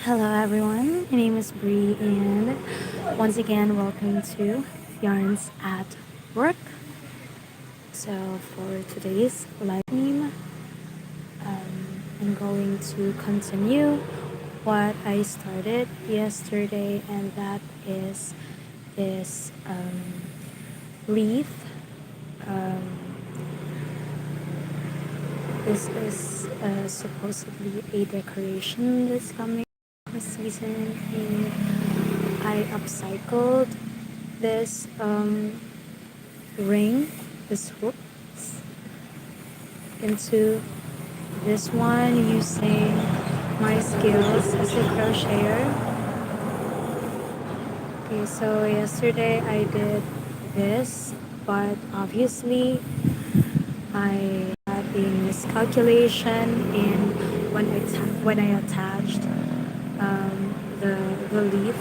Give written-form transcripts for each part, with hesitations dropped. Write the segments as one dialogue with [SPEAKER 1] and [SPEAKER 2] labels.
[SPEAKER 1] Hello everyone, my name is Bree and once again welcome to Yarns at Work. So for today's live stream, I'm going to continue what I started yesterday, and that is this wreath. Um, this is supposedly a decoration this coming season, and I upcycled this ring, this hooks, into this one using my skills as a crocheter. Okay, so yesterday I did this, but obviously I had a miscalculation in when I attached the leaf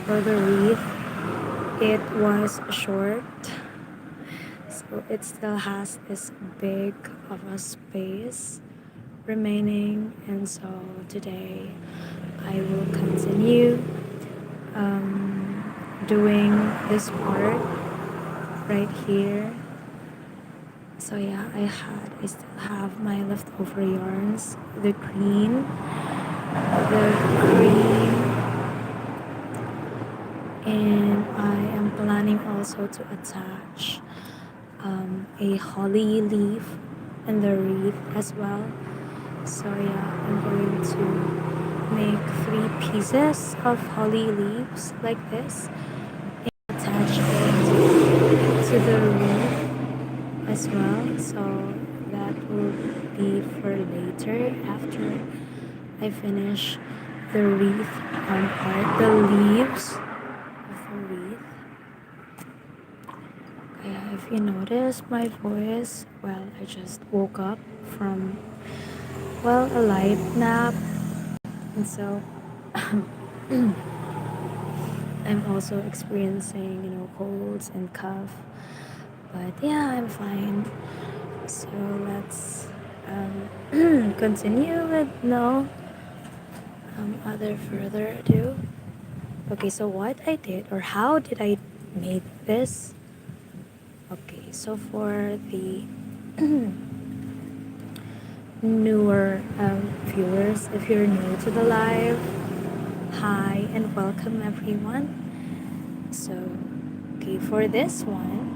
[SPEAKER 1] or the wreath. It was short, so it still has this big of a space remaining, and so today I will continue doing this part right here. So yeah, I still have my leftover yarns, the green, and I am planning also to attach a holly leaf in the wreath as well. So yeah, I'm going to make 3 pieces of holly leaves like this and attach it to the wreath as well. So that will be for later after I finish the wreath part, the leaves of the wreath. Yeah, if you notice my voice, well, I just woke up from, well, a light nap, and so I'm also experiencing, colds and cough, but yeah, I'm fine. So let's continue with no other further ado. Okay, so what I did, or how did I make this? Okay, so for the newer viewers, if you're new to the live, hi and welcome everyone. So, okay, for this one,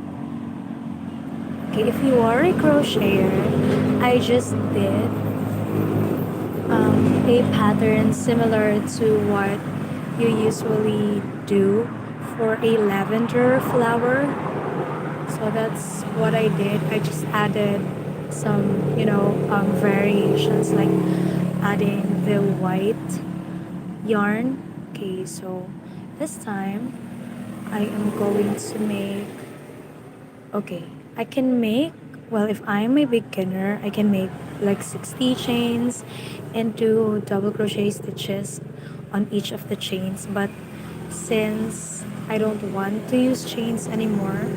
[SPEAKER 1] okay, if you are a crocheter, I just did a pattern similar to what you usually do for a lavender flower. So that's what I did. I just added some, variations, like adding the white yarn. Okay, so this time I am going to make, okay, I can make, well, if I'm a beginner, I can make like 60 chains and do double crochet stitches on each of the chains. But since I don't want to use chains anymore,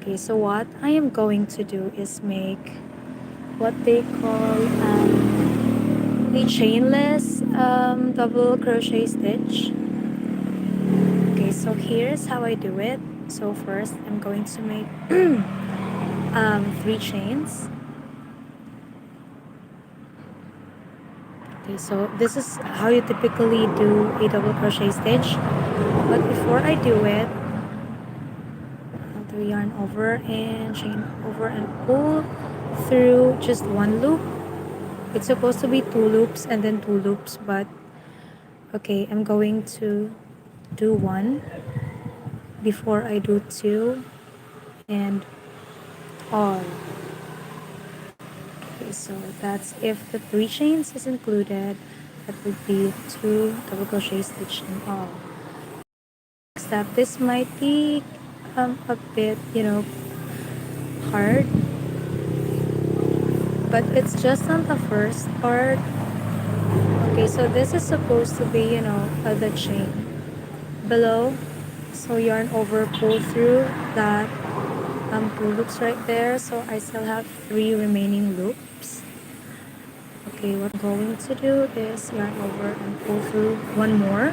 [SPEAKER 1] okay, so what I am going to do is make what they call a chainless double crochet stitch. Okay, so here's how I do it. So first I'm going to make 3 chains. Okay, so this is how you typically do a double crochet stitch, but before I do it, I'll do yarn over and chain over and pull through just 1 loop. It's supposed to be 2 loops and then 2 loops, but okay, I'm going to do 1 before I do 2 and all. Okay, so that's if the 3 chains is included, that would be 2 double crochet stitch in all. Step, this might be a bit, hard, but it's just on the first part. Okay, so this is supposed to be, the chain below. So yarn over, pull through that 2 loops right there. So I still have 3 remaining loops. Okay, what I'm going to do is yarn over and pull through one more,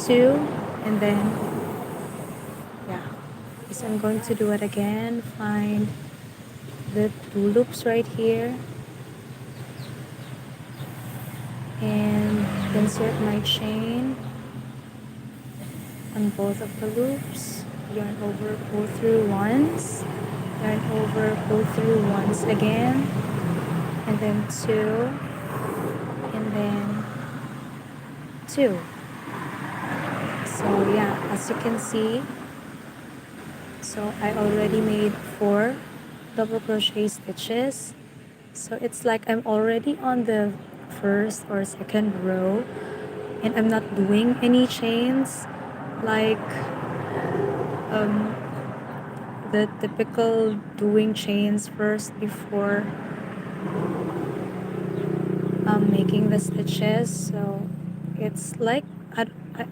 [SPEAKER 1] two, and then yeah. So I'm going to do it again. Find the two loops right here and insert my chain on both of the loops. Yarn over, pull through once, yarn over, pull through once again, and then two, and then two. So yeah, as you can see, so I already made 4 double crochet stitches. So it's like I'm already on the first or second row and I'm not doing any chains like the typical doing chains first before making the stitches. So it's like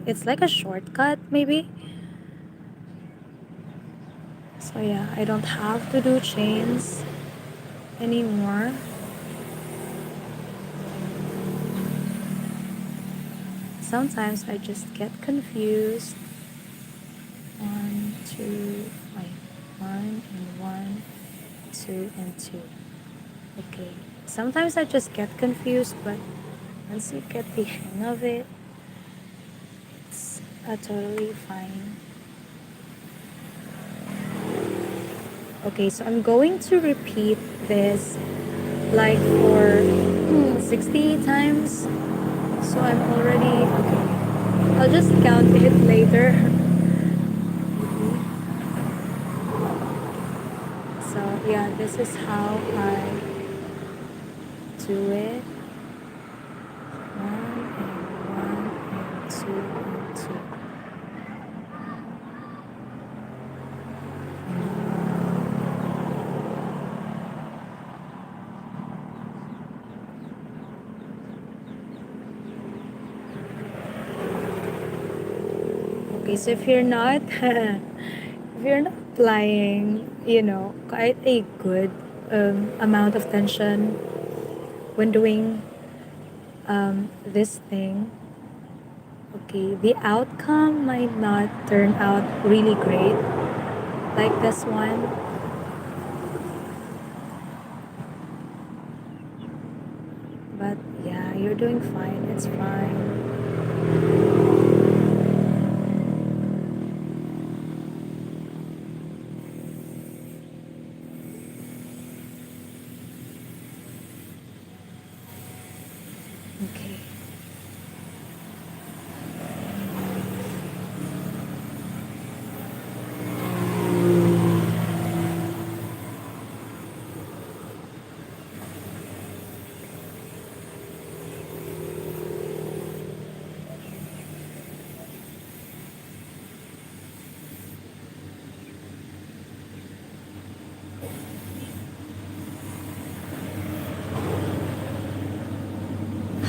[SPEAKER 1] it's like a shortcut maybe. So yeah, I don't have to do chains anymore. Sometimes I just get confused. 1, 2, wait, 1 and 1, 2 and 2. Okay. Sometimes I just get confused, but once you get the hang of it, it's totally fine. Okay, so I'm going to repeat this like for 60 times. So I'm already, okay. I'll just count it later. So yeah, this is how I do it. 1 and 1 and 2 and 2. Okay, so if you're not applying, quite a good amount of tension when doing this thing, okay, the outcome might not turn out really great like this one. But yeah, you're doing fine. It's fine. Okay.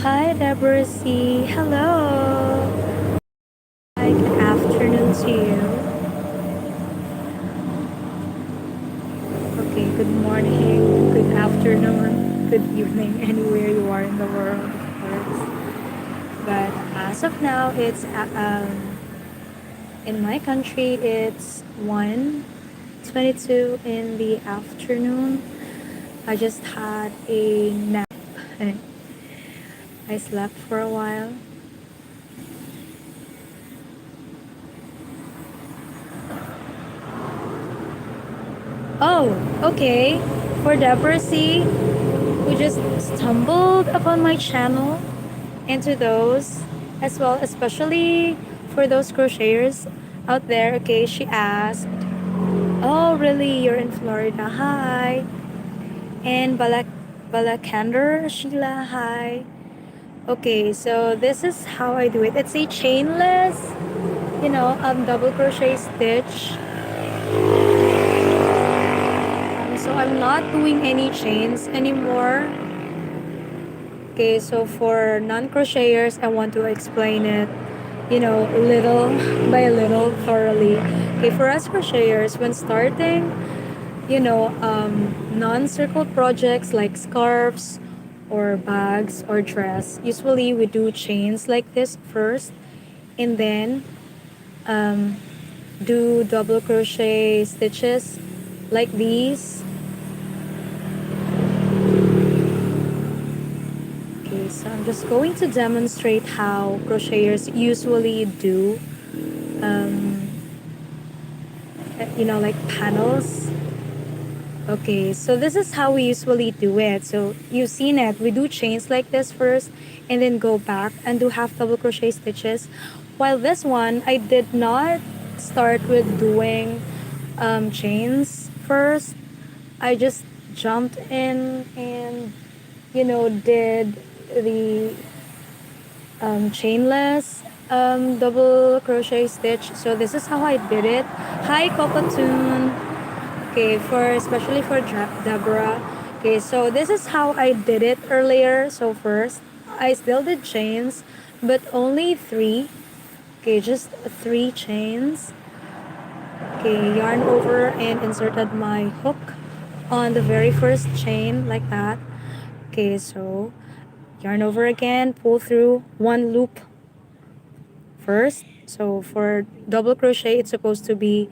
[SPEAKER 1] Hi, Deborah C. Hello. Hi, good afternoon to you. Okay, good morning, good afternoon, good evening, anywhere you are in the world, of course. But as of now, it's in my country, it's 1:22 in the afternoon. I just had a nap. I slept for a while. Oh, okay. For Deborah C, who just stumbled upon my channel, into those as well, especially for those crocheters out there. Okay, she asked, oh, really? You're in Florida? Hi. And Balakander, Sheila, hi. Okay, so this is how I do it. It's a chainless, double crochet stitch. So I'm not doing any chains anymore. Okay, so for non-crocheters, I want to explain it, little by little, thoroughly. Okay, for us crocheters, when starting, non-circle projects like scarves or bags or dress. Usually we do chains like this first, and then do double crochet stitches like these. Okay, so I'm just going to demonstrate how crocheters usually do, like panels. Okay, so this is how we usually do it. So you've seen it. We do chains like this first and then go back and do half double crochet stitches. While this one, I did not start with doing chains first. I just jumped in and, did the chainless double crochet stitch. So this is how I did it. Hi, Cocotoon. Okay, especially for Deborah. Okay, so this is how I did it earlier. So first, I still did chains, but only 3. Okay, just 3 chains. Okay, yarn over and inserted my hook on the very first chain like that. Okay, so yarn over again, pull through 1 loop first. So for double crochet, it's supposed to be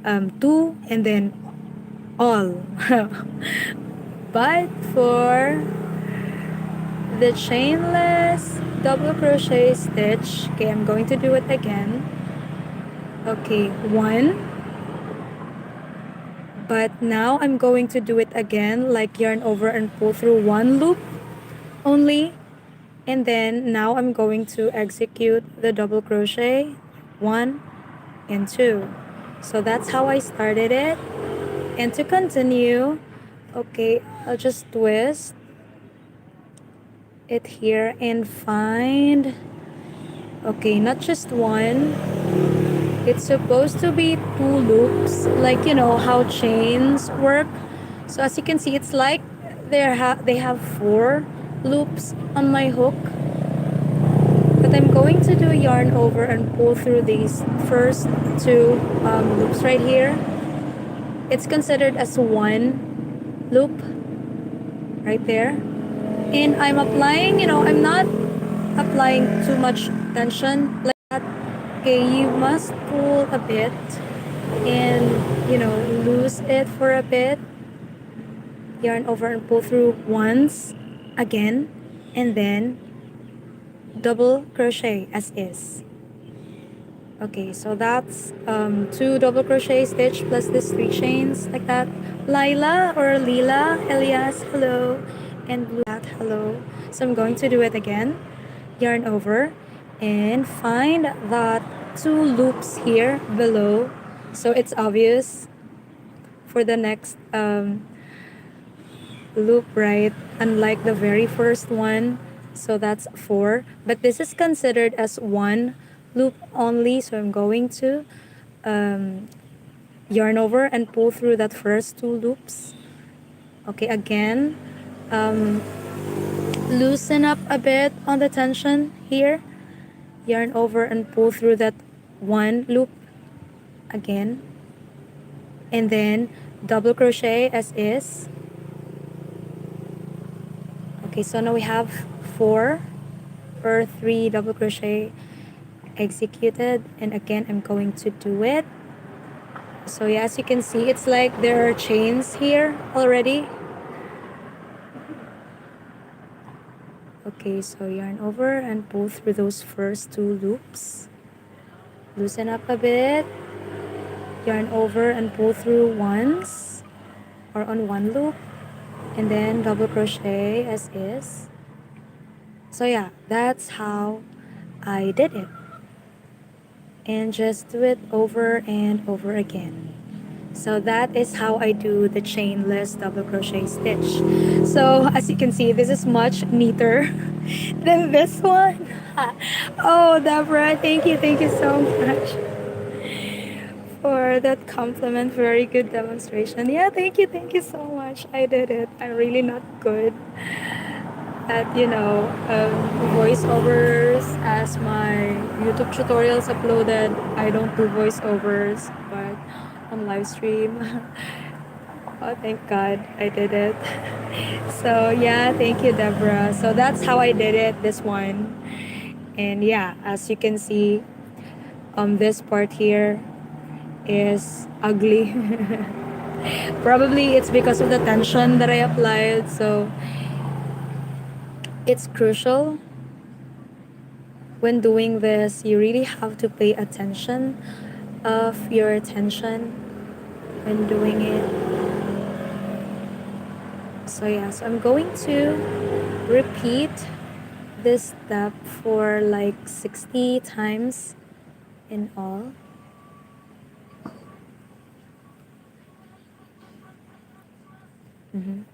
[SPEAKER 1] 2 and then all. But for the chainless double crochet stitch, okay, I'm going to do it again. Okay, 1, but now I'm going to do it again, like yarn over and pull through 1 loop only, and then now I'm going to execute the double crochet 1 and 2. So that's how I started it. And to continue, okay, I'll just twist it here and find, okay, not just 1, it's supposed to be 2 loops, like how chains work. So as you can see, it's like they have 4 loops on my hook, but I'm going to do yarn over and pull through these first 2 loops right here. It's considered as 1 loop right there, and I'm applying, I'm not applying too much tension like that. Okay, you must pull a bit and loose it for a bit, yarn over and pull through once again, and then double crochet as is. Okay, so that's 2 double crochet stitch plus this 3 chains like that. Lila or Lila Elias, hello, and Blue Hat, hello. So I'm going to do it again, yarn over and find that 2 loops here below, so it's obvious for the next loop, right? Unlike the very first one, so that's 4, but this is considered as 1 loop only. So I'm going to yarn over and pull through that first 2 loops. Okay, again, loosen up a bit on the tension here, yarn over and pull through that 1 loop again, and then double crochet as is. Okay, so now we have 4 or 3 double crochet executed, and again I'm going to do it. So yeah, as you can see, it's like there are chains here already. Okay, so yarn over and pull through those first 2 loops, loosen up a bit, yarn over and pull through once or on 1 loop, and then double crochet as is. So yeah, that's how I did it, and just do it over and over again. So that is how I do the chainless double crochet stitch. So as you can see, this is much neater than this one. Oh, Deborah, thank you so much for that compliment. Very good demonstration. Yeah, thank you so much. I did it. I'm really not good at voiceovers. As my YouTube tutorials uploaded, I don't do voiceovers, but on live stream Oh, thank God I did it. So yeah, thank you, Deborah. So that's how I did it, this one. And yeah, as you can see, this part here is ugly. Probably it's because of the tension that I applied. So it's crucial when doing this. You really have to pay attention of your attention when doing it. So yeah, so I'm going to repeat this step for like 60 times in all. Mhm.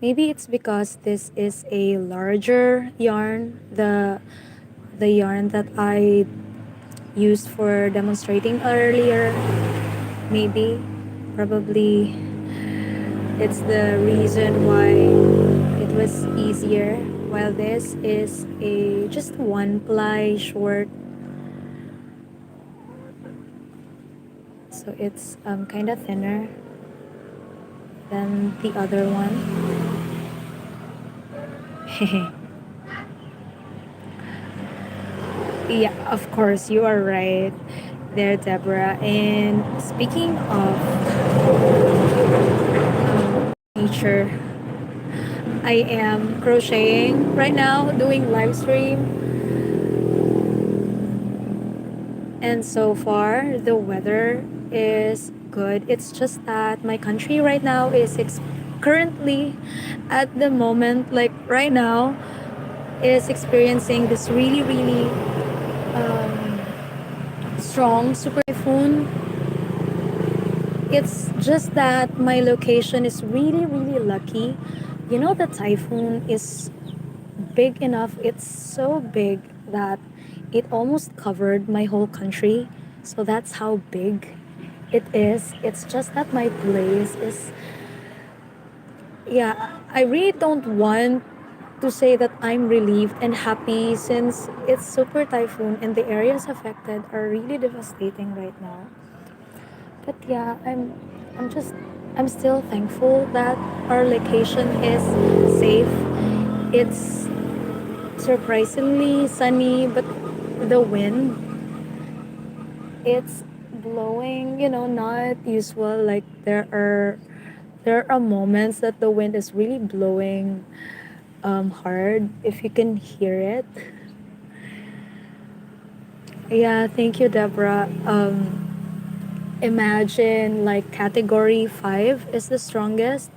[SPEAKER 1] Maybe it's because this is a larger yarn, the yarn that I used for demonstrating earlier. Maybe, probably it's the reason why it was easier. While this is a just one ply short, so it's kind of thinner than the other one. Yeah, of course, you are right there, Deborah. And speaking of nature, I am crocheting right now, doing live stream. And so far, the weather is good. It's just that my country right now is currently, at the moment, like right now, is experiencing this really, really strong super typhoon. It's just that my location is really, really lucky. You know, the typhoon is big enough, it's so big that it almost covered my whole country. So that's how big it is. It's just that my place is, yeah, I really don't want to say that I'm relieved and happy since it's super typhoon and the areas affected are really devastating right now. But yeah, I'm still thankful that our location is safe. It's surprisingly sunny, but the wind, it's blowing, not usual. Like there are moments that the wind is really blowing hard, if you can hear it. Yeah, thank you, Deborah. Imagine like category 5 is the strongest.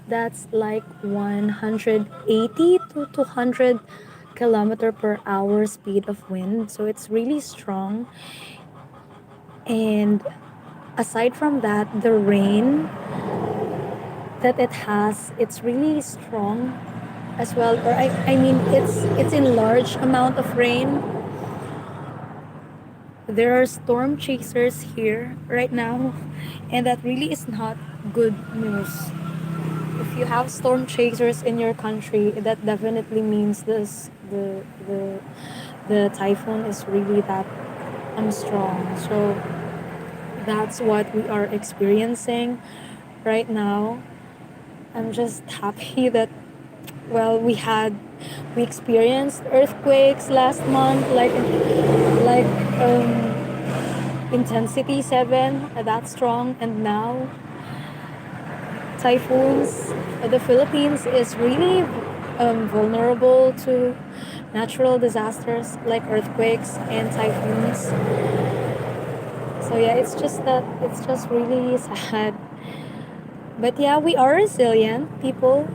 [SPEAKER 1] That's like 180 to 200 kilometer per hour speed of wind. So it's really strong. And aside from that, the rain that it has, it's really strong as well. Or I mean, it's in large amount of rain. There are storm chasers here right now, and that really is not good news. If you have storm chasers in your country, that definitely means the typhoon is really that strong. So that's what we are experiencing right now. I'm just happy that, well, we experienced earthquakes last month, like intensity 7, that strong, and now typhoons. The Philippines is really vulnerable to natural disasters like earthquakes and typhoons. So yeah, it's just really sad. But yeah, we are resilient people,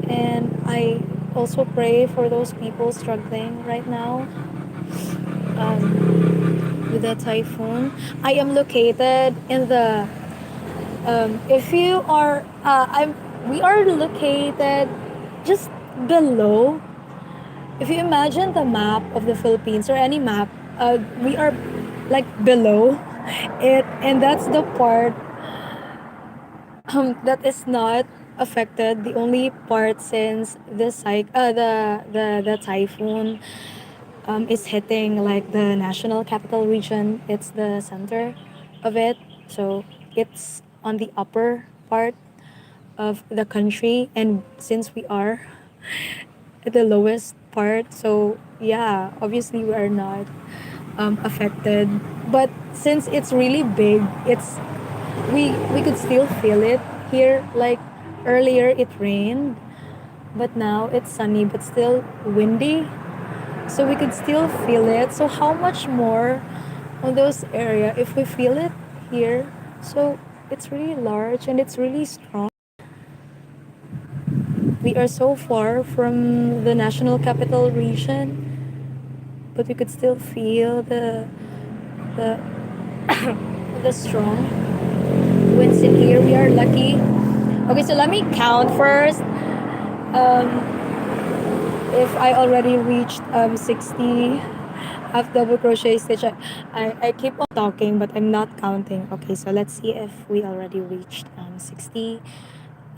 [SPEAKER 1] and I also pray for those people struggling right now with the typhoon. I am located in the if you are I'm we are located just below. If you imagine the map of the Philippines or any map, we are like below it, and that's the part that is not affected. The only part since the typhoon is hitting like the national capital region. It's the center of it. So it's on the upper part of the country. And since we are at the lowest part, so yeah, obviously we are not affected. But since it's really big, we could still feel it here. Like earlier it rained, but now it's sunny but still windy, so we could still feel it. So how much more on those area if we feel it here? So it's really large and it's really strong. We are so far from the national capital region, but we could still feel the the strong winds in here. We are lucky. Okay, so let me count first. If I already reached 60 half double crochet stitch. I keep on talking but I'm not counting. Okay, so let's see if we already reached 60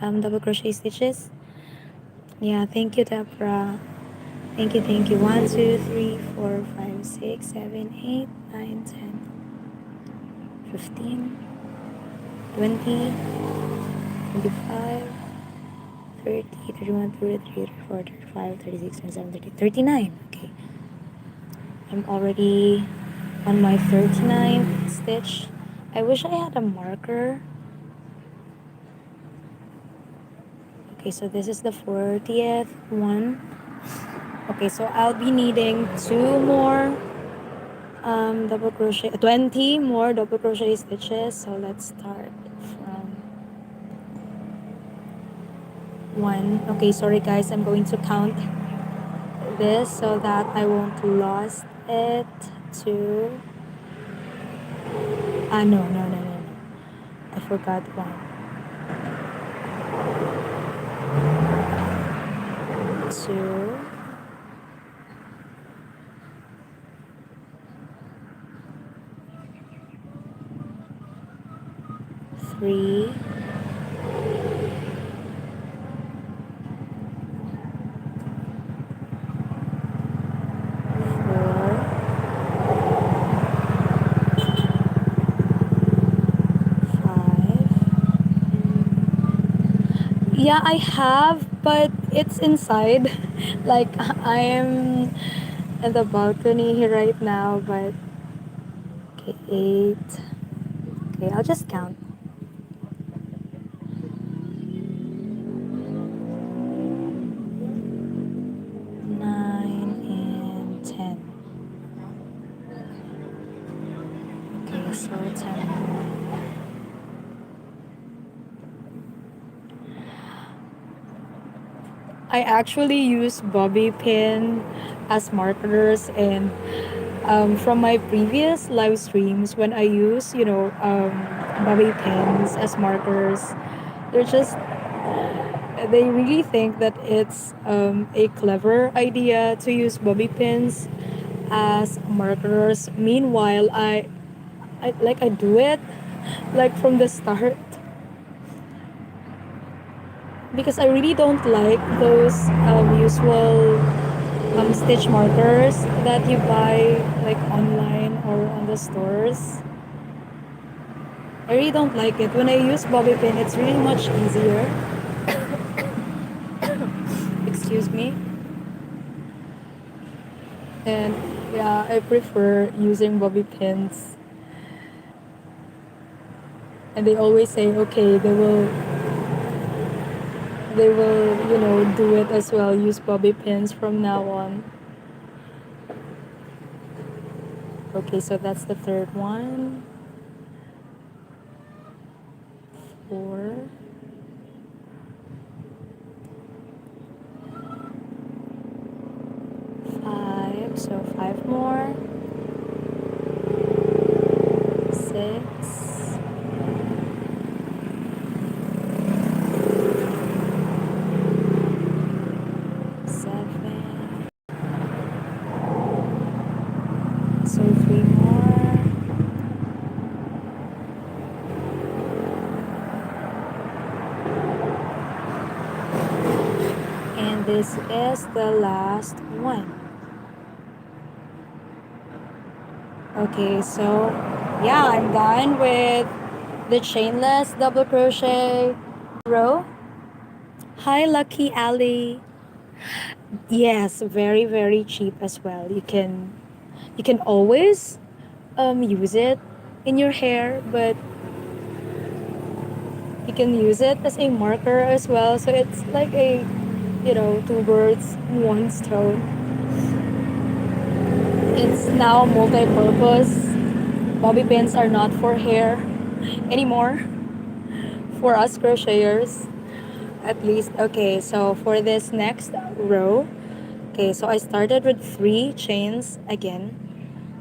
[SPEAKER 1] double crochet stitches. Yeah, thank you, Deborah. Thank you. 1 2 3 4 5 6 7 8 9 10 15 20 25 30 31 33 34 35 36 27 30 39. Okay, I'm already on my 39th stitch. I wish I had a marker. Okay, so this is the 40th one. Okay, so I'll be needing 2 more double crochet, 20 more double crochet stitches. So let's start from 1. Okay, sorry guys, I'm going to count this so that I won't lose it. 2. No. I forgot 1. 2. 3. 4. 5. Yeah, I have, but it's inside. Like I am at the balcony here right now, but okay, 8. Okay, I'll just count. 9 and 10. Okay, so 10. I actually use bobby pin as markers, and from my previous live streams, when I use bobby pins as markers, they're just they really think that it's a clever idea to use bobby pins as markers. Meanwhile, I do it like from the start because I really don't like those usual stitch markers that you buy like online or on the stores. I really don't like it. When I use bobby pin, it's really much easier. Excuse me. And yeah, I prefer using bobby pins. And they always say, okay, they will do it as well. Use bobby pins from now on. Okay, so that's the third one. 4. 5. So 5 more. 6. 7. So 3 more. And this is the last one. Okay, so yeah, I'm done with the chainless double crochet row. Hi, Lucky Ali. Yes, very very cheap as well. You can always use it in your hair, but you can use it as a marker as well. So it's like a, two birds, one stone. It's now multi-purpose. Bobby pins are not for hair anymore for us crocheters, at least. Okay, so for this next row, okay, so I started with 3 chains again.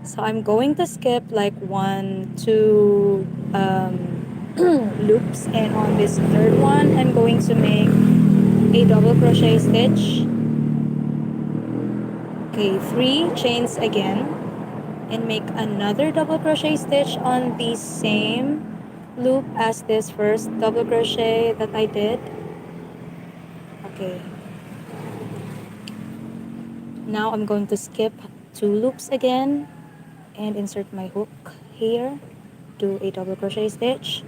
[SPEAKER 1] So I'm going to skip like 1, 2 loops, and on this third one, I'm going to make a double crochet stitch. Okay, 3 chains again, and make another double crochet stitch on the same loop as this first double crochet that I did. Okay, now I'm going to skip 2 loops again and insert my hook here, do a double crochet stitch,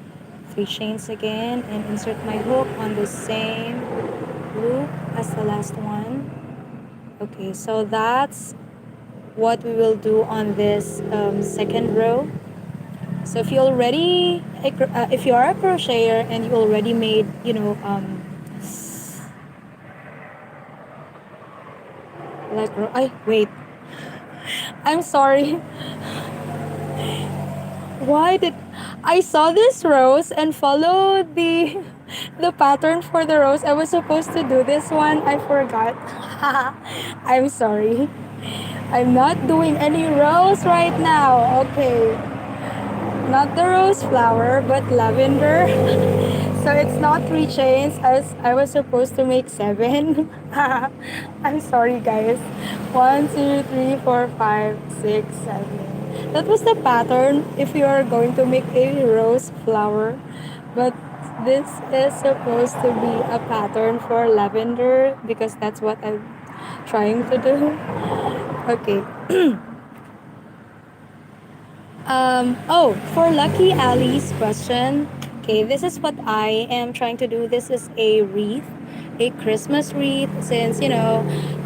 [SPEAKER 1] 3 chains again, and insert my hook on the same loop as the last one. Okay, so that's what we will do on this second row. So if you are a crocheter and you already made, wait, I'm sorry. Why did I saw this rose and followed the the pattern for the rose? I was supposed to do this one. I forgot. I'm sorry. I'm not doing any rose right now. Okay. Not the rose flower, but lavender. So it's not 3 chains as I was supposed to make 7. I'm sorry, guys. 1, 2, 3, 4, 5, 6, 7. That was the pattern if you are going to make a rose flower. But this is supposed to be a pattern for lavender because that's what I'm trying to do. Okay. For Lucky Ali's question, okay, this is what I am trying to do. This is a wreath, a Christmas wreath, since,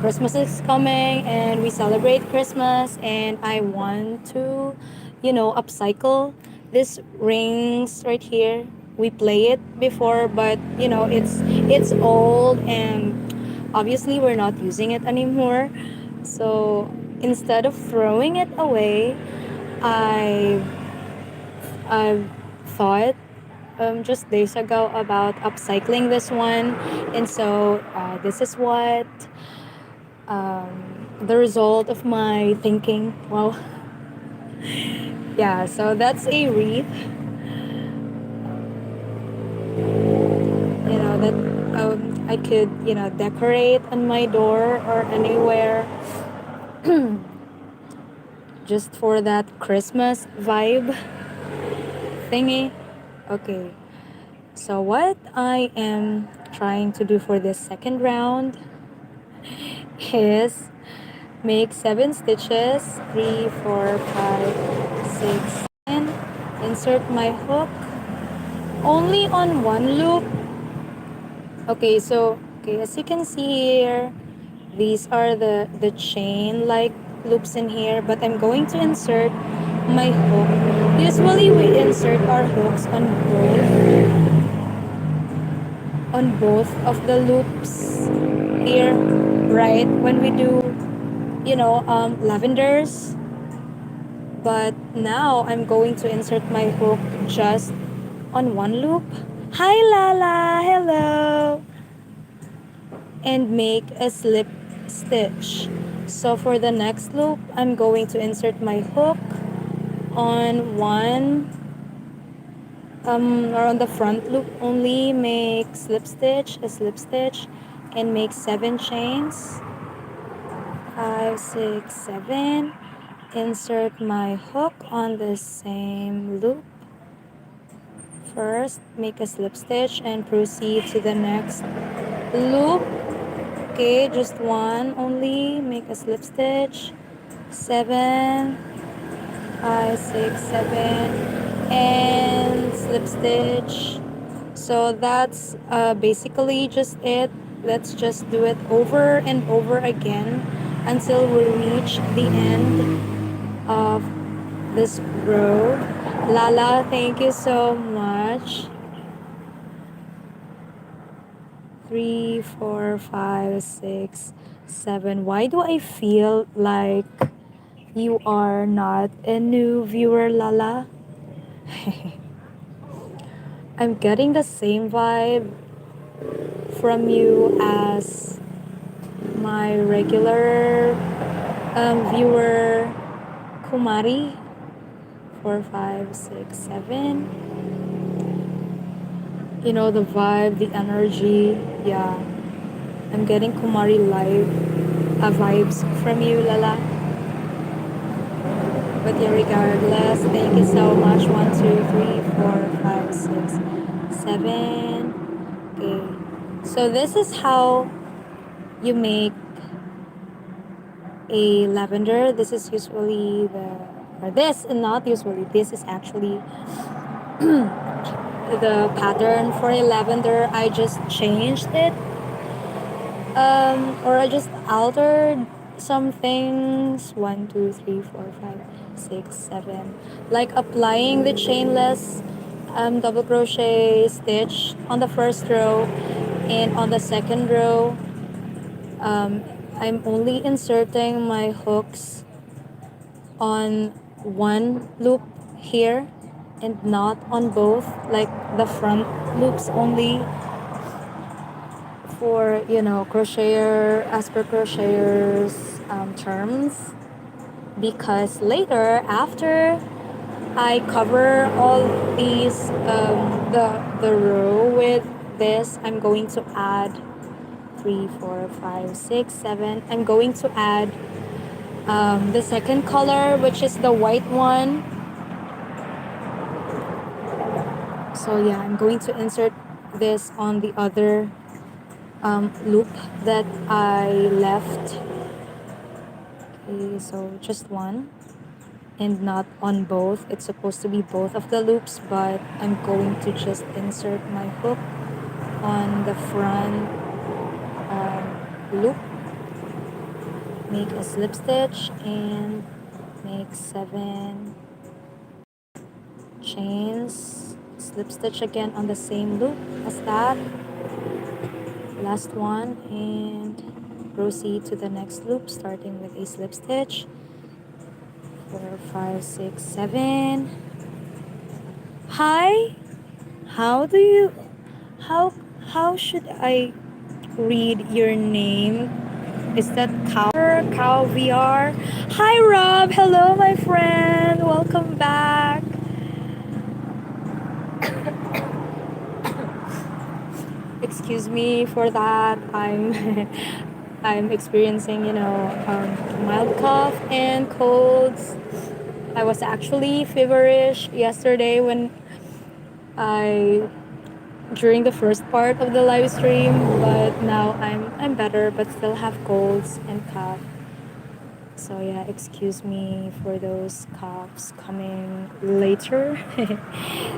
[SPEAKER 1] Christmas is coming and we celebrate Christmas, and I want to, upcycle this rings right here. We play it before, but, it's old and obviously we're not using it anymore. So instead of throwing it away, I I thought just days ago about upcycling this one, and so this is what the result of my thinking. Well, yeah. So that's a wreath, that I could decorate on my door or anywhere, just for that Christmas vibe thingy. Okay. So what I am trying to do for this second round is make 7 stitches, 3, 4, 5, 6, 7. Insert my hook only on one loop. Okay, so as you can see here, these are the chain like loops in here, but I'm going to insert my hook. Usually we insert our hooks on both of the loops here, right, when we do lavenders. But now I'm going to insert my hook just on one loop. Hi Lala, hello. And make a slip stitch. So for the next loop, I'm going to insert my hook on one or on the front loop only, make a slip stitch, and make 7 chains. 5, 6, 7. Insert my hook on the same loop. First, make a slip stitch and proceed to the next loop. Okay, just one only. Make a slip stitch. 7. 5, 6, 7, and slip stitch. So that's basically just it. Let's just do it over and over again until we reach the end of this row. Lala, thank you so much. 3, 4, 5, 6, 7. Why do I feel like you are not a new viewer, Lala? I'm getting the same vibe from you as my regular viewer, Kumari. 4, 5, 6, 7. You know, the vibe, the energy. Yeah, I'm getting Kumari live vibes from you, Lala. But yeah, regardless, thank you so much. 1, 2, 3, 4, 5, 6, 7. Okay. So this is how you make a lavender. This is usually or this, and not usually, this is actually the pattern for a lavender. I just changed it, or I just altered some things. 1, 2, 3, 4, 5, 6, 7. Like applying the chainless double crochet stitch on the first row, and on the second row, um, I'm only inserting my hooks on one loop here and not on both, like the front loops only, for crocheter, as per crocheters terms, because later, after I cover all these the row with this, I'm going to add 3, 4, 5, 6, 7. I'm going to add the second color, which is the white one. So yeah, I'm going to insert this on the other loop that I left. Okay, so just one and not on both. It's supposed to be both of the loops, but I'm going to just insert my hook on the front loop, make a slip stitch, and make 7 chains, slip stitch again on the same loop as that last one, and proceed to the next loop starting with a slip stitch. 4, 5, 6, 7. Hi, how do you how how should I read your name? Is that Cow VR? Hi Rob, hello my friend, welcome back. Excuse me for that. I'm experiencing, mild cough and colds. I was actually feverish yesterday when I during the first part of the live stream, but now I'm better, but still have colds and cough. So yeah, excuse me for those coughs coming later.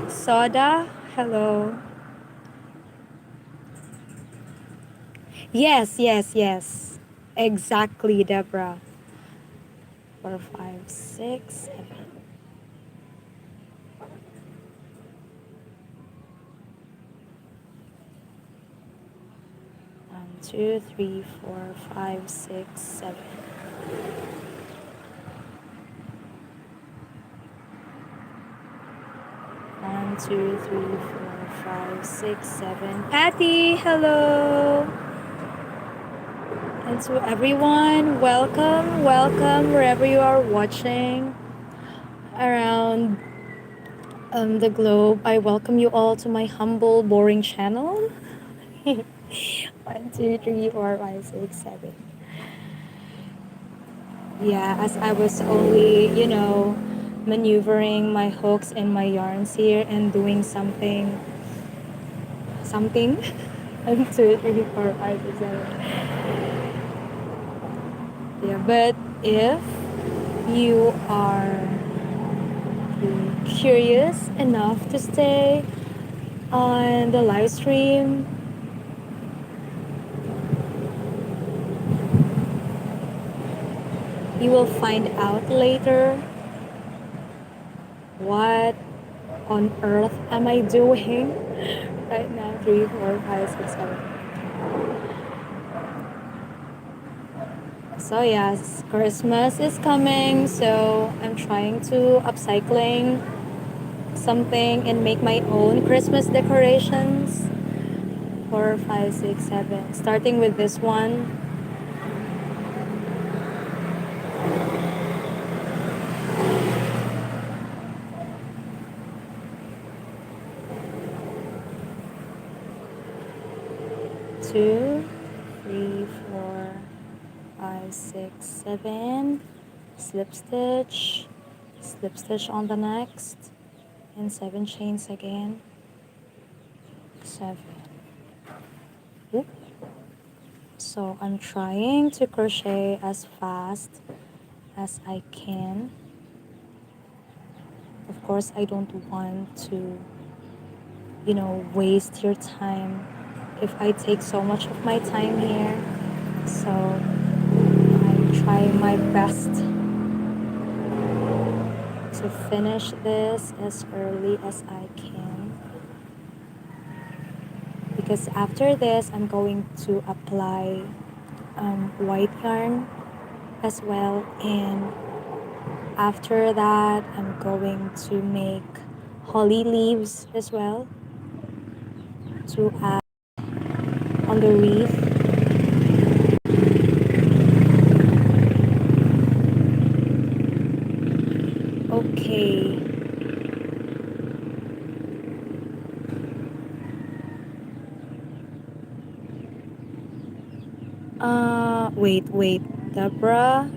[SPEAKER 1] Soda, hello. Yes, yes, yes. Exactly, Deborah. 4, 5, 6, 7. 1, 2, 3, 4, 5, 6, 7. 1, 2, 3, 4, 5, 6, 7. Patty, hello. And to everyone, welcome, welcome wherever you are watching around the globe. I welcome you all to my humble, boring channel. 1, 2, 3, 4, 5, 6, 7. Yeah, as I was only, maneuvering my hooks and my yarns here and doing something. 1, 2, 3, 4, 5, 6, 7. Yeah, but if you are curious enough to stay on the live stream, you will find out later what on earth am I doing right now. 3, 4, 5, 6, 7. So yes, Christmas is coming, so I'm trying to upcycling something and make my own Christmas decorations. 4, 5, 6, 7. Starting with this one. Two, 3, 4, 5, 6, 7. Slip stitch on the next, and 7 chains again. 7. Oop. So I'm trying to crochet as fast as I can. Of course, I don't want to, waste your time if I take so much of my time here. So I'm trying my best to finish this as early as I can, because after this I'm going to apply white yarn as well, and after that I'm going to make holly leaves as well to add on the wreath. Okay. Wait, Deborah.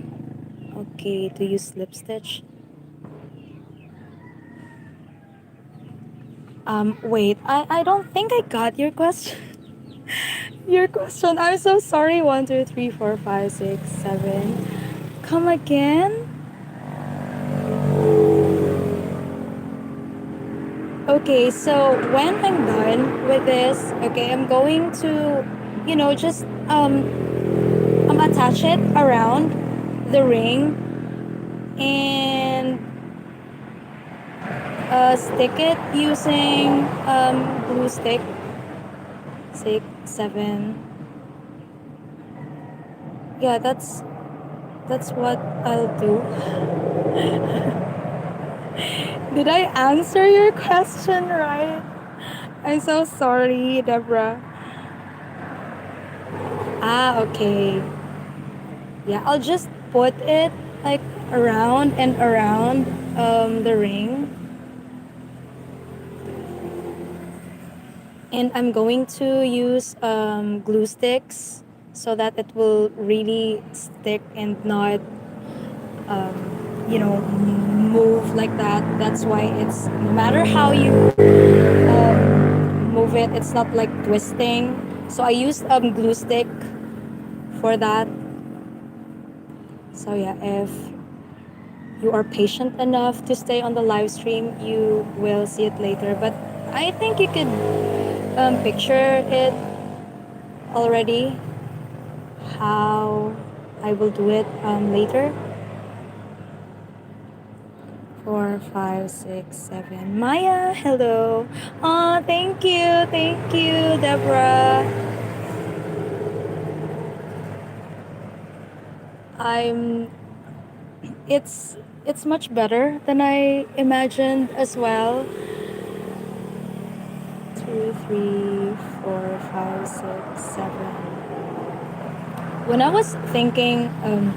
[SPEAKER 1] Okay, do you slip stitch? Wait, I don't think I got your question. Your question. I'm so sorry. 1, 2, 3, 4, 5, 6, 7. Come again? Okay, so when I'm done with this, okay, I'm going to, just attach it around the ring and stick it using glue stick. 6, 7. Yeah, that's what I'll do. Did I answer your question right? I'm so sorry, Deborah. Okay. Yeah, I'll just put it like around and around the ring. And I'm going to use glue sticks so that it will really stick and not, move like that. That's why it's, no matter how you move it, it's not like twisting. So I used glue stick for that. So yeah, if you are patient enough to stay on the live stream, you will see it later. But I think you could picture it already, how I will do it later. 4, 5, 6, 7. Maya, hello. Oh, thank you, Deborah. It's much better than I imagined as well. 2, 3, 4, 5, 6, 7. When I was thinking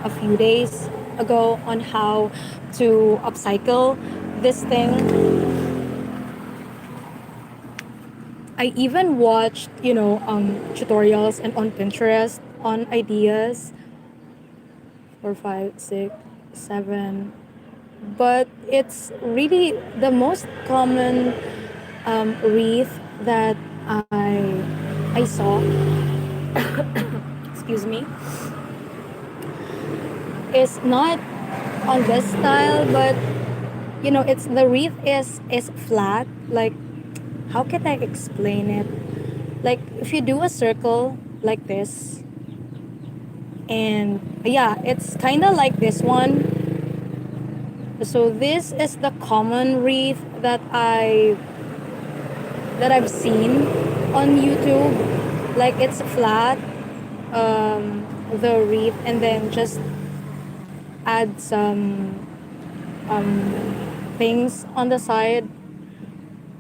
[SPEAKER 1] a few days ago on how to upcycle this thing, I even watched, tutorials and on Pinterest on ideas. 4, 5, 6, 7. But it's really the most common wreath that I saw. Excuse me. Is not on this style, but you know, it's the wreath is flat. Like, how can I explain it? Like, if you do a circle like this, and yeah, it's kind of like this one. So this is the common wreath that I've seen on YouTube. Like, it's flat, the wreath, and then just add some things on the side.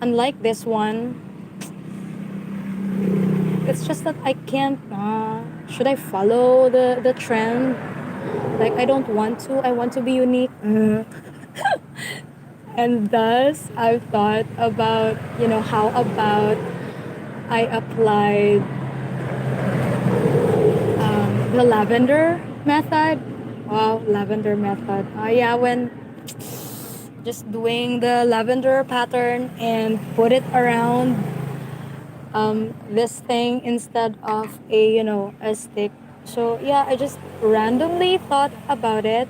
[SPEAKER 1] Unlike this one, it's just that I can't. Should I follow the trend? Like, I don't want to. I want to be unique. And thus, I've thought about, how about I applied the lavender method. Wow, lavender method. Yeah, when just doing the lavender pattern and put it around this thing instead of a stick. So yeah, I just randomly thought about it,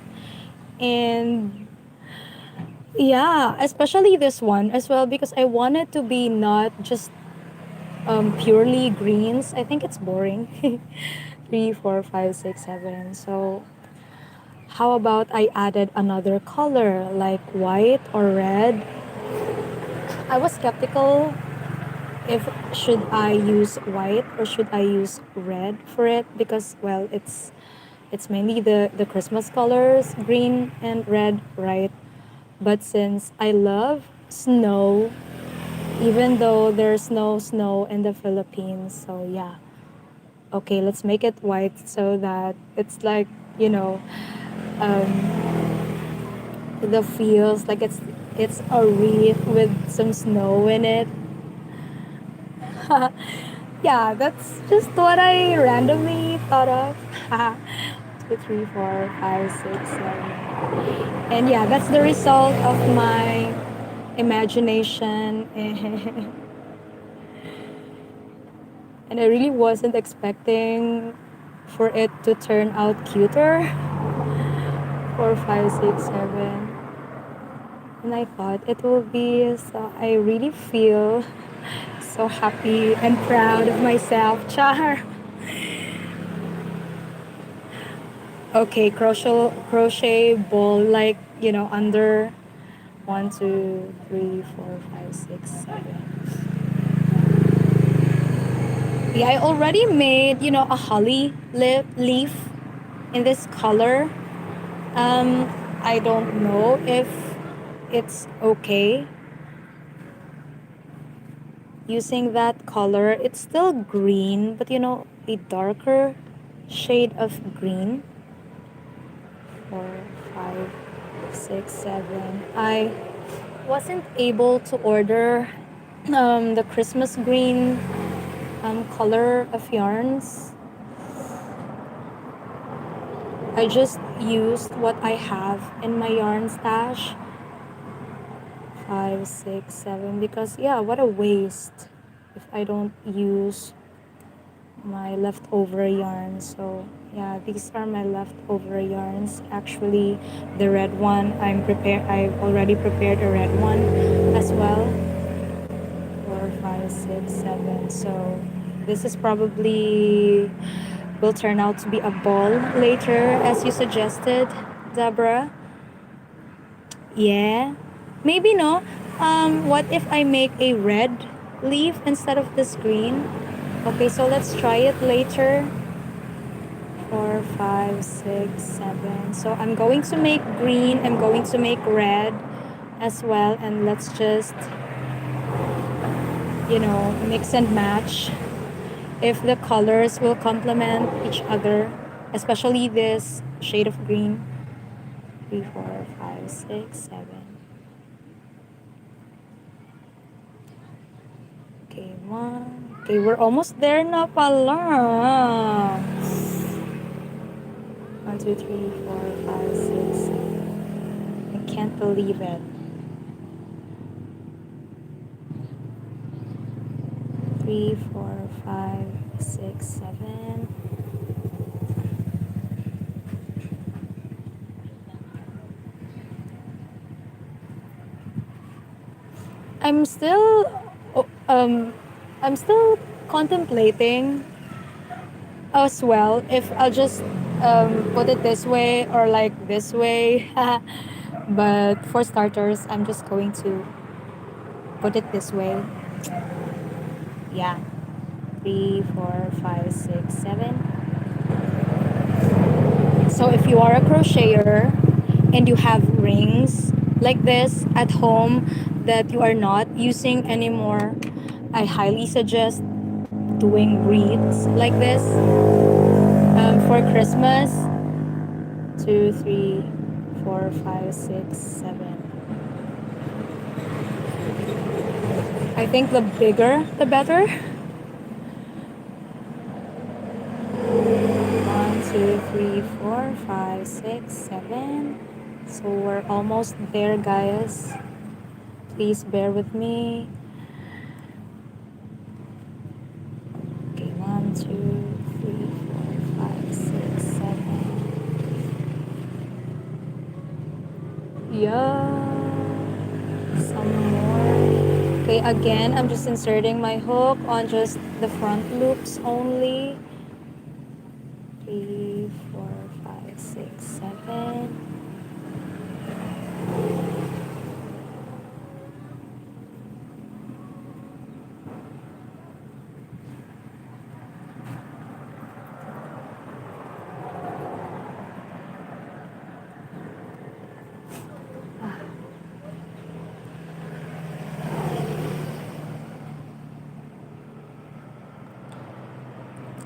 [SPEAKER 1] and yeah, especially this one as well, because I want it to be not just purely greens. I think it's boring. Three, four, five, six, seven. So how about I added another color like white or red? I was skeptical if should I use white or should I use red for it, because well, it's mainly the Christmas colors, green and red, right? But since I love snow, even though there's no snow in the Philippines, so yeah, okay, let's make it white so that it's like, you know, the feels like it's a wreath with some snow in it. Yeah, that's just what I randomly thought of. Two, three, four, five, six, seven. And yeah, that's the result of my imagination. And I really wasn't expecting for it to turn out cuter. Four, five, six, seven. And I thought it will be, so I really feel so happy and proud of myself. Char. Okay, crochet ball, like, under one, two, three, four, five, six, seven. Yeah, I already made, a holly leaf in this color. I don't know if it's okay using that color. It's still green, but a darker shade of green. Four, five, six, seven. I wasn't able to order the Christmas green color of yarns. I just used what I have in my yarn stash. Five, six, seven. Because yeah, what a waste if I don't use my leftover yarns. So yeah, these are my leftover yarns. Actually, the red one I've already prepared a red one as well. Four, five, six, seven. So this is probably will turn out to be a ball later, as you suggested, Deborah. Yeah, maybe no. What if I make a red leaf instead of this green? Okay, so let's try it later. Four, five, six, seven. So I'm going to make green. I'm going to make red as well, and let's just mix and match if the colors will complement each other, especially this shade of green. Three, four, five, six, seven. Okay, one. Okay, we're almost there na pala. One, two, three, four, five, six, seven. I can't believe it. Three, four, five, six, seven. I'm still um I'm still contemplating as well if I'll just put it this way or like this way. But for starters, I'm just going to put it this way. Yeah. 3, 4, 5, 6, 7. So if you are a crocheter and you have rings like this at home that you are not using anymore, I highly suggest doing wreaths like this for Christmas. 2, 3, 4, 5, 6, 7. I think the bigger the better. 1, 2, 3, 4, 5, 6, 7. So we're almost there, guys. Please bear with me. Okay, 1, 2, 3, 4, 5, 6, 7. Yeah. Some more. Okay, again, I'm just inserting my hook on just the front loops only. 3, 4, 5, 6, 7.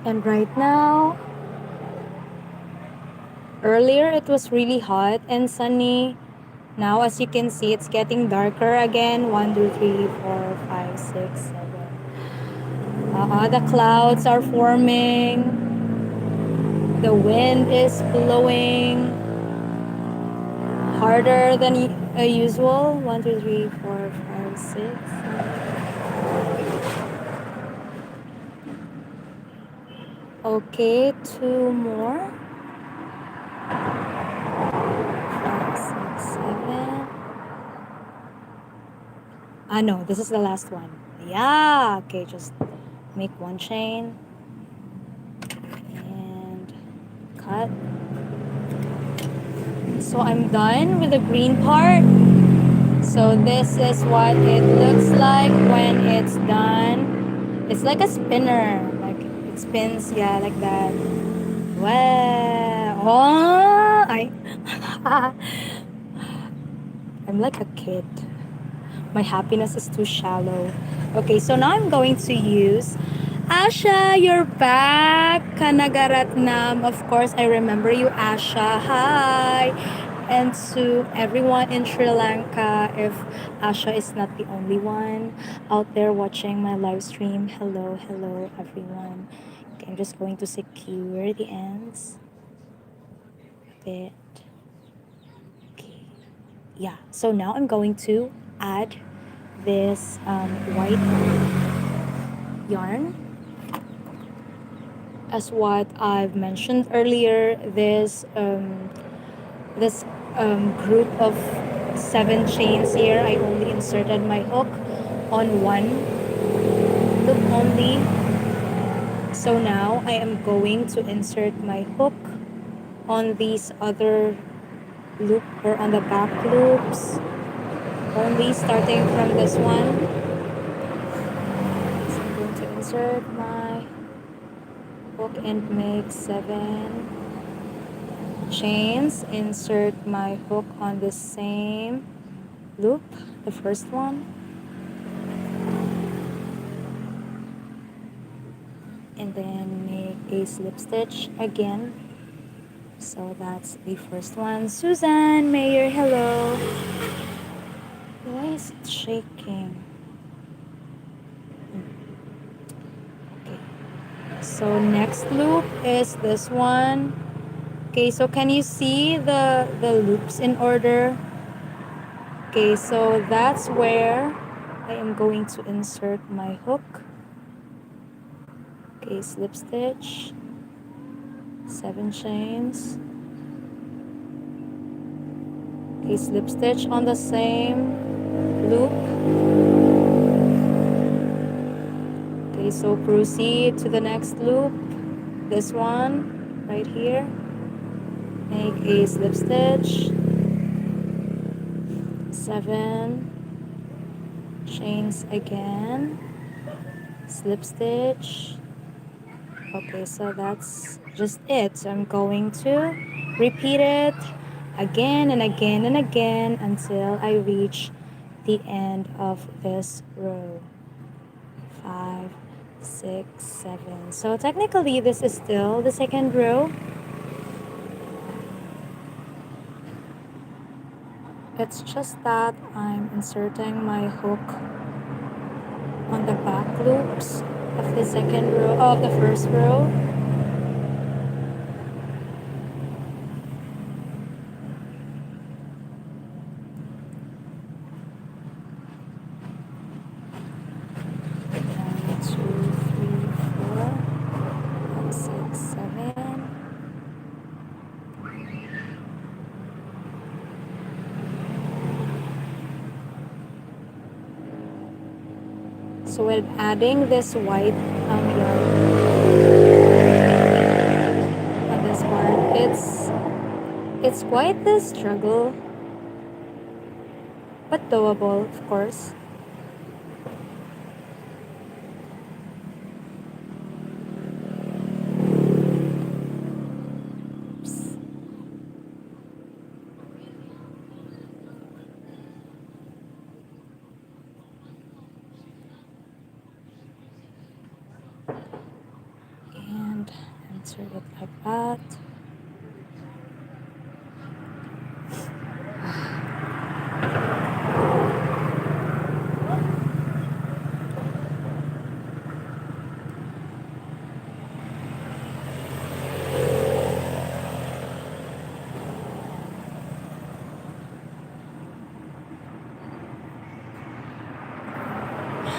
[SPEAKER 1] And right now, earlier it was really hot and sunny. Now, as you can see, it's getting darker again. 1, 2, 3, 4, 5, 6, 7. The clouds are forming. The wind is blowing harder than usual. 1, 2, 3, 4, 5, 6. Okay, 2 more. 5, 6, 7. No, this is the last one. Yeah, okay, just make one chain and cut. So I'm done with the green part. So this is what it looks like when it's done. It's like a spinner, like it spins, yeah, like that. Wow! Oh, I'm like a kid. My happiness is too shallow. Okay, so now I'm going to use Asha, you're back. Kanagaratnam. Of course, I remember you, Asha. Hi. And to everyone in Sri Lanka, if Asha is not the only one out there watching my live stream, hello, hello, everyone. Okay, I'm just going to secure the ends a bit. Okay. Yeah, so now I'm going to add this white yarn. As what I've mentioned earlier, this group of 7 chains here, I only inserted my hook on one loop only. So now I am going to insert my hook on these other loop or on the back loops, only starting from this one. So I'm going to insert my hook and make 7 chains. Insert my hook on the same loop, the first one, and then make a slip stitch again. So that's the first one. Susan Mayer, hello. Why is it shaking? Okay, so next loop is this one. Okay, so can you see the loops in order? Okay, so that's where I am going to insert my hook. Okay, slip stitch, 7 chains. Okay, slip stitch on the same loop. so proceed to the next loop, this one right here. Make a slip stitch, 7 chains again, slip stitch. Okay, so that's just it. So I'm going to repeat it again and again and again until I reach the end of this row. 5, 6, 7. So technically this is still the second row. It's just that I'm inserting my hook on the back loops of the second row, of the first row. One, two, three, 4, 5, 6, 7. So with adding this white yarn on this part, it's quite the struggle, but doable, of course. Oops. And insert it like that.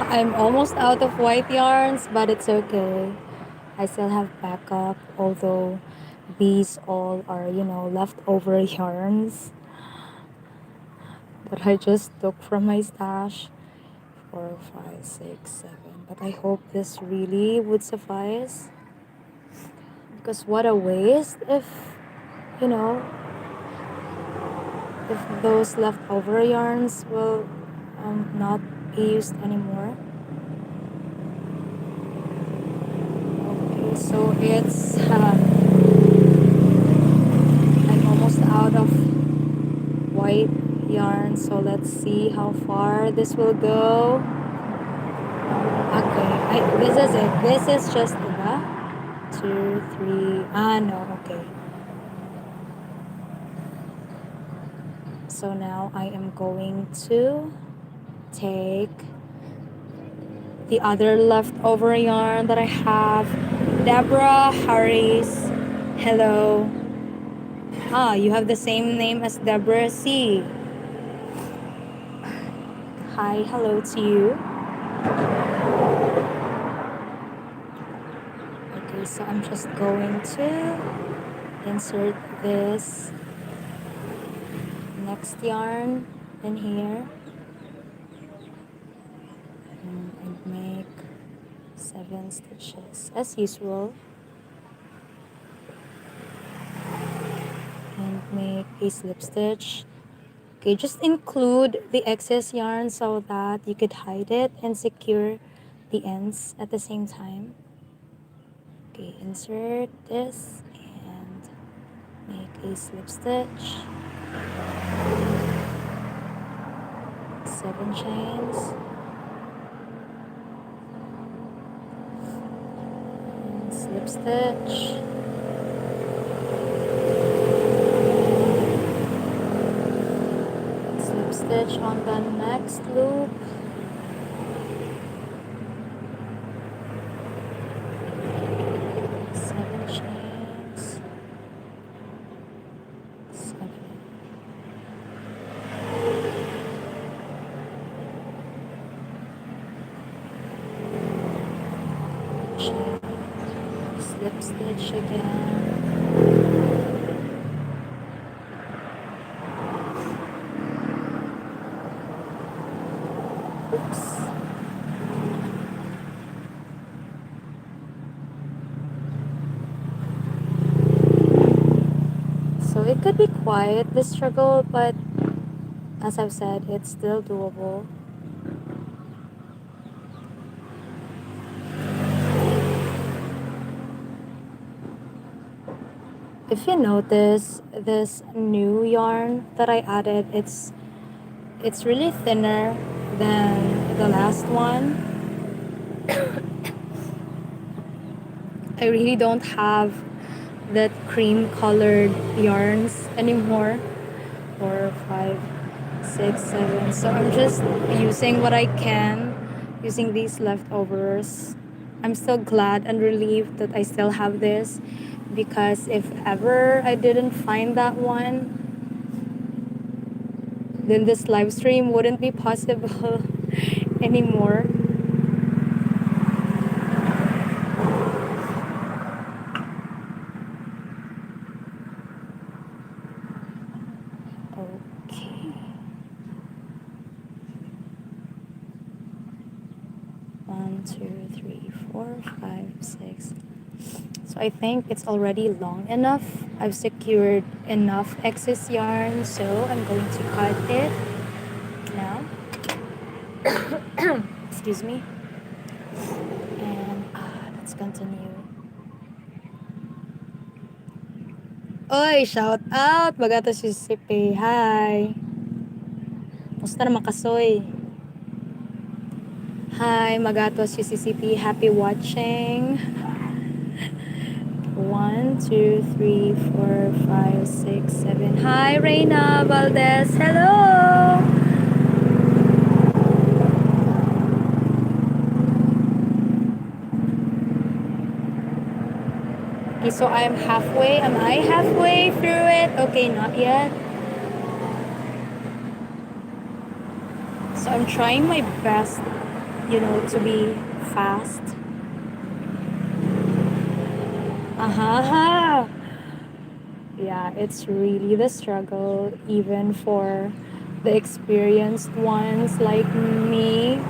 [SPEAKER 1] I'm almost out of white yarns, but it's okay. I still have backup, although these all are, leftover yarns that I just took from my stash. 4, 5, 6, 7. But I hope this really would suffice. Because what a waste you know, if those leftover yarns will not be used anymore. Okay, so I'm almost out of white yarn, so let's see how far this will go. Okay, this is it. This is just the 2, 3. No, okay. So now I am going to take the other leftover yarn that I have. Deborah Harris, hello. You have the same name as Deborah C. Hi, hello to you. Okay, so I'm just going to insert this next yarn in here and make 7 stitches as usual, and make a slip stitch. Okay, just include the excess yarn so that you could hide it and secure the ends at the same time. Okay, insert this and make a slip stitch, 7 chains, and slip stitch, slip stitch on the next loop, 7 chains, 7 chain, slip stitch again, oops, could be quite the struggle, but as I've said, it's still doable. If you notice this new yarn that I added, it's really thinner than the last one. I really don't have that cream colored yarns anymore. 4, 5, 6, 7. So I'm just using what I can, using these leftovers. I'm still glad and relieved that I still have this, because if ever I didn't find that one, then this live stream wouldn't be possible anymore. Okay. 1, 2, 3, 4, 5, 6. So I think it's already long enough. I've secured enough excess yarn, so I'm going to cut it now. Excuse me. And let's continue. Oy, shout out! Magato si Sipe. Hi! Musta naman kasoy? Hi, Magato si CCP. Happy watching. 1, 2, 3, 4, 5, 6, 7. Hi, Reina Valdez. Hello! Okay, so I'm halfway. Am I halfway through it? Okay, not yet. So I'm trying my best, to be fast. Aha! Yeah, it's really the struggle, even for the experienced ones like me.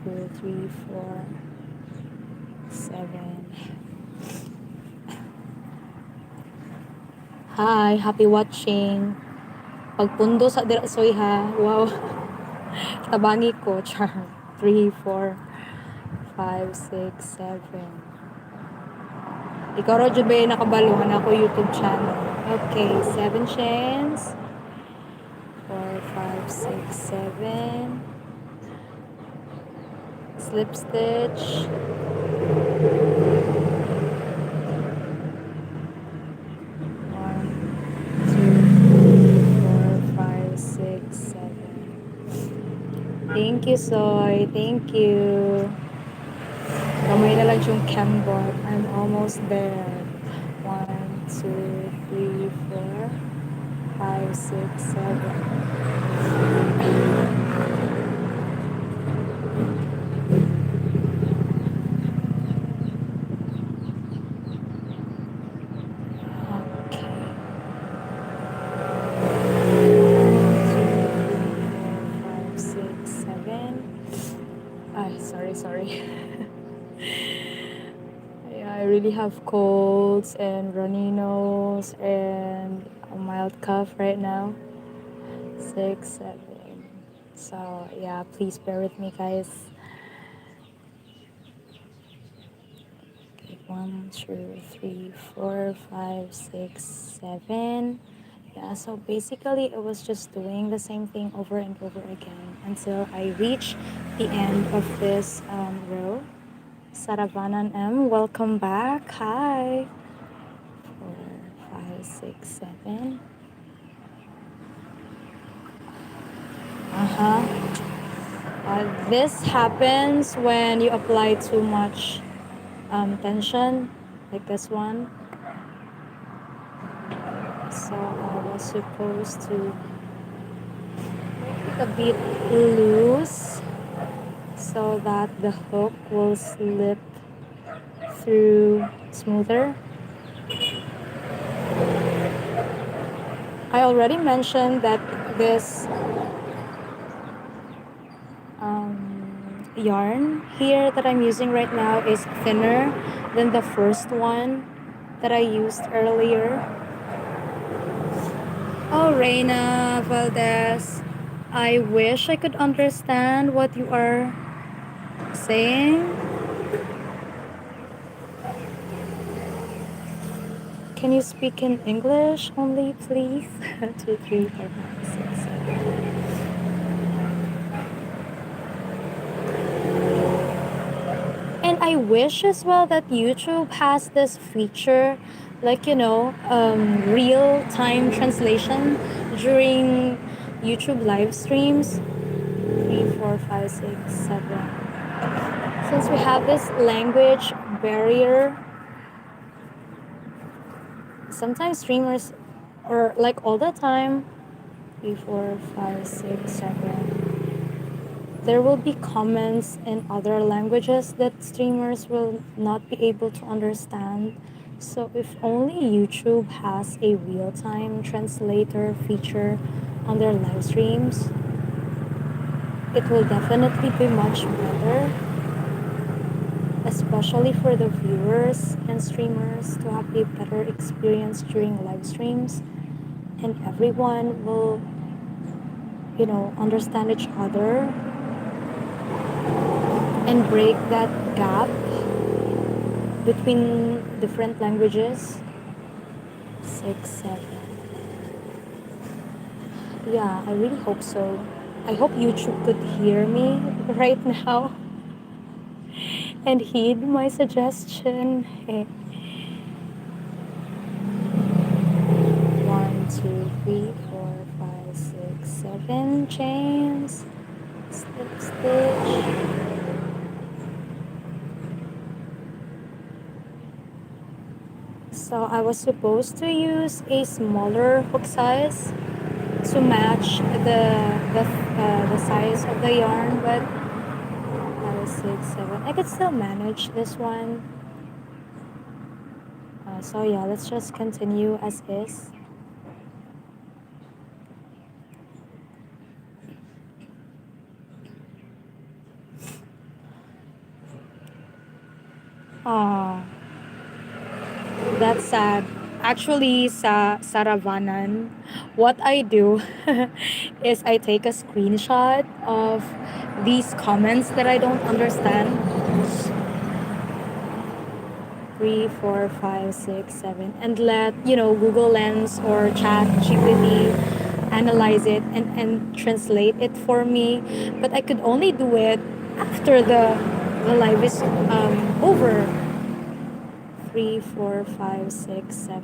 [SPEAKER 1] 2, 3, 4, 7. Hi, happy watching. Pagpundo sa dirasoy ha. Wow. Tabangi ko, char. 3, 4, 5, 6, 7. Ikaw ro jud ba nakabaluhan ako YouTube channel. Okay, 7 chains. 4, 5, 6, 7. Slip stitch. 6, 7. Thank you, Soy. Thank you. Kamay na lang yung cambot. I'm almost there. 1, 2, 3, 4, 5, 6, 7. Sorry. Yeah, I really have colds and runny nose and a mild cough right now. 6, 7. So yeah, please bear with me, guys. Okay, 1, 2, 3, 4, 5, 6, 7. Yeah, so basically it was just doing the same thing over and over again until I reach the end of this row. Saravanan M, welcome back. Hi. 4, 5, 6, 7. This happens when you apply too much tension, like this one. So I was supposed to make it a bit loose so that the hook will slip through smoother. I already mentioned that this yarn here that I'm using right now is thinner than the first one. that I used earlier. Oh, Reina Valdez, I wish I could understand what you are saying. Can you speak in English only, please? 2, 3, 4, 5, 6, 7. And I wish as well that YouTube has this feature, like, real time translation during YouTube live streams. 3, 4, 5, 6, 7. Since we have this language barrier, sometimes streamers, or like all the time, 3, 4, 5, 6, 7, there will be comments in other languages that streamers will not be able to understand. So if only YouTube has a real-time translator feature on their live streams, it will definitely be much better, especially for the viewers and streamers to have a better experience during live streams, and everyone will, understand each other and break that gap between different languages. 6, 7. Yeah, I really hope so. I hope YouTube could hear me right now and heed my suggestion. 1, 2, 3, 4, 5, 6, 7 chains, slip stitch. So I was supposed to use a smaller hook size to match the size of the yarn, but 5, 6, 7. I could still manage this one. So yeah, let's just continue as is. Oh, that's sad. Actually, sa Saravanan, what I do is I take a screenshot of these comments that I don't understand. 3, 4, 5, 6, 7, and let Google Lens or Chat GPT analyze it and translate it for me. But I could only do it after the live is over. 3, 4, 5, 6, 7.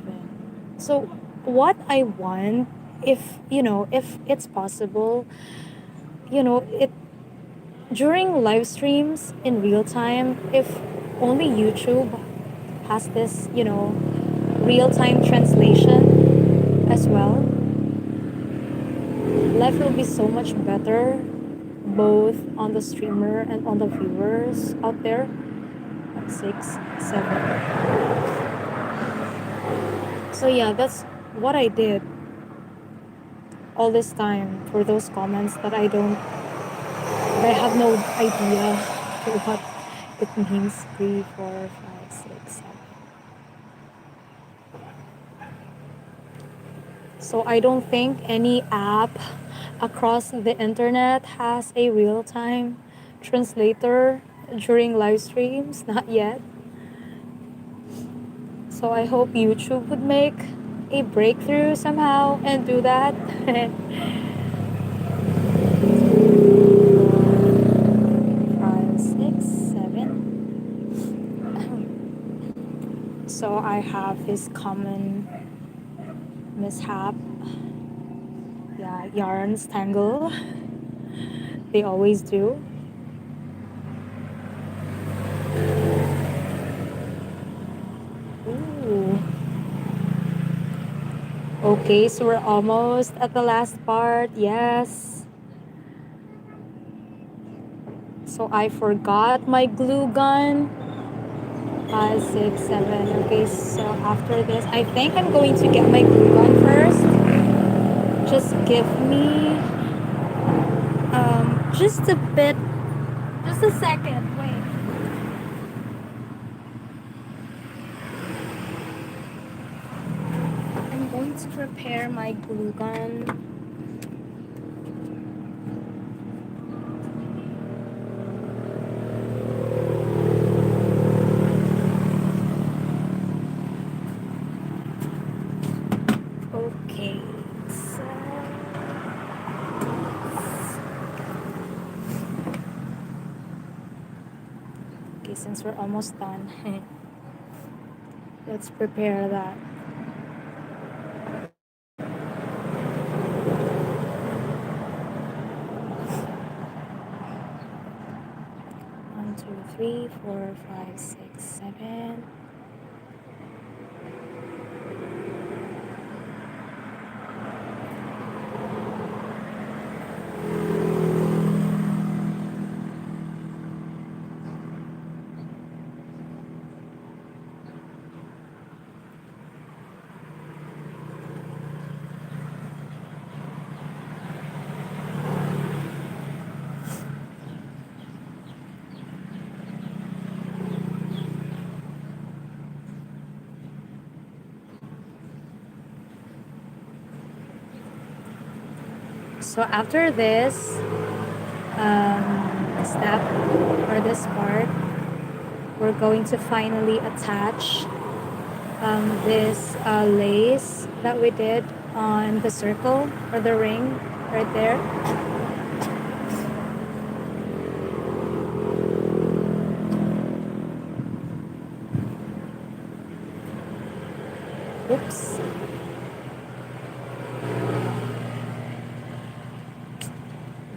[SPEAKER 1] So what I want, if it's possible, it during live streams in real time, if only YouTube has this, real time translation as well, life will be so much better, both on the streamer and on the viewers out there. 6, 7. So yeah, that's what I did all this time for those comments that I have no idea what it means. 3, 4, 5, 6, 7. So I don't think any app across the internet has a real-time translator during live streams, not yet. So I hope YouTube would make a breakthrough somehow and do that. 5, 6, 7. So I have this common mishap. Yeah, yarns tangle. They always do. Ooh. Okay, so we're almost at the last part. Yes. So I forgot my glue gun. 5, 6, 7. Okay, so after this, I think I'm going to get my glue gun first. Just give me just a bit, just a second. Wait. prepare my glue gun. Okay, so since we're almost done, let's prepare that. One, two, three, four, five, six, seven. So after this step or this part, we're going to finally attach this lace that we did on the circle or the ring right there. Oops.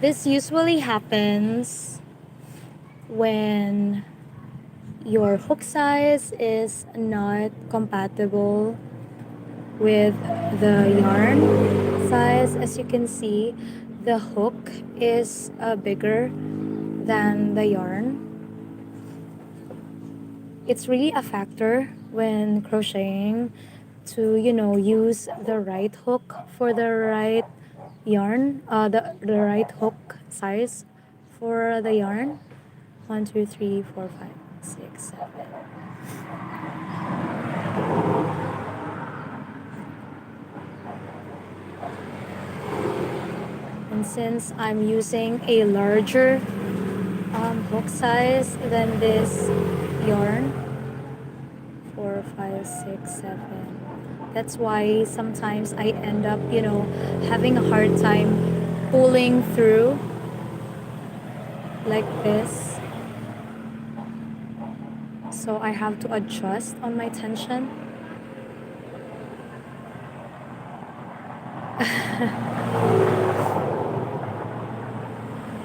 [SPEAKER 1] This usually happens when your hook size is not compatible with the yarn size. As you can see, the hook is bigger than the yarn. It's really a factor when crocheting to use the right hook for the right yarn, the right hook size for the yarn. 1, 2, 3, 4, 5, 6, 7. And since I'm using a larger hook size than this yarn, 4, 5, 6, 7. That's why sometimes I end up, having a hard time pulling through like this. So I have to adjust on my tension.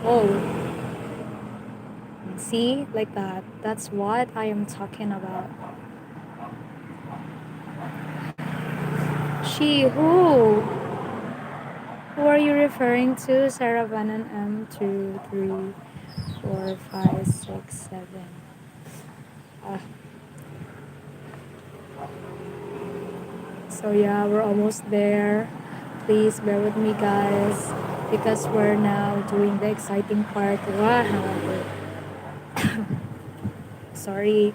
[SPEAKER 1] Oh. See, like that. That's what I am talking about. She, who? Who are you referring to? Sarah Bannon M 2, 3, 4, 5, 6, 7. So yeah, we're almost there. Please bear with me, guys, because we're now doing the exciting part. Wow. Sorry.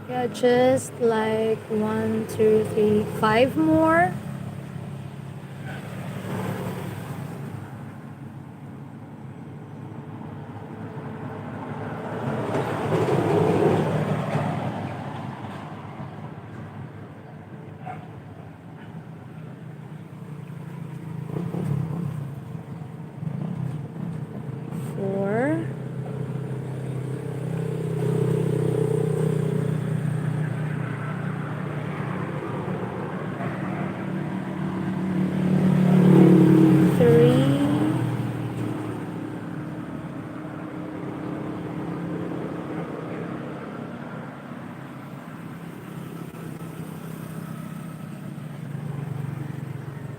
[SPEAKER 1] Yeah, just like 1, 2, 3, 5 more.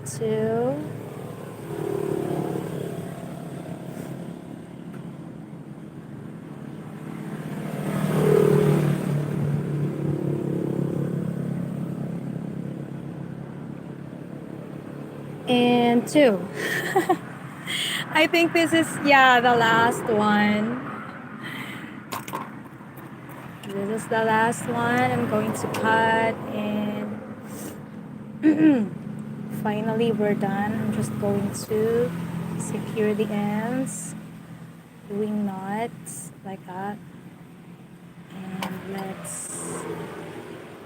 [SPEAKER 1] Two, and two. I think this is, yeah, the last one. This is the last one I'm going to cut, and finally we're done. I'm just going to secure the ends, doing knots like that. And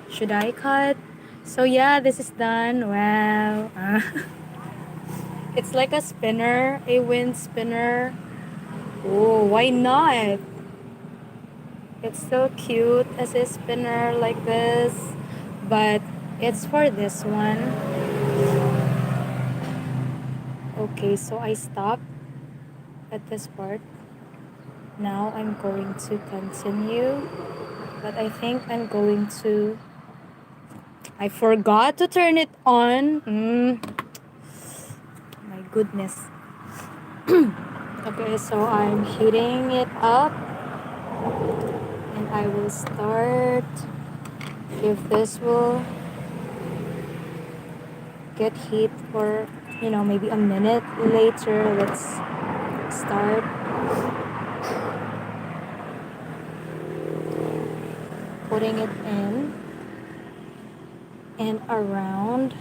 [SPEAKER 1] should I cut? So yeah, this is done. Wow. It's like a spinner, a wind spinner. Oh, why not? It's so cute as a spinner like this, but it's for this one. Okay, so I stopped at this part. Now I'm going to continue, but I think I'm going to, I forgot to turn it on. My goodness. Okay, so I'm heating it up, and I will start. If this will get heat for, maybe a minute later, let's start putting it in and around.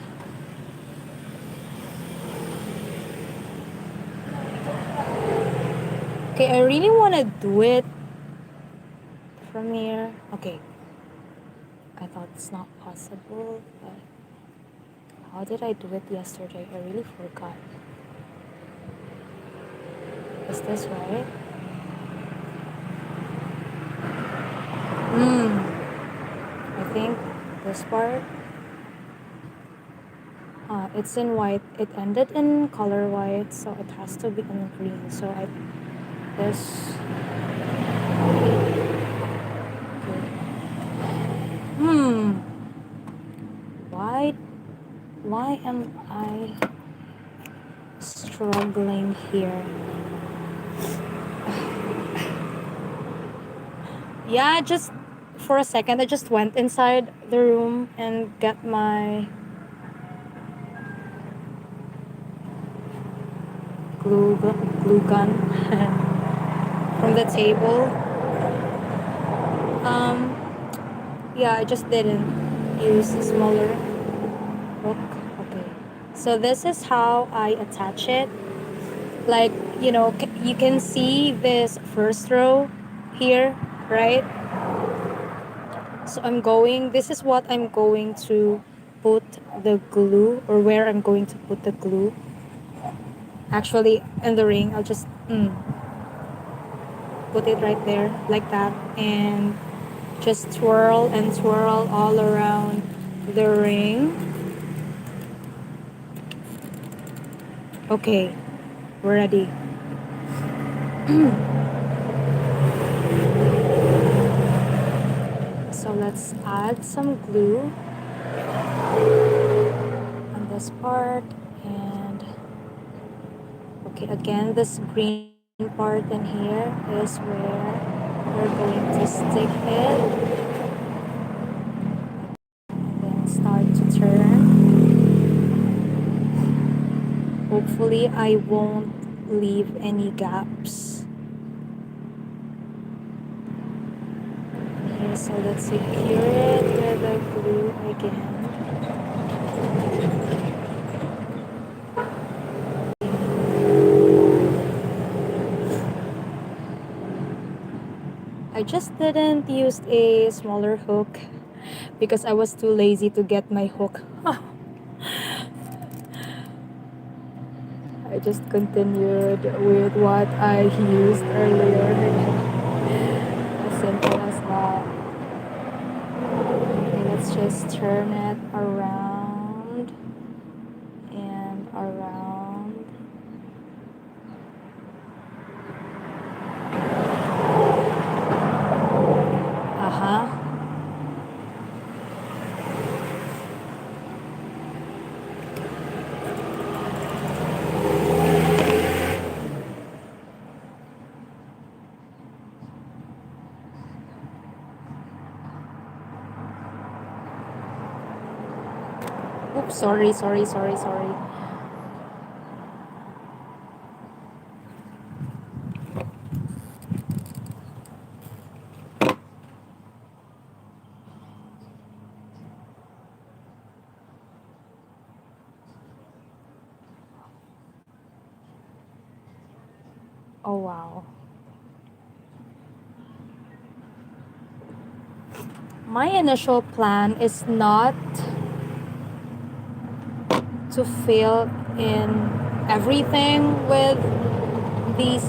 [SPEAKER 1] Okay, I really want to do it from here. Okay, I thought it's not possible, but how did I do it yesterday? I really forgot. Is this right? I think this part, it's in white. It ended in color white, so it has to be in green. So this, why am I struggling here? Yeah, just for a second, I just went inside the room and got my glue gun from the table. Yeah, I just didn't use a smaller hook. Okay, so this is how I attach it. Like, you can see this first row here, right? So this is what I'm going to put the glue, or where I'm going to put the glue. Actually, in the ring, I'll just put it right there, like that, and just twirl and twirl all around the ring. Okay, we're ready. So let's add some glue on this part, and okay, again, this green part in here is where we're going to stick it, and then start to turn. Hopefully I won't leave any gaps here. So let's secure it with the glue again. I just didn't use a smaller hook because I was too lazy to get my hook. I just continued with what I used earlier. As simple as that. Okay, let's just turn it around and around. Oops, sorry. Oh wow. My initial plan is not to fill in everything with these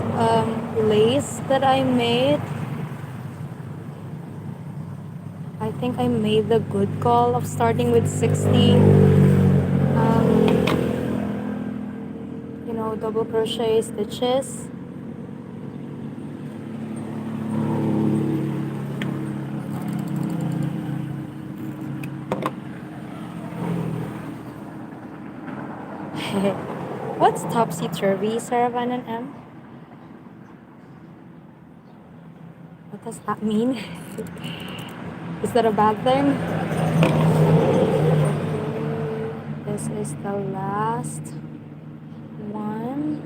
[SPEAKER 1] lace that I made. I think I made the good call of starting with 60 double crochet stitches. What's topsy-turvy, Saravan and M? What does that mean? Is that a bad thing? This is the last one.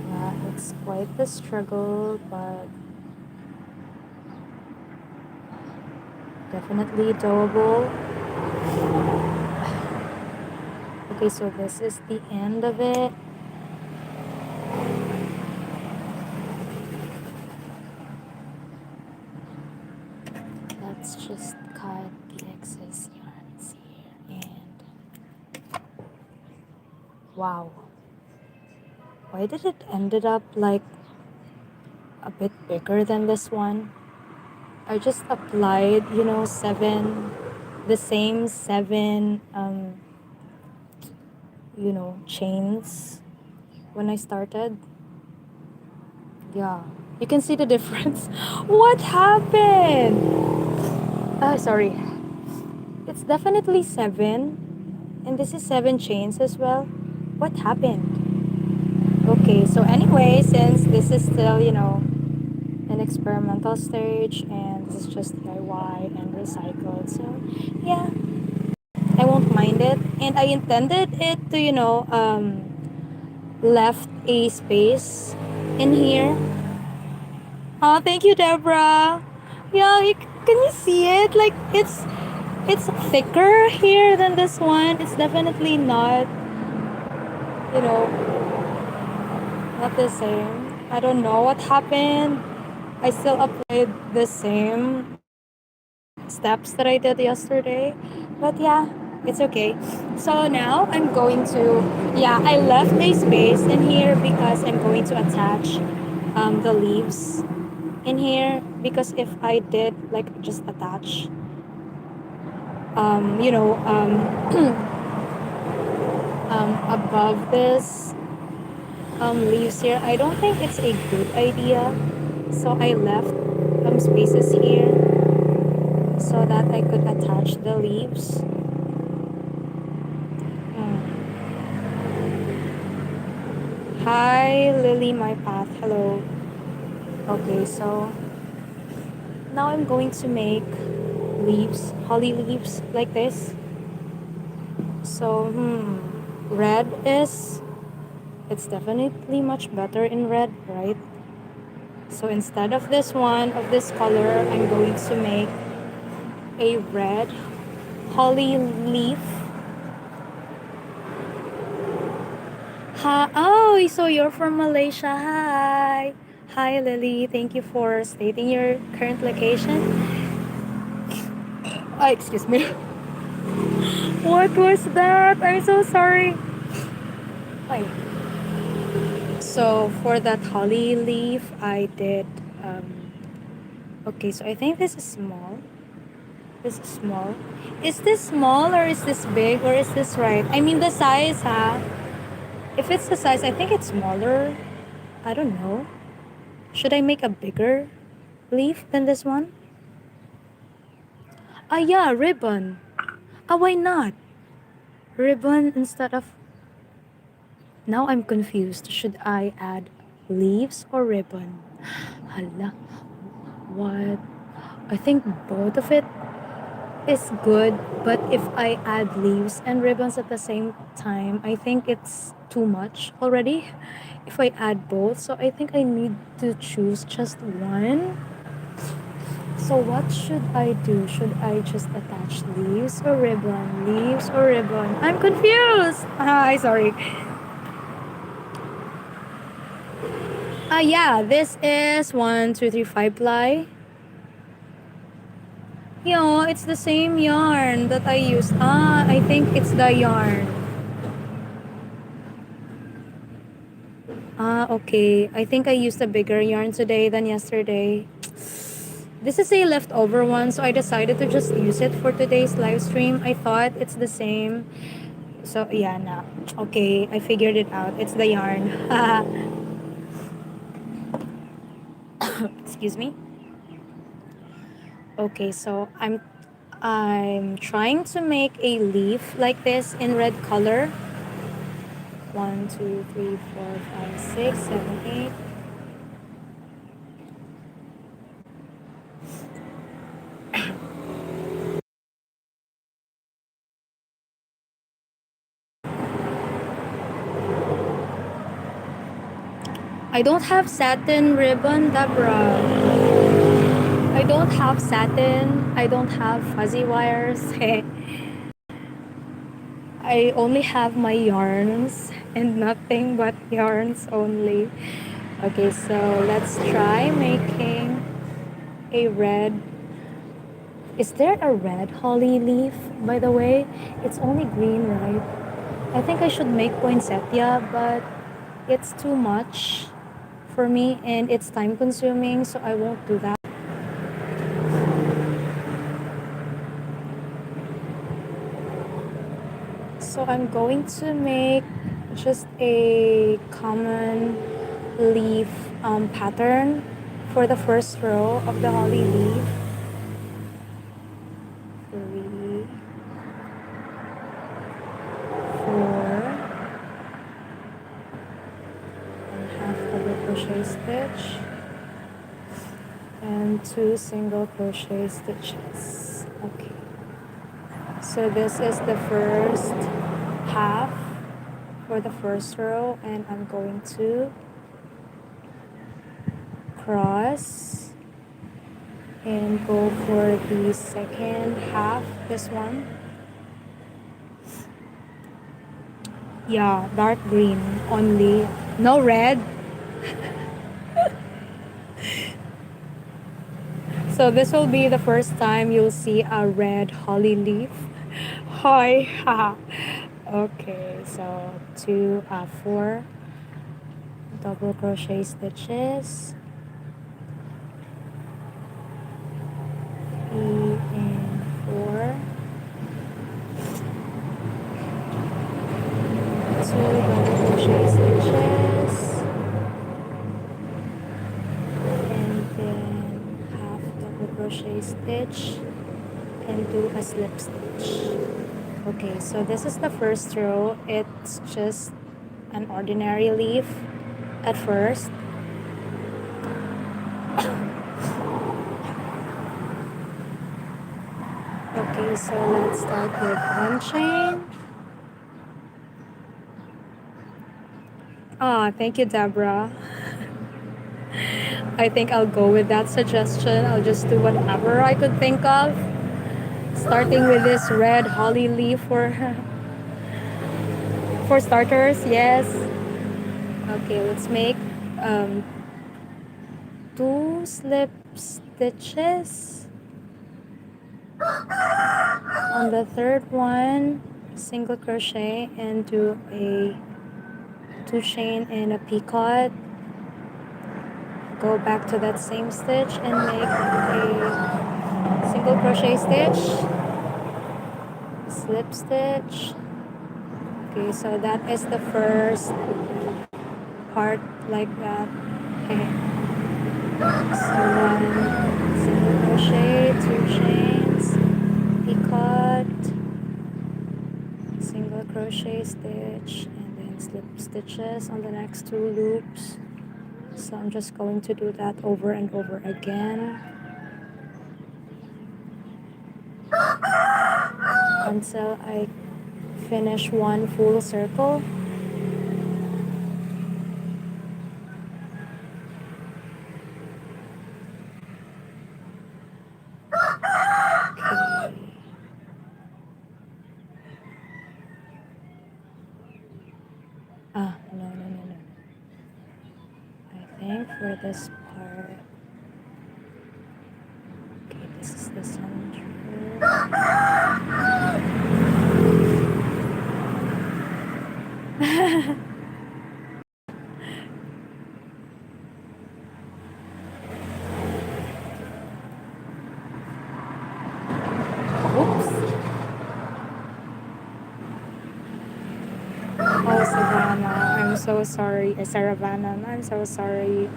[SPEAKER 1] Yeah, it's quite the struggle, but definitely doable. Okay, so this is the end of it. Let's just cut the excess yarns here and wow. Why did it ended up like a bit bigger than this one? I just applied, the same seven, chains when I started. Yeah, you can see the difference. What happened? Sorry. It's definitely seven, and this is seven chains as well. What happened? Okay, so anyway, since this is still, an experimental stage, and this is just DIY and recycled, so yeah, I won't mind it. And I intended it to, left a space in here. Oh, thank you, Deborah. Yeah, can you see it? Like it's thicker here than this one. It's definitely not, you know, not the same. I don't know what happened. I still applied the same steps that I did yesterday. But yeah, it's okay. So now I'm going to, yeah, I left a space in here because I'm going to attach the leaves in here, because if I did like just attach um, you know um, above this leaves here, I don't think it's a good idea. So I left spaces here so that I could attach the leaves. Hi Lily, my path, hello. Okay, so now I'm going to make leaves, holly leaves like this. So red is, it's definitely much better in red, right? So instead of this one, of this color, I'm going to make a red holly leaf. Hi, oh, so you're from Malaysia. Hi. Hi, Lily. Thank you for stating your current location. Oh, excuse me. What was that? I'm so sorry. Wait. So for that holly leaf, I did. Okay, so I think this is small. This is small. Is this small or is this big or is this right? I mean the size, huh? If it's the size, I think it's smaller. I don't know. Should I make a bigger leaf than this one? Ah, yeah, ribbon. Ah, why not? Ribbon instead of... Now I'm confused. Should I add leaves or ribbon? Hala. What? I think both of it is good, but if I add leaves and ribbons at the same time, I think it's too much already if I add both. So I think I need to choose just one. So what should I do? Should I just attach leaves or ribbon? Leaves or ribbon? I'm confused. Hi, sorry. Yeah, this is 1, 2, 3, 5 ply. It's the same yarn that I used. I think it's the yarn. Okay. I think I used a bigger yarn today than yesterday. This is a leftover one, so I decided to just use it for today's live stream. I thought it's the same. So, yeah, no. Okay, I figured it out. It's the yarn. Excuse me. Okay, so I'm trying to make a leaf like this in red color. 1, 2, 3, 4, 5, 6, 7, 8. I don't have satin ribbon, Deborah. I don't have satin. I don't have fuzzy wires. I only have my yarns and nothing but yarns only. Okay, so let's try making a red. Is there a red holly leaf, by the way? It's only green, right? I think I should make poinsettia, but it's too much for me and it's time consuming, so I won't do that. So I'm going to make just a common leaf pattern for the first row of the holly leaf. 3, 4, and half double crochet stitch, and 2 single crochet stitches. Okay. So this is the first half for the first row, and I'm going to cross and go for the second half, this one. Yeah, dark green only, no red. So this will be the first time you'll see a red holly leaf. Hi. Okay, so 4 double crochet stitches, 3 and 4, 2 double crochet stitches, and then half double crochet stitch and do a slip stitch. Okay, so this is the first row. It's just an ordinary leaf at first. Okay, so let's start with 1 chain. Thank you, Deborah. I think I'll go with that suggestion. I'll just do whatever I could think of. Starting with this red holly leaf for starters, yes. Okay, let's make 2 slip stitches. On the third one, single crochet and do a 2 chain and a picot. Go back to that same stitch and make a single crochet stitch, slip stitch. Okay, so that is the first part like that. Okay. So 1 single crochet, 2 chains, picot, single crochet stitch, and then slip stitches on the next 2 loops. So I'm just going to do that over and over again until I finish 1 full circle. No. I think for this part, okay, this is the center. Oops. Oh, Savannah, I'm so sorry. Saravana, I'm so sorry.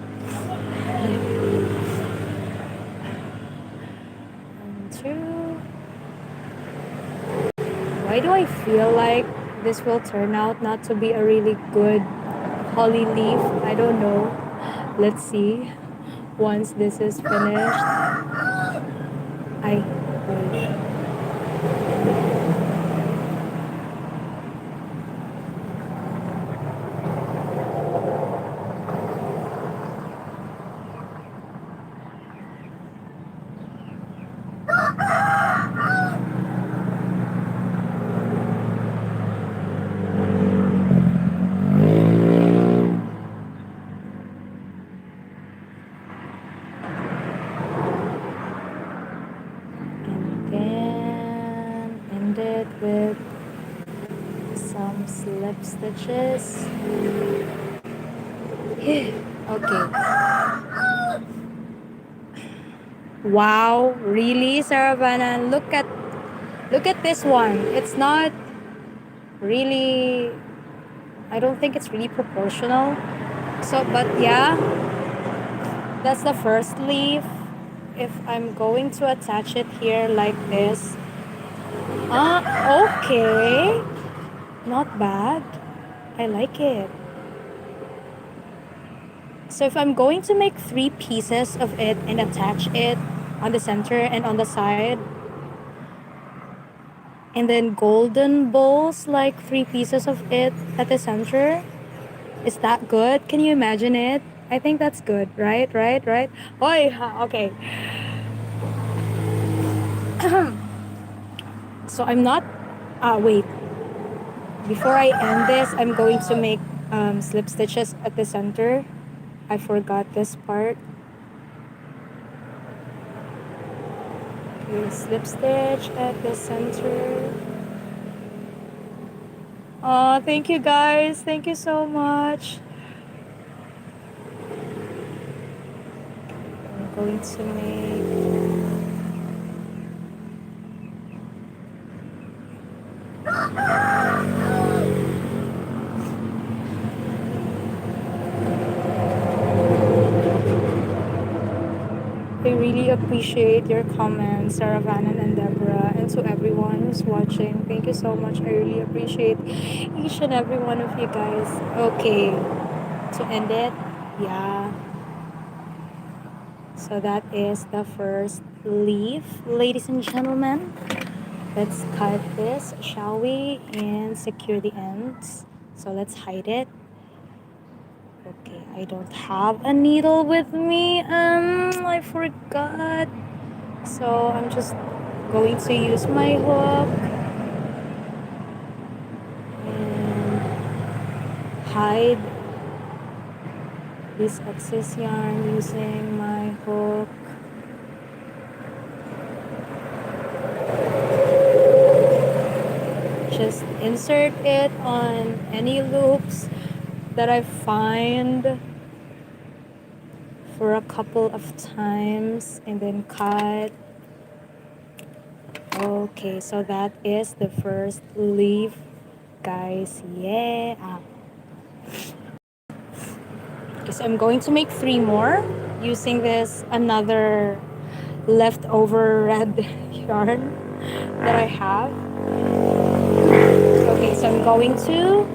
[SPEAKER 1] One, two. Why do I feel like this will turn out not to be a really good holly leaf? I don't know. Let's see. Once this is finished, I wait. And then end it with some slip stitches. Okay. Wow, really, Saravana? Look at this one. It's not really, I don't think it's really proportional. So, but yeah, that's the first leaf. If I'm going to attach it here like this, okay, not bad. I like it. So if I'm going to make 3 pieces of it and attach it on the center and on the side, and then golden balls like 3 pieces of it at the center, is that good? Can you imagine it? I think that's good, right? Oi, okay. So I'm not, wait. Before I end this, I'm going to make slip stitches at the center. I forgot this part. Okay, slip stitch at the center. Oh, thank you guys. Thank you so much. I'm going to make... I really appreciate your comments, Saravanan and Deborah, and to everyone who's watching. Thank you so much. I really appreciate each and every one of you guys. Okay, to end it, yeah. So that is the first leaf, ladies and gentlemen. Let's cut this, shall we? And secure the ends. So let's hide it. Okay, I don't have a needle with me. I forgot. So I'm just going to use my hook and hide this excess yarn using my hook. Just insert it on any loops that I find for a couple of times and then cut. Okay, so that is the first leaf, guys. Yeah. Okay, so I'm going to make 3 more using this another leftover red yarn that I have. Okay, so I'm going to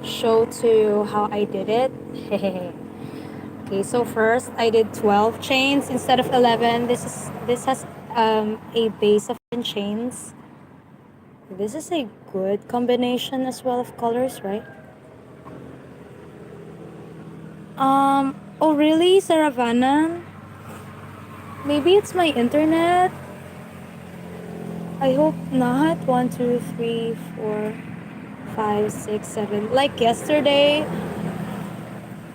[SPEAKER 1] show to how I did it. Okay, so first I did 12 chains instead of 11. This has a base of 10 chains. This is a good combination as well of colors, right? Oh really, Saravana? Maybe it's my internet. I hope not. 1, 2, 3, 4, 5, 6, 7. Like yesterday,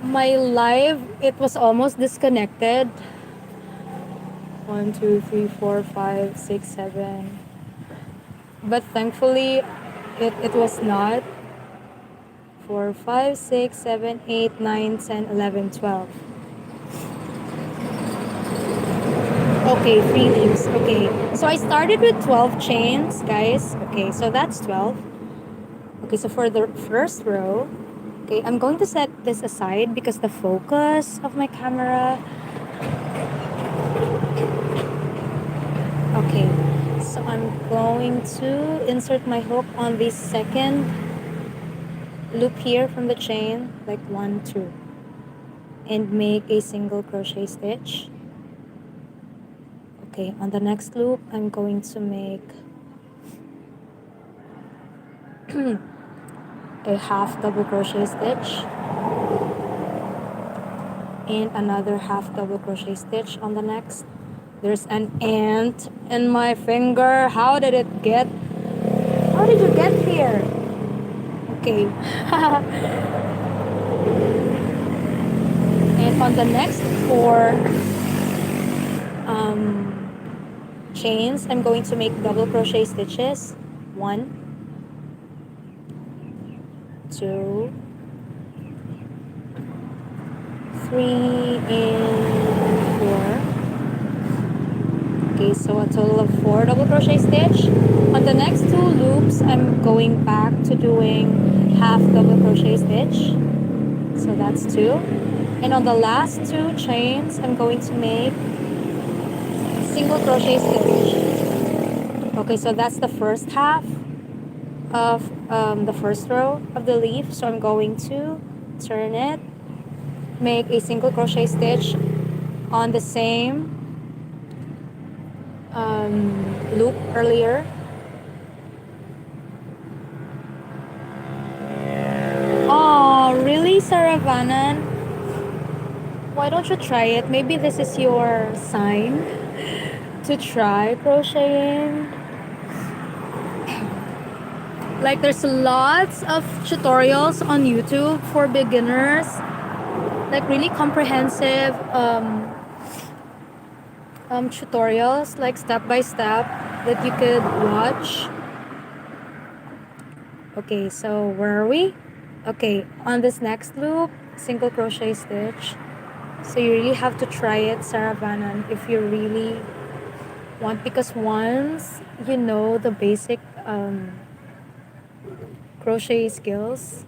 [SPEAKER 1] my live, it was almost disconnected. 1, 2, 3, 4, 5, 6, 7. But thankfully, it was not. 4, 5, 6, 7, 8, 9, 10, 11, 12. Okay, 3 leaves. Okay, so I started with 12 chains, guys. Okay, so that's 12. Okay, so for the first row, okay, I'm going to set this aside because the focus of my camera. Okay, so I'm going to insert my hook on the second loop here from the chain, like 1, 2, and make a single crochet stitch. Okay, on the next loop, I'm going to make a half double crochet stitch and another half double crochet stitch on the next. There's an ant in my finger. How did you get here? Okay. And on the next 4 chains, I'm going to make double crochet stitches. 1, 2, 3, and 4. Okay, so a total of 4 double crochet stitch. On the next 2 loops, I'm going back to doing half double crochet stitch. So that's 2. And on the last 2 chains, I'm going to make single crochet stitch. Okay, so that's the first half of the first row of the leaf. So I'm going to turn it, make a single crochet stitch on the same loop earlier. Oh, really, Saravanan? Why don't you try it? Maybe this is your sign to try crocheting. Like there's lots of tutorials on YouTube for beginners, like really comprehensive tutorials, like step by step that you could watch. Okay, so where are we? Okay, on this next loop, single crochet stitch. So you really have to try it, Saravanan, if you really want, because once you know the basic crochet skills,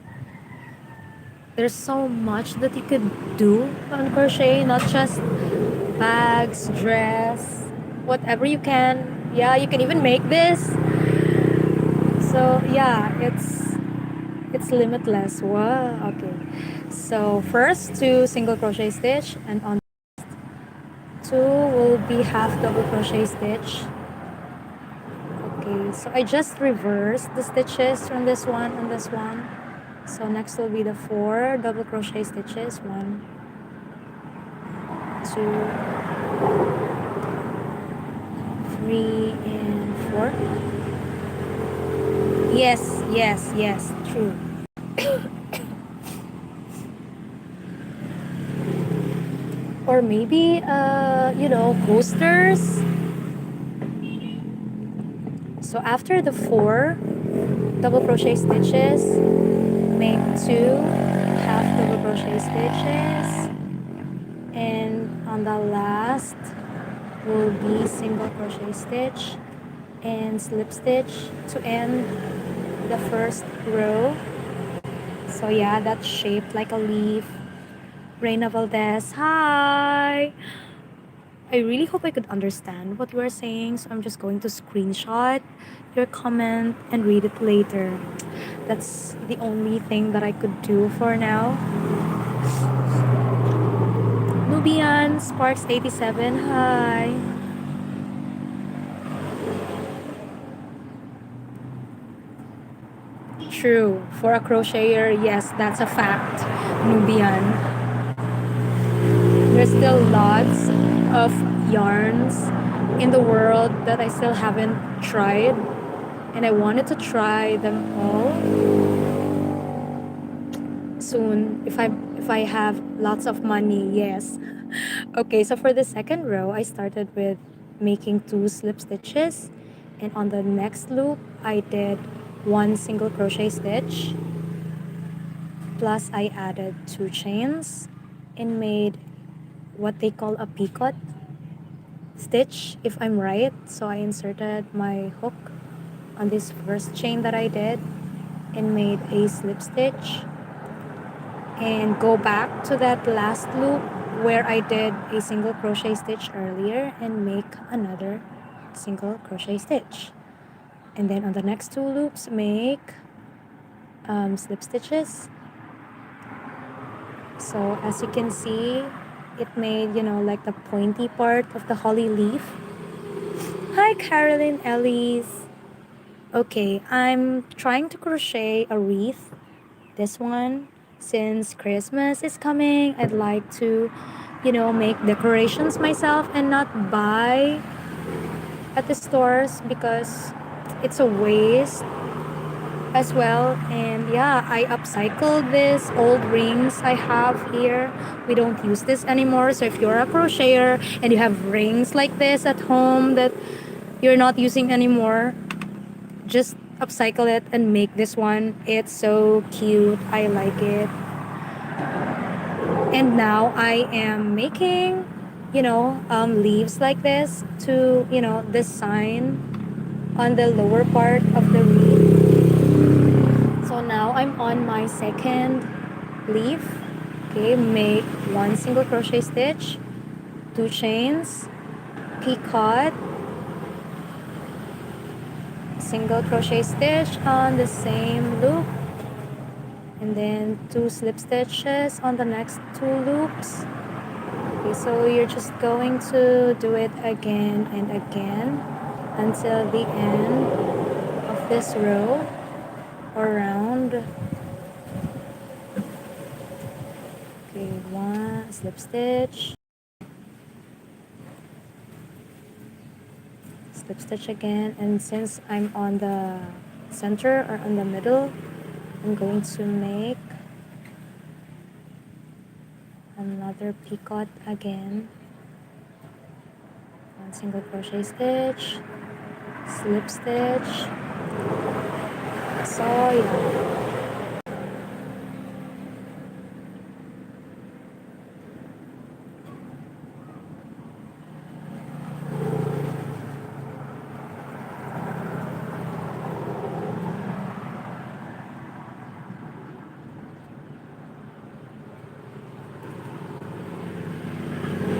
[SPEAKER 1] there's so much that you could do on crochet, not just bags, dress, whatever you can. Yeah, you can even make this. So yeah, it's limitless. Wow. Okay, so first 2 single crochet stitch, and on 2 will be half double crochet stitch. Okay, so I just reversed the stitches from this one and this one. So next will be the 4 double crochet stitches. 1, 2, 3, and 4. Yes, true. Or maybe coasters. So after the 4 double crochet stitches, make 2 half double crochet stitches, and on the last will be single crochet stitch and slip stitch to end the first row. So yeah, that's shaped like a leaf. Reina Valdez, hi! I really hope I could understand what you are saying, so I'm just going to screenshot your comment and read it later. That's the only thing that I could do for now. Nubian Sparks 87, hi! True, for a crocheter, yes, that's a fact, Nubian. There's still lots of yarns in the world that I still haven't tried, and I wanted to try them all. soon if I have lots of money, yes. Okay, so for the second row, I started with making 2 slip stitches, and on the next loop I did 1 single crochet stitch, plus I added 2 chains and made what they call a picot stitch, if I'm right. So I inserted my hook on this first chain that I did and made a slip stitch, and go back to that last loop where I did a single crochet stitch earlier and make another single crochet stitch, and then on the next 2 loops make slip stitches. So as you can see, it made, you know, like the pointy part of the holly leaf. Hi Carolyn Ellis. Okay, I'm trying to crochet a wreath. This one, since Christmas is coming, I'd like to, you know, make decorations myself and not buy at the stores because it's a waste as well. And yeah, I upcycled this old rings I have here. We don't use this anymore. So if you're a crocheter and you have rings like this at home that you're not using anymore, just upcycle it and make this one. It's so cute. I like it. And now I am making, you know, leaves like this to, you know, design on the lower part of the wreath. So now I'm on my second leaf. Okay, make 1 single crochet stitch, 2 chains, picot, single crochet stitch on the same loop, and then 2 slip stitches on the next 2 loops. Okay, so you're just going to do it again and again until the end of this row or round. Okay, 1 slip stitch, slip stitch again, and since I'm on the center or on the middle, I'm going to make another picot again. 1 single crochet stitch, slip stitch. So yeah.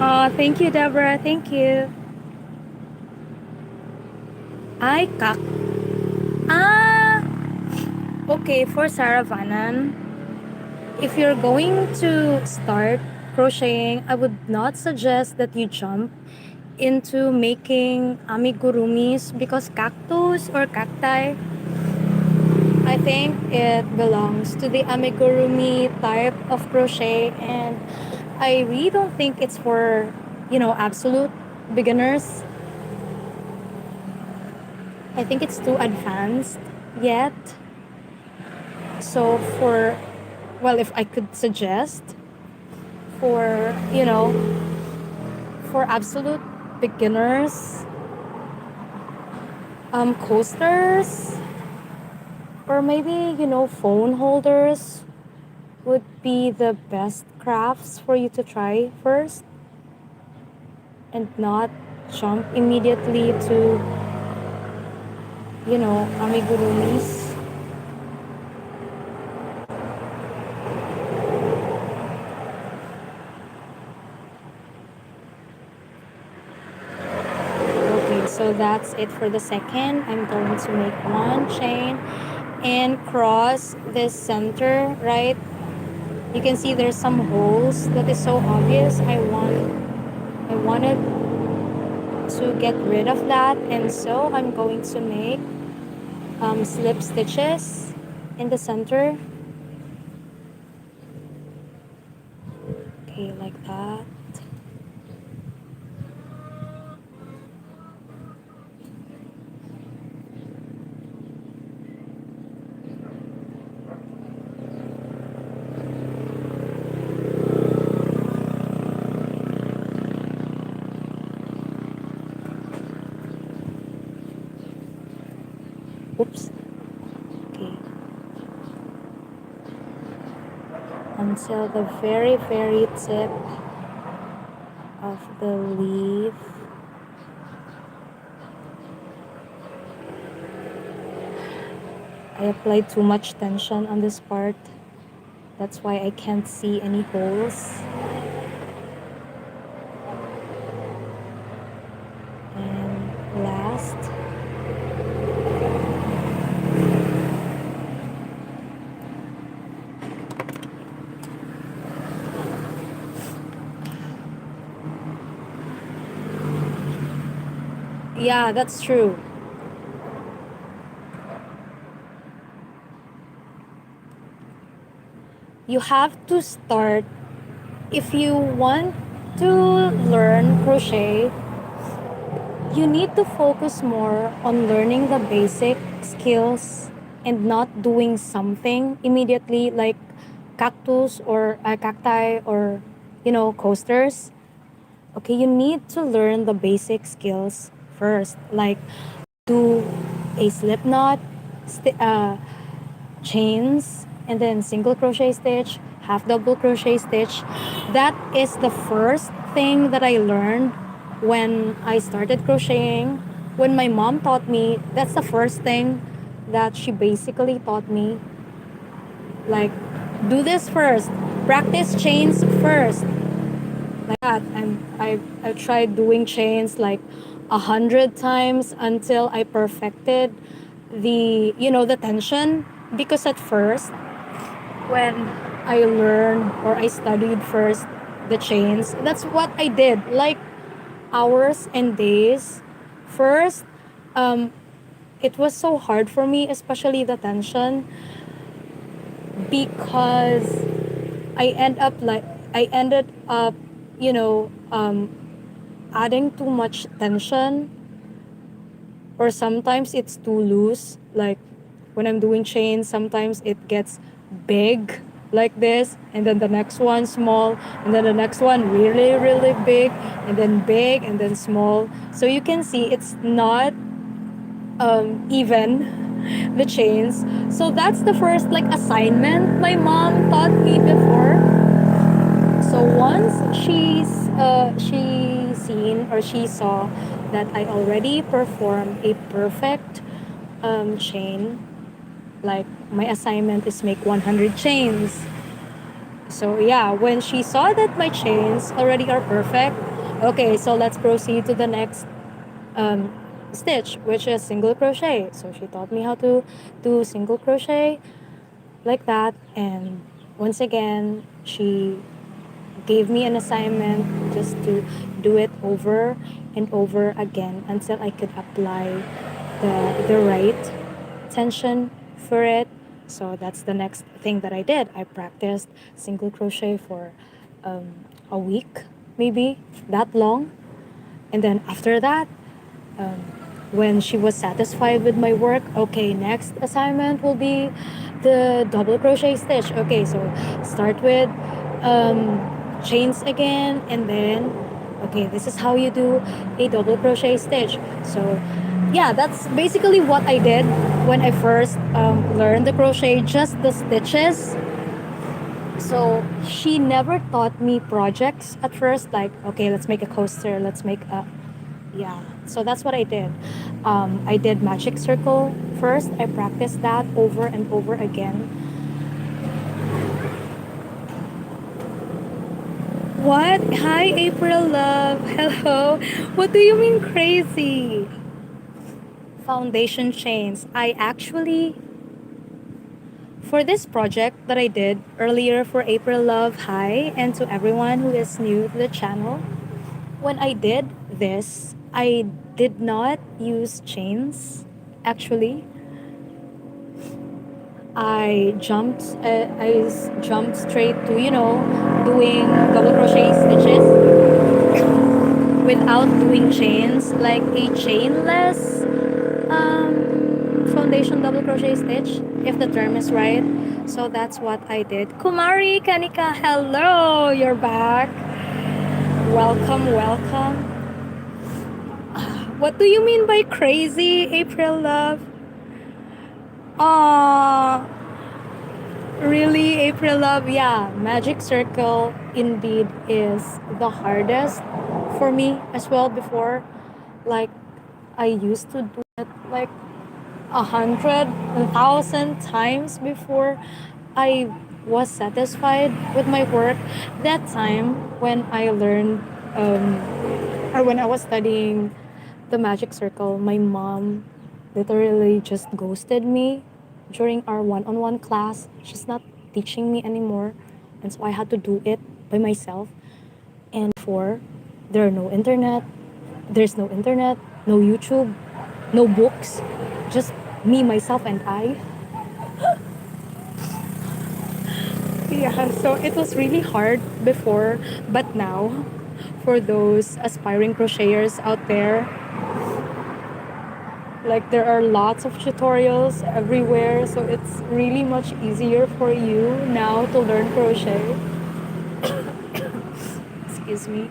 [SPEAKER 1] Oh, thank you, Deborah. Thank you. Ay, kak. Ah, okay, for Saravanan, if you're going to start crocheting, I would not suggest that you jump into making amigurumis because cactus or cacti, I think it belongs to the amigurumi type of crochet, and I really don't think it's for, you know, absolute beginners. I think it's too advanced yet. So for, well, if I could suggest for, you know, for absolute beginners, coasters or maybe, you know, phone holders would be the best crafts for you to try first, and not jump immediately to, you know, amigurumis. Okay, so that's it for the second. I'm going to make 1 chain and cross this center, right? You can see there's some holes that is so obvious. I wanted to get rid of that, and so I'm going to make slip stitches in the center. Okay, like that. until the very, very tip of the leaf. I applied too much tension on this part. That's why I can't see any holes. And last, yeah, that's true. You have to start, if you want to learn crochet, you need to focus more on learning the basic skills and not doing something immediately like cactus or cacti or coasters. Okay, you need to learn the basic skills first, like do a slip knot, chains, and then single crochet stitch, half double crochet stitch. That is the first thing that I learned when I started crocheting. When my mom taught me, that's the first thing that she basically taught me. Like, do this first, practice chains first. Like that. And I tried doing chains like 100 times until I perfected the tension, because at first when I learned or I studied first the chains, that's what I did, like hours and days. First, it was so hard for me, especially the tension, because I ended up, you know, um, adding too much tension, or sometimes it's too loose. Like when I'm doing chains, sometimes it gets big like this, and then the next one small, and then the next one really, really big, and then small. So you can see it's not even the chains. So that's the first like assignment my mom taught me before. So once she saw that I already performed a perfect chain, like my assignment is make 100 chains. So yeah, when she saw that my chains already are perfect, okay, so let's proceed to the next um, stitch, which is single crochet. So she taught me how to do single crochet like that, and once again she gave me an assignment just to do it over and over again until I could apply the right tension for it. So that's the next thing that I did. I practiced single crochet for a week, maybe that long. And then after that, um, when she was satisfied with my work, okay, next assignment will be the double crochet stitch. Okay, so start with chains again, and then okay, this is how you do a double crochet stitch. So yeah, that's basically what I did when I first learned the crochet, just the stitches. So she never taught me projects at first, like okay, let's make a coaster, let's make a yeah. So that's what I did. I did magic circle first. I practiced that over and over again. What? Hi, April Love. Hello. What do you mean crazy? Foundation chains. I actually, for this project that I did earlier for April Love, hi, and to everyone who is new to the channel, when I did this, I did not use chains. Actually, I jumped straight to doing double crochet stitches without doing chains, like a chainless foundation double crochet stitch, if the term is right. So that's what I did. Kumari Kanika, hello, you're back. Welcome, welcome. What do you mean by crazy, April Love? Aww. Really, April Love, yeah, magic circle indeed is the hardest for me as well before. Like, I used to do it like 100,000 times before I was satisfied with my work. That time when I learned, um, or when I was studying the magic circle, my mom literally just ghosted me during our one-on-one class. She's not teaching me anymore, and so I had to do it by myself. And before, there are no internet. There's no internet, no YouTube, no books, just me, myself, and I. Yeah, so it was really hard before, but now, for those aspiring crocheters out there, like there are lots of tutorials everywhere, so it's really much easier for you now to learn crochet. Excuse me.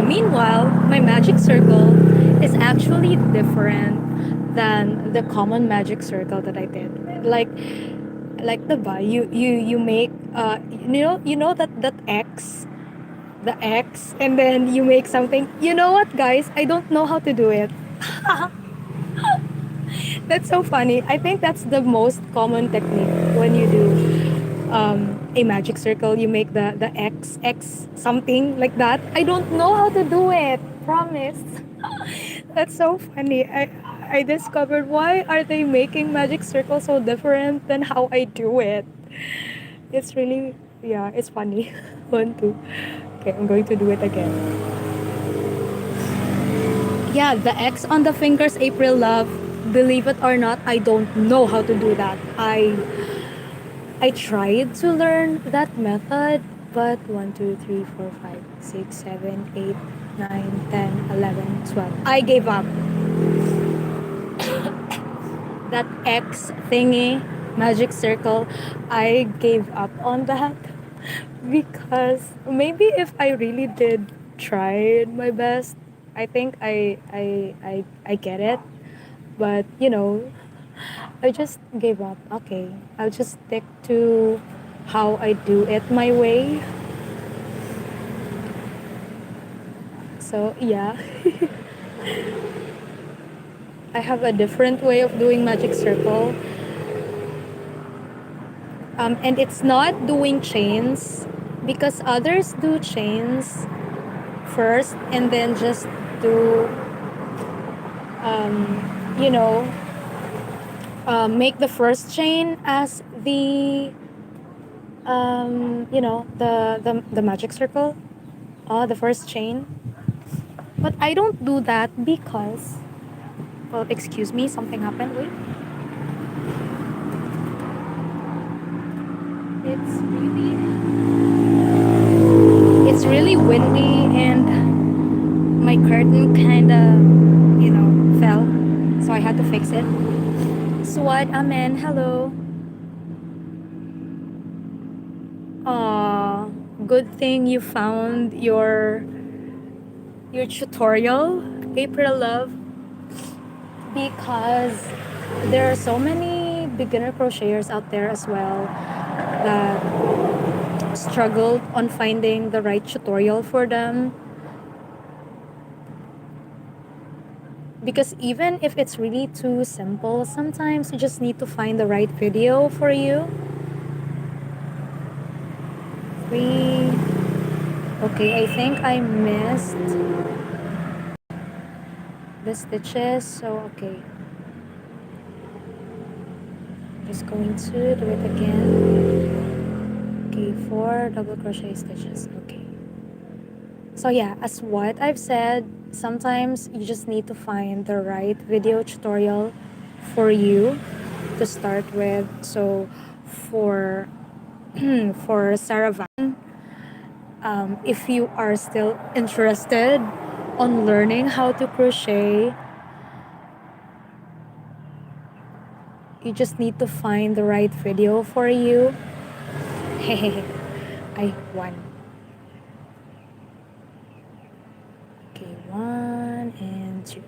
[SPEAKER 1] Meanwhile, my magic circle is actually different than the common magic circle that I did. Like the ba, you make you know that X, the X, and then you make something. You know what, guys? I don't know how to do it. That's so funny. I think that's the most common technique when you do a magic circle. You make the X something like that. I don't know how to do it. Promise. That's so funny. I discovered why are they making magic circles so different than how I do it. It's really, yeah, it's funny. One, two. Okay, I'm going to do it again. Yeah, the X on the fingers, April Love. Believe it or not, I don't know how to do that. I tried to learn that method, but 1, 2, 3, 4, 5, 6, 7, 8, 9, 10, 11, 12. I gave up. That X thingy, magic circle, I gave up on that because maybe if I really did try my best, I think I get it. But I just gave up. Okay, I'll just stick to how I do it my way. So yeah, I have a different way of doing magic circle. And it's not doing chains because others do chains first and then just do, you know, make the first chain as the, the magic circle, the first chain. But I don't do that because, well, excuse me, something happened. Wait. It's really windy and my curtain kind of, fell. So I had to fix it. Swat, amen, hello. Aw, good thing you found your tutorial, April Love, because there are so many beginner crocheters out there as well that struggled on finding the right tutorial for them. Because even if it's really too simple, sometimes you just need to find the right video for you. Okay, I think I missed the stitches, so okay. Just going to do it again. Okay, 4 double crochet stitches. Okay. So yeah, as what I've said, sometimes you just need to find the right video tutorial for you to start with. So for for Sarah Van, if you are still interested on learning how to crochet, you just need to find the right video for you. I won. Okay, 1, one and two.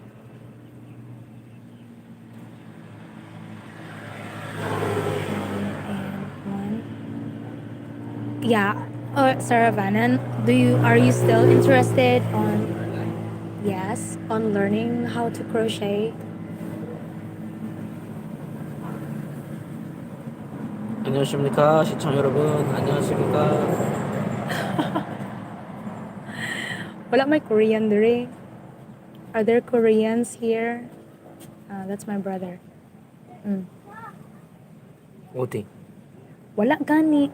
[SPEAKER 1] One. Yeah. Sarah Vanan, are you still interested on on learning how to crochet?
[SPEAKER 2] 안녕하십니까 시청 여러분 안녕하십니까.
[SPEAKER 1] Wala may Korean diri. Are there Koreans here? That's my brother.
[SPEAKER 2] 어디?
[SPEAKER 1] Wala gani.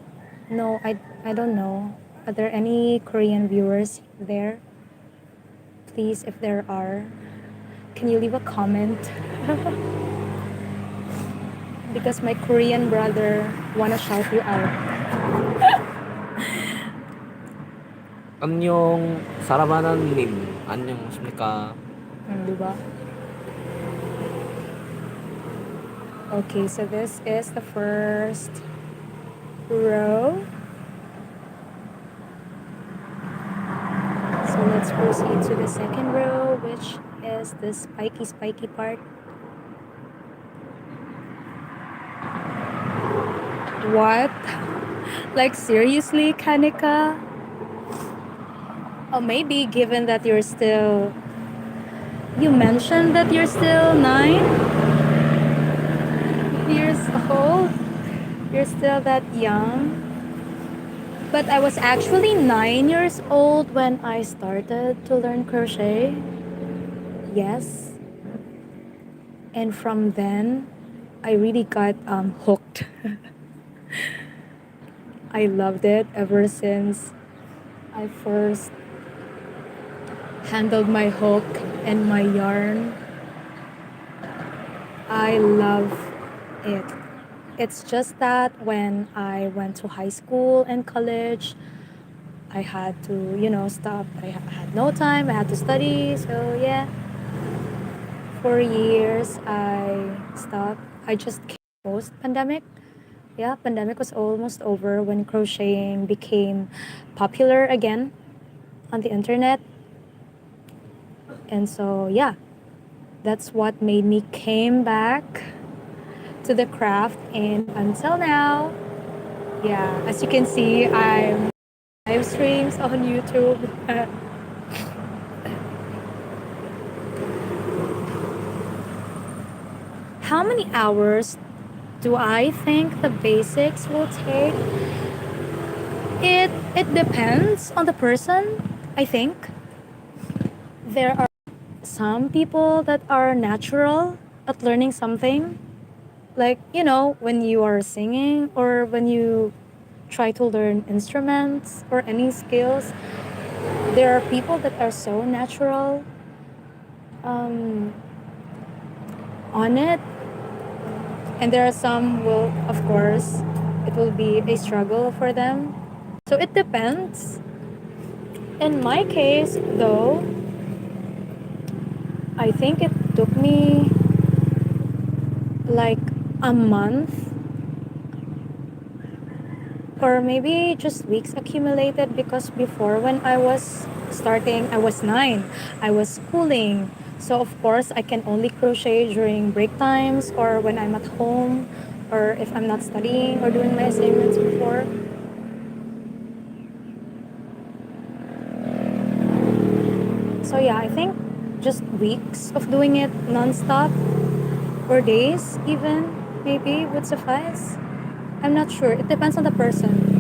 [SPEAKER 1] No, I don't know. Are there any Korean viewers there? Please, if there are, can you leave a comment? Because my Korean brother wanna shout you out.
[SPEAKER 2] 안녕 사라바나님 안녕하십니까.
[SPEAKER 1] Diba? Okay, so this is the first row. So let's proceed to the second row, which is the spiky part. What? Like seriously, Kanika? Oh, maybe given that you mentioned that you're still 9 years old. You're still that young. But I was actually 9 years old when I started to learn crochet. Yes. And from then, I really got hooked. I loved it ever since I first handled my hook and my yarn. I love it. It's just that when I went to high school and college, I had to, stop. I had no time. I had to study. So yeah, for years I stopped. I just came post-pandemic. Yeah, pandemic was almost over when crocheting became popular again on the internet. And so yeah, that's what made me came back to the craft, and until now, yeah, as you can see, I'm live streams on YouTube. How many hours do I think the basics will take? It depends on the person, I think. There are some people that are natural at learning something. Like, when you are singing or when you try to learn instruments or any skills, there are people that are so natural on it. And there are some of course, it will be a struggle for them. So it depends. In my case, though, I think it took me like a month or maybe just weeks accumulated, because before when I was starting, I was 9. I was schooling. So of course, I can only crochet during break times or when I'm at home or if I'm not studying or doing my assignments before. So yeah, I think just weeks of doing it non-stop or days even maybe would suffice. I'm not sure. It depends on the person.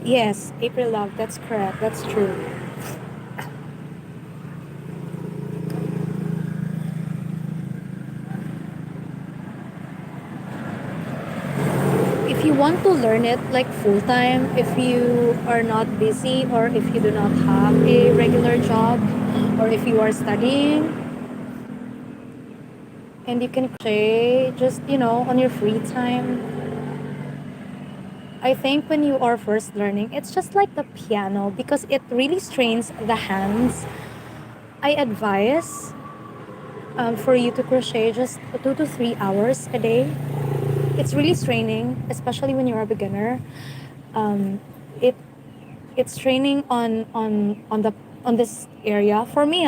[SPEAKER 1] Yes, April Love, that's correct. That's true. If you want to learn it like full time, if you are not busy or if you do not have a regular job or if you are studying and you can crochet just, on your free time. I think when you are first learning, it's just like the piano because it really strains the hands. I advise for you to crochet just 2 to 3 hours a day. It's really straining, especially when you're a beginner. Um, it it's training on this area for me.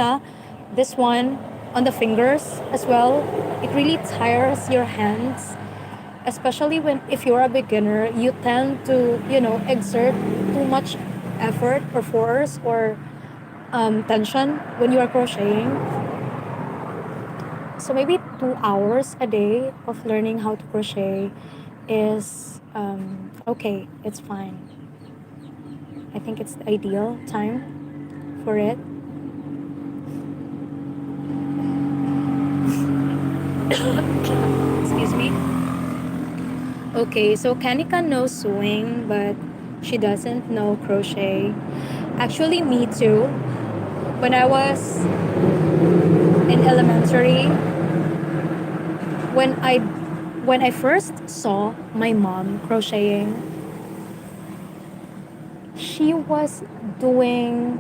[SPEAKER 1] This one on the fingers as well. It really tires your hands, especially when if you're a beginner. You tend to exert too much effort or force or tension when you are crocheting. So maybe 2 hours a day of learning how to crochet is okay. It's fine. I think it's the ideal time for it. Excuse me. Okay, so Kanika knows sewing, but she doesn't know crochet. Actually, me too. When I was in elementary, when I when I first saw my mom crocheting, she was doing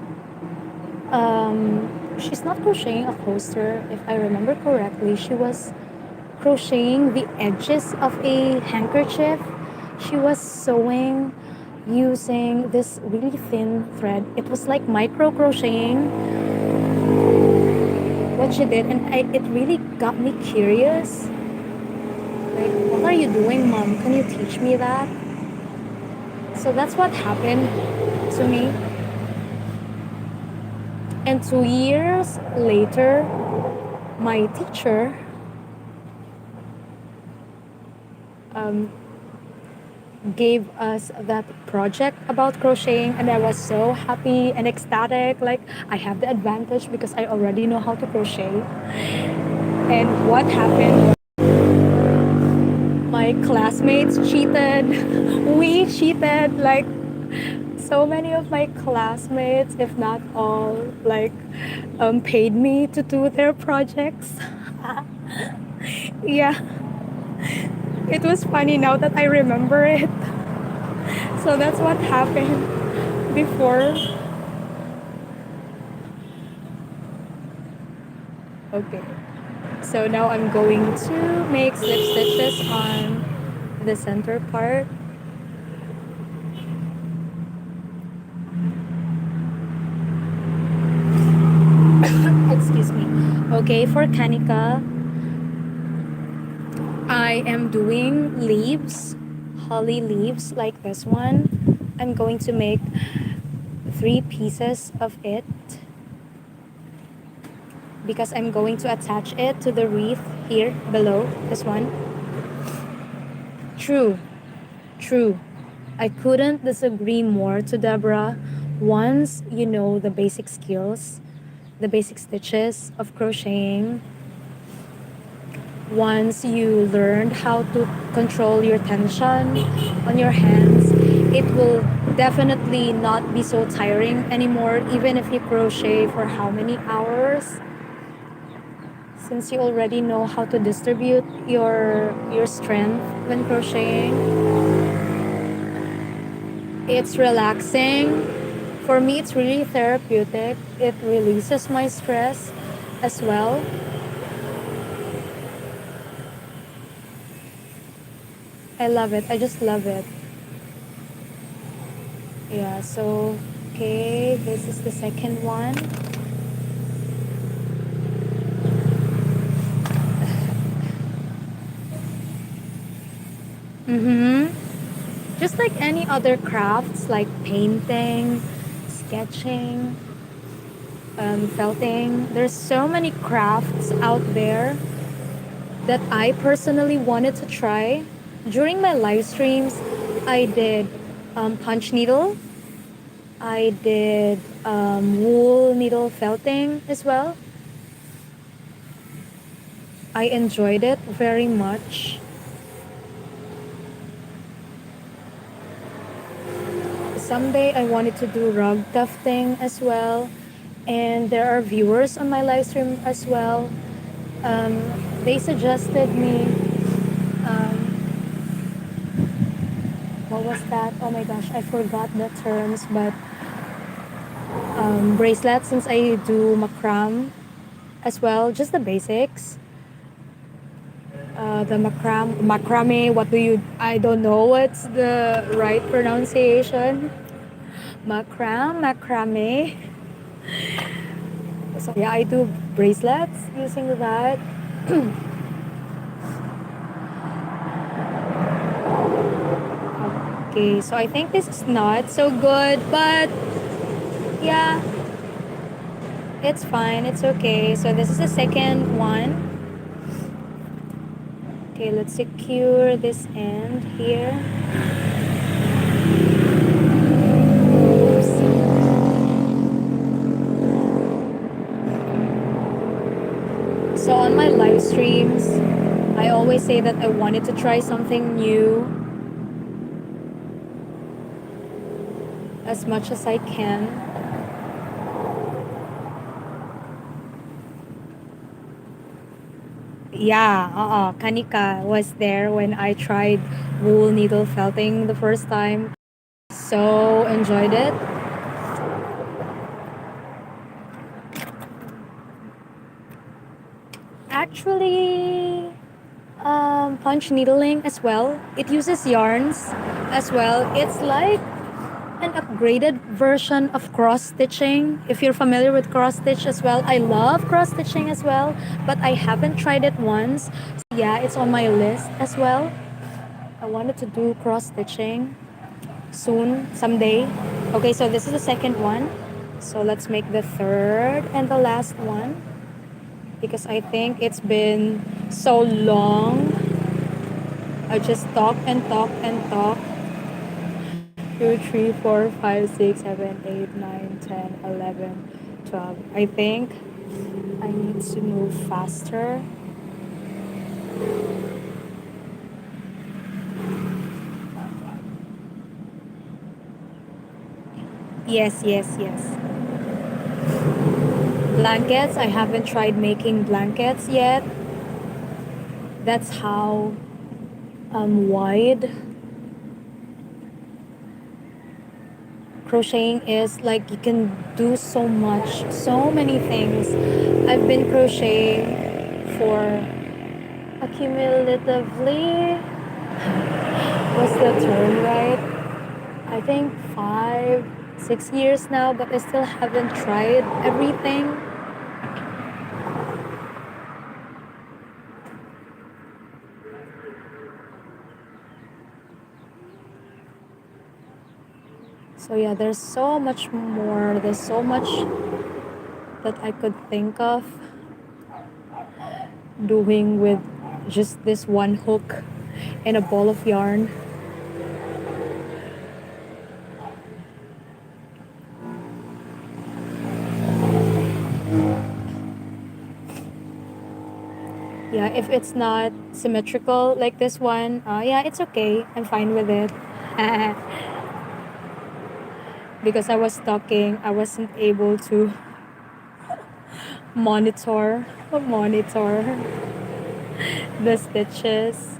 [SPEAKER 1] she's not crocheting a coaster, if I remember correctly. She was crocheting the edges of a handkerchief. She was sewing using this really thin thread. It was like micro crocheting what she did, and it really got me curious. Like, what are you doing, mom? Can you teach me that? So that's what happened to me. And 2 years later, my teacher um, gave us that project about crocheting, and I was so happy and ecstatic. Like, I have the advantage because I already know how to crochet. And what happened? My classmates cheated. We cheated. Like, so many of my classmates, if not all, like paid me to do their projects. Yeah, it was funny now that I remember it. So that's what happened before. Okay. So now I'm going to make slip stitches on the center part. Excuse me. Okay, for Kanika, I am doing leaves, holly leaves like this one. I'm going to make 3 pieces of it because I'm going to attach it to the wreath here below, this one. True, true. I couldn't disagree more to Deborah. Once you know the basic skills, the basic stitches of crocheting, once you learned how to control your tension on your hands, it will definitely not be so tiring anymore, even if you crochet for how many hours. Since you already know how to distribute your strength when crocheting, it's relaxing. For me, it's really therapeutic. It releases my stress as well. I love it. I just love it. Yeah, so, okay, this is the second one. Just like any other crafts, like painting, sketching, felting, there's so many crafts out there that I personally wanted to try. During my live streams, I did punch needle. I did wool needle felting as well. I enjoyed it very much. Someday I wanted to do rug tufting as well. And there are viewers on my live stream as well. They suggested me, what was that? Oh my gosh, I forgot the terms, but bracelets, since I do macram as well, just the basics. The macrame, what do you, I don't know what's the right pronunciation. Macrame. So yeah, I do bracelets using that. Okay, so I think this is not so good, but yeah, it's fine, it's okay. So this is the second one. Okay, let's secure this end here. Oops. So on my live streams, I always say that I wanted to try something new as much as I can. Yeah, Kanika was there when I tried wool needle felting the first time. So enjoyed it. Actually, punch needling as well. It uses yarns as well. It's like an upgraded version of cross stitching. If you're familiar with cross stitch as well, I love cross stitching as well, but I haven't tried it once. So yeah, it's on my list as well. I wanted to do cross stitching soon, someday. Okay, so this is the second one. So let's make the third and the last one because I think it's been so long. I just talk and talk and talk. 2, 3, 4, 5, 6, 7, 8, 9, 10, 11, 12. I think I need to move faster. Yes, yes, yes. Blankets, I haven't tried making blankets yet. That's how wide crocheting is. Like you can do so much, so many things. I've been crocheting for accumulatively, what's the term, right? I think 5, 6 years now, but I still haven't tried everything. So yeah, there's so much more. There's so much that I could think of doing with just this one hook and a ball of yarn. Yeah, if it's not symmetrical like this one, yeah, it's okay. I'm fine with it. Because I was talking, I wasn't able to monitor the stitches.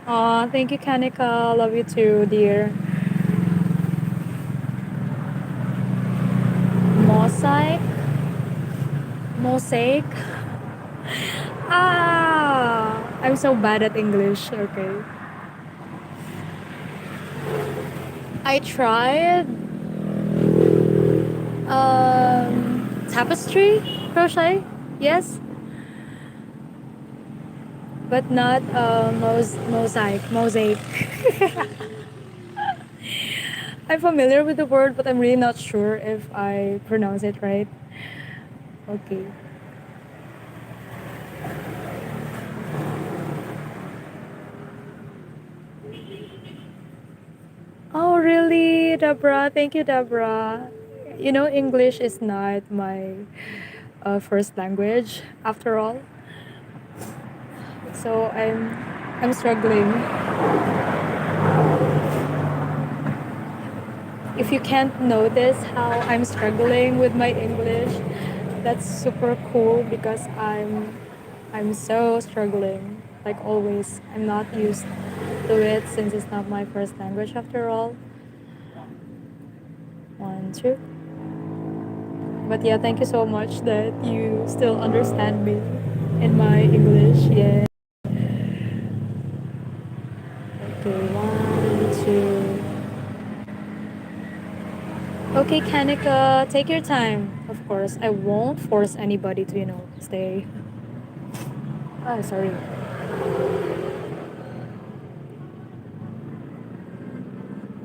[SPEAKER 1] Aw, thank you, Kanika. Love you too, dear. Mosaic? Mosaic? I'm so bad at English. Okay. I tried tapestry crochet. Yes, but not mosaic. I'm familiar with the word, but I'm really not sure if I pronounce it right. Okay. Oh, really, Deborah? Thank you, Deborah. You know, English is not my first language, after all. So I'm struggling. If you can't notice how I'm struggling with my English, that's super cool because I'm so struggling. Like always, I'm not used to it since it's not my first language after all. want to. But yeah, thank you so much that you still understand me in my English. Yeah. Okay, one, two. Okay, Kanika, take your time. Of course, I won't force anybody to, stay. Ah, sorry.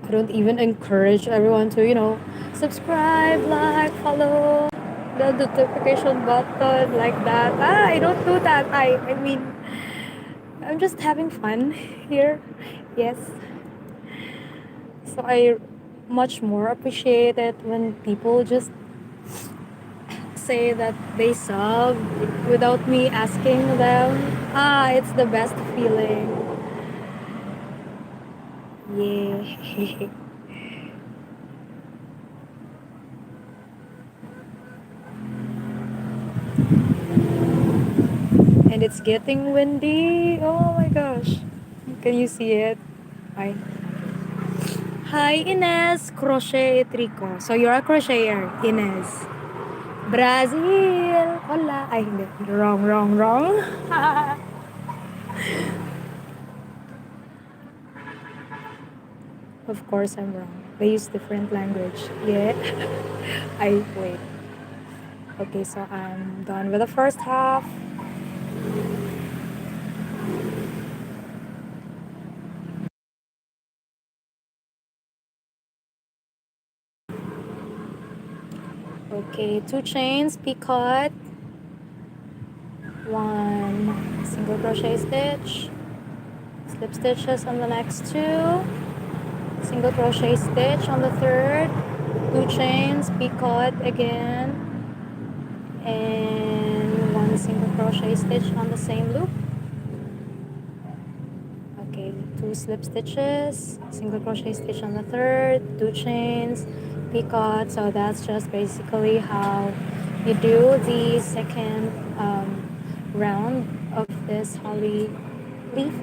[SPEAKER 1] I don't even encourage everyone to, subscribe, like, follow the notification button like that. I don't do that. I mean, I'm just having fun here. Yes. So I much more appreciate it when people just say that they sub without me asking them. It's the best feeling. Yeah. And it's getting windy. Oh my gosh. Can you see it? Hi. Hi, Ines. Crochet Trico. So you're a crocheter, Ines. Brazil. Hola. Ay, hindi. Wrong, wrong, wrong. Of course I'm wrong. They use different language. Yeah. I wait. Okay, so I'm done with the first half. Okay, 2 chains, picot, 1 single crochet stitch, slip stitches on the next 2, single crochet stitch on the third, 2 chains, picot again, and 1 single crochet stitch on the same loop. Okay, 2 slip stitches, single crochet stitch on the third, 2 chains, picot. So that's just basically how you do the second round of this holly leaf.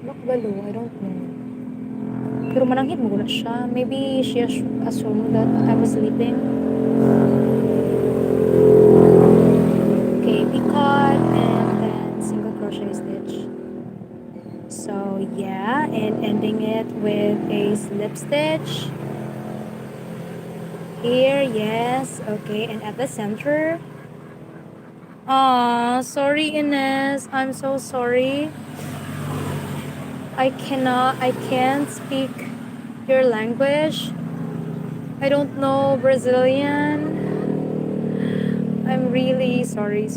[SPEAKER 1] Bakbalo, I don't know. Pero mananghit mo na siya. Maybe she assumed that I was sleeping. Okay, picot and then single crochet stitch. So yeah, and ending it with a slip stitch. Here, yes, okay, and at the center. Sorry Ines, I'm so sorry. I can't speak your language. I don't know Brazilian. I'm really sorry.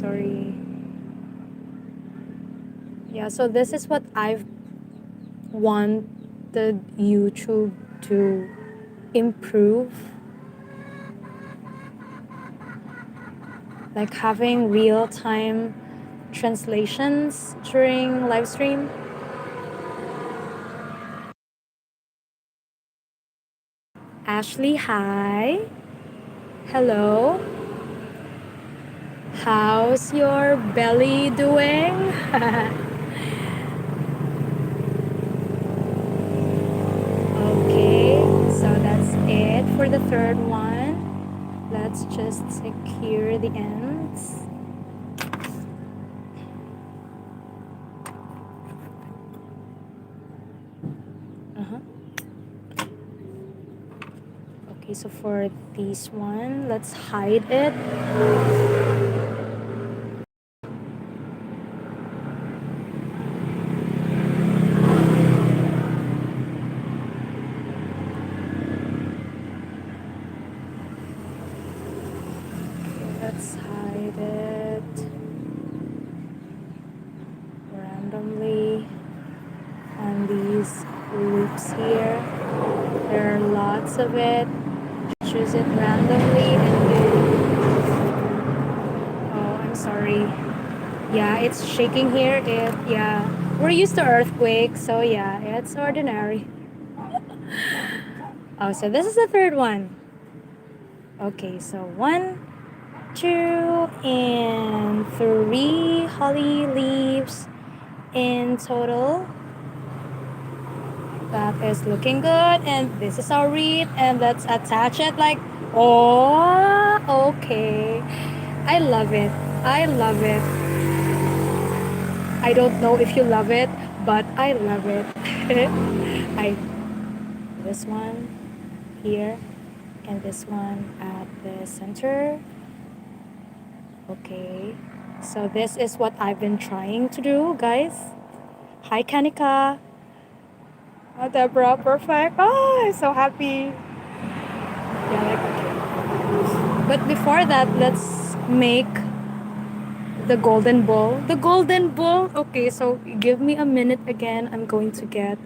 [SPEAKER 1] Yeah, so this is what I've wanted YouTube to improve. Like having real-time translations during live stream. Ashley, hi. Hello. How's your belly doing? Okay, so that's it for the third one. Let's just secure the ends. Okay, so for this one, let's hide it. Let's hide it randomly on these loops here. There are lots of it. Choose it randomly and I'm sorry. Yeah, it's shaking here. We're used to earthquakes, so yeah, it's ordinary. Oh, so this is the third one. Okay, so 1, 2, and 3 holly leaves in total. That is looking good. And this is our wreath. And let's attach it like, oh, okay. I love it. I love it. I don't know if you love it, but I love it. I this one here and this one at the center. Okay. So this is what I've been trying to do, guys. Hi, Kanika. Oh, Deborah, perfect. Oh, I'm so happy. Yeah, like okay. But before that, let's make the golden bowl. The golden bowl. Okay, so give me a minute again. I'm going to get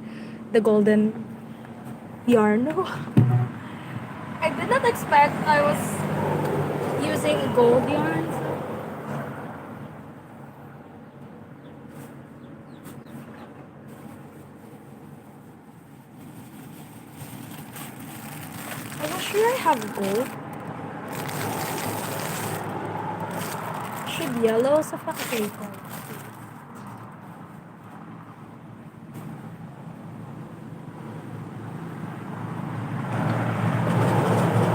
[SPEAKER 1] the golden yarn. I did not expect I was using gold yarn. I was sure I have gold. Should yellow sa okay.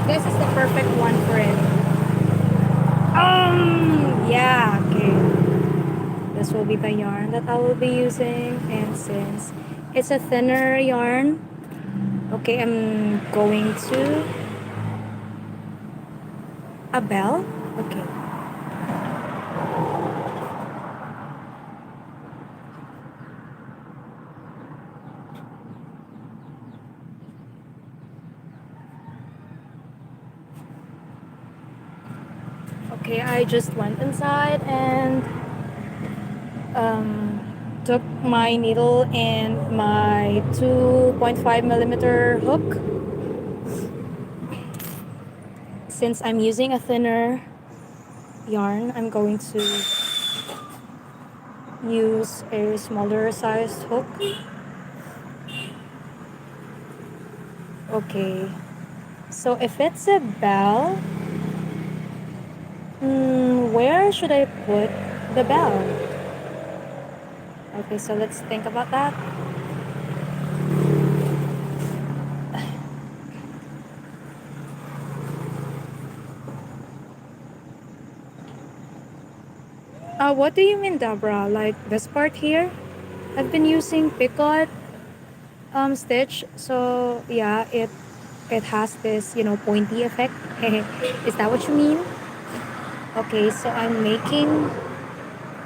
[SPEAKER 1] This is the perfect one for it. Yeah, okay. This will be the yarn that I will be using, and since it's a thinner yarn, okay, I'm going to a bell. Okay. Okay, I just went inside and took my needle and my 2.5 millimeter hook. Since I'm using a thinner yarn, I'm going to use a smaller sized hook. Okay, so if it's a bell, where should I put the bell? Okay, so let's think about that. What do you mean, Deborah? Like this part here? I've been using picot stitch, so yeah, it has this, pointy effect. Is that what you mean? Okay, so I'm making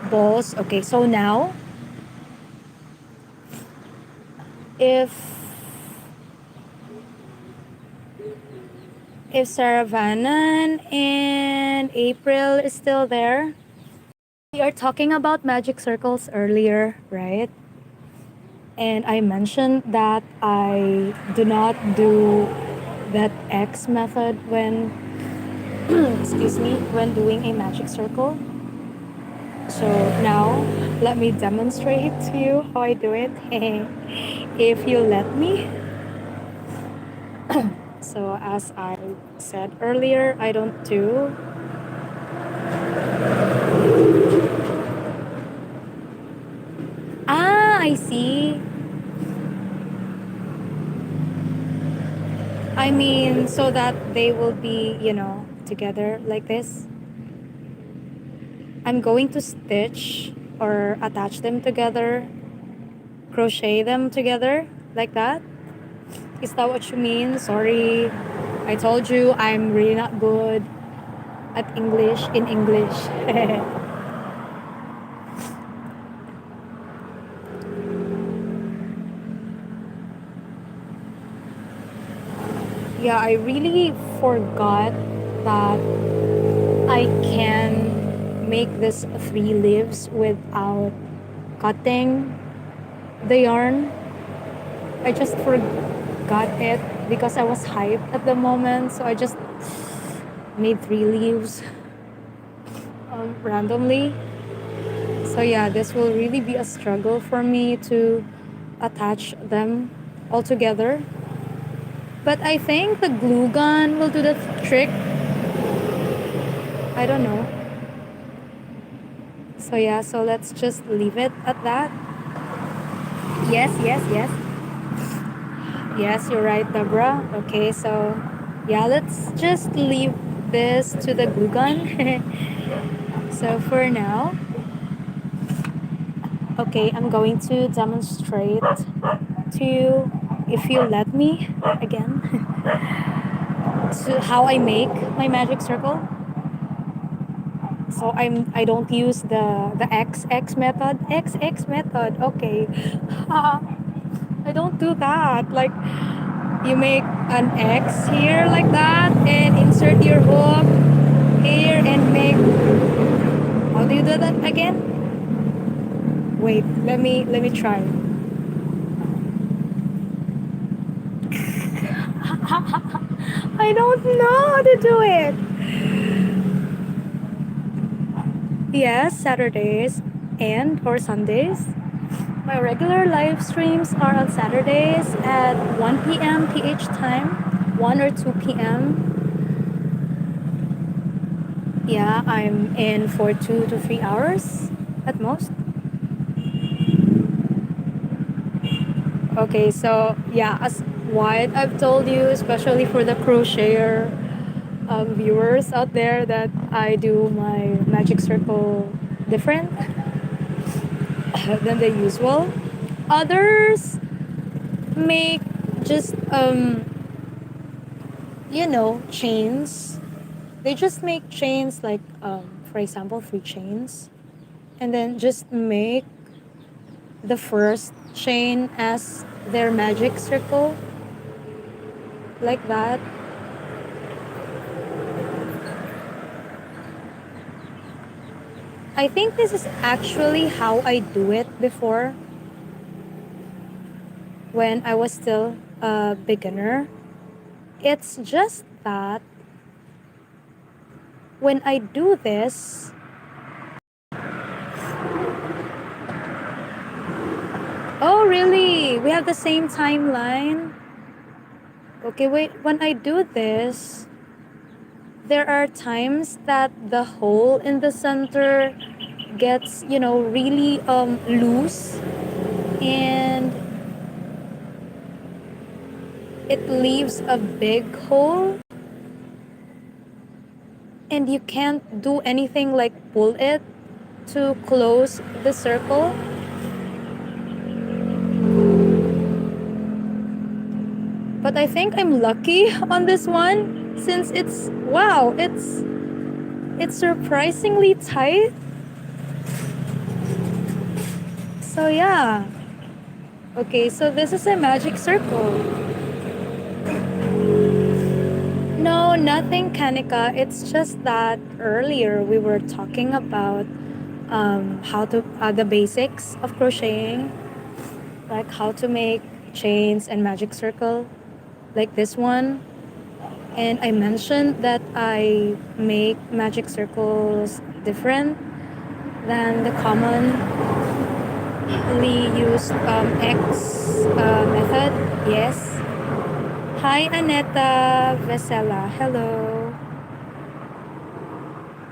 [SPEAKER 1] balls. Okay, so now if Saravanan and April is still there, we are talking about magic circles earlier, right? And I mentioned that I do not do that X method when excuse me, when doing a magic circle. So now let me demonstrate to you how I do it. If you let me. So as I said earlier, I don't do I see. I mean, so that they will be, together like this. I'm going to stitch or attach them together, crochet them together like that. Is that what you mean? Sorry. I told you I'm really not good at English in English. Yeah, I really forgot that I can make this 3 leaves without cutting the yarn. I just forgot it because I was hyped at the moment, so I just made 3 leaves randomly. So yeah, this will really be a struggle for me to attach them all together. But I think the glue gun will do the trick. I don't know. So yeah, so let's just leave it at that. Yes, yes, yes. Yes, you're right, Deborah. Okay, so yeah, let's just leave this to the glue gun. So for now, okay, I'm going to demonstrate to you, if you let me again, to how I make my magic circle. So I don't use the XX method. XX method. Okay. I don't do that. Like you make an X here like that and insert your hook here and make, how do you do that again? Wait, let me try. I don't know how to do it. Yes, Saturdays and or Sundays. My regular live streams are on Saturdays at 1 p.m. PH time, 1 or 2 p.m. Yeah, I'm in for 2 to 3 hours at most. Okay, so yeah, as what I've told you, especially for the crocheter viewers out there, that I do my magic circle different than the usual. Others make just chains. They just make chains like for example 3 chains, and then just make the first chain as their magic circle like that. I think this is actually how I do it before when I was still a beginner. It's just that when I do this, oh really? We have the same timeline? Okay, wait, when I do this, there are times that the hole in the center gets, really loose, and it leaves a big hole, and you can't do anything like pull it to close the circle. But I think I'm lucky on this one, since it's surprisingly tight. So yeah. Okay, so this is a magic circle. No, nothing, Kanika. It's just that earlier we were talking about how to the basics of crocheting, like how to make chains and magic circle, like this one. And I mentioned that I make magic circles different than the commonly used X method. Yes. Hi, Aneta Vesela. Hello.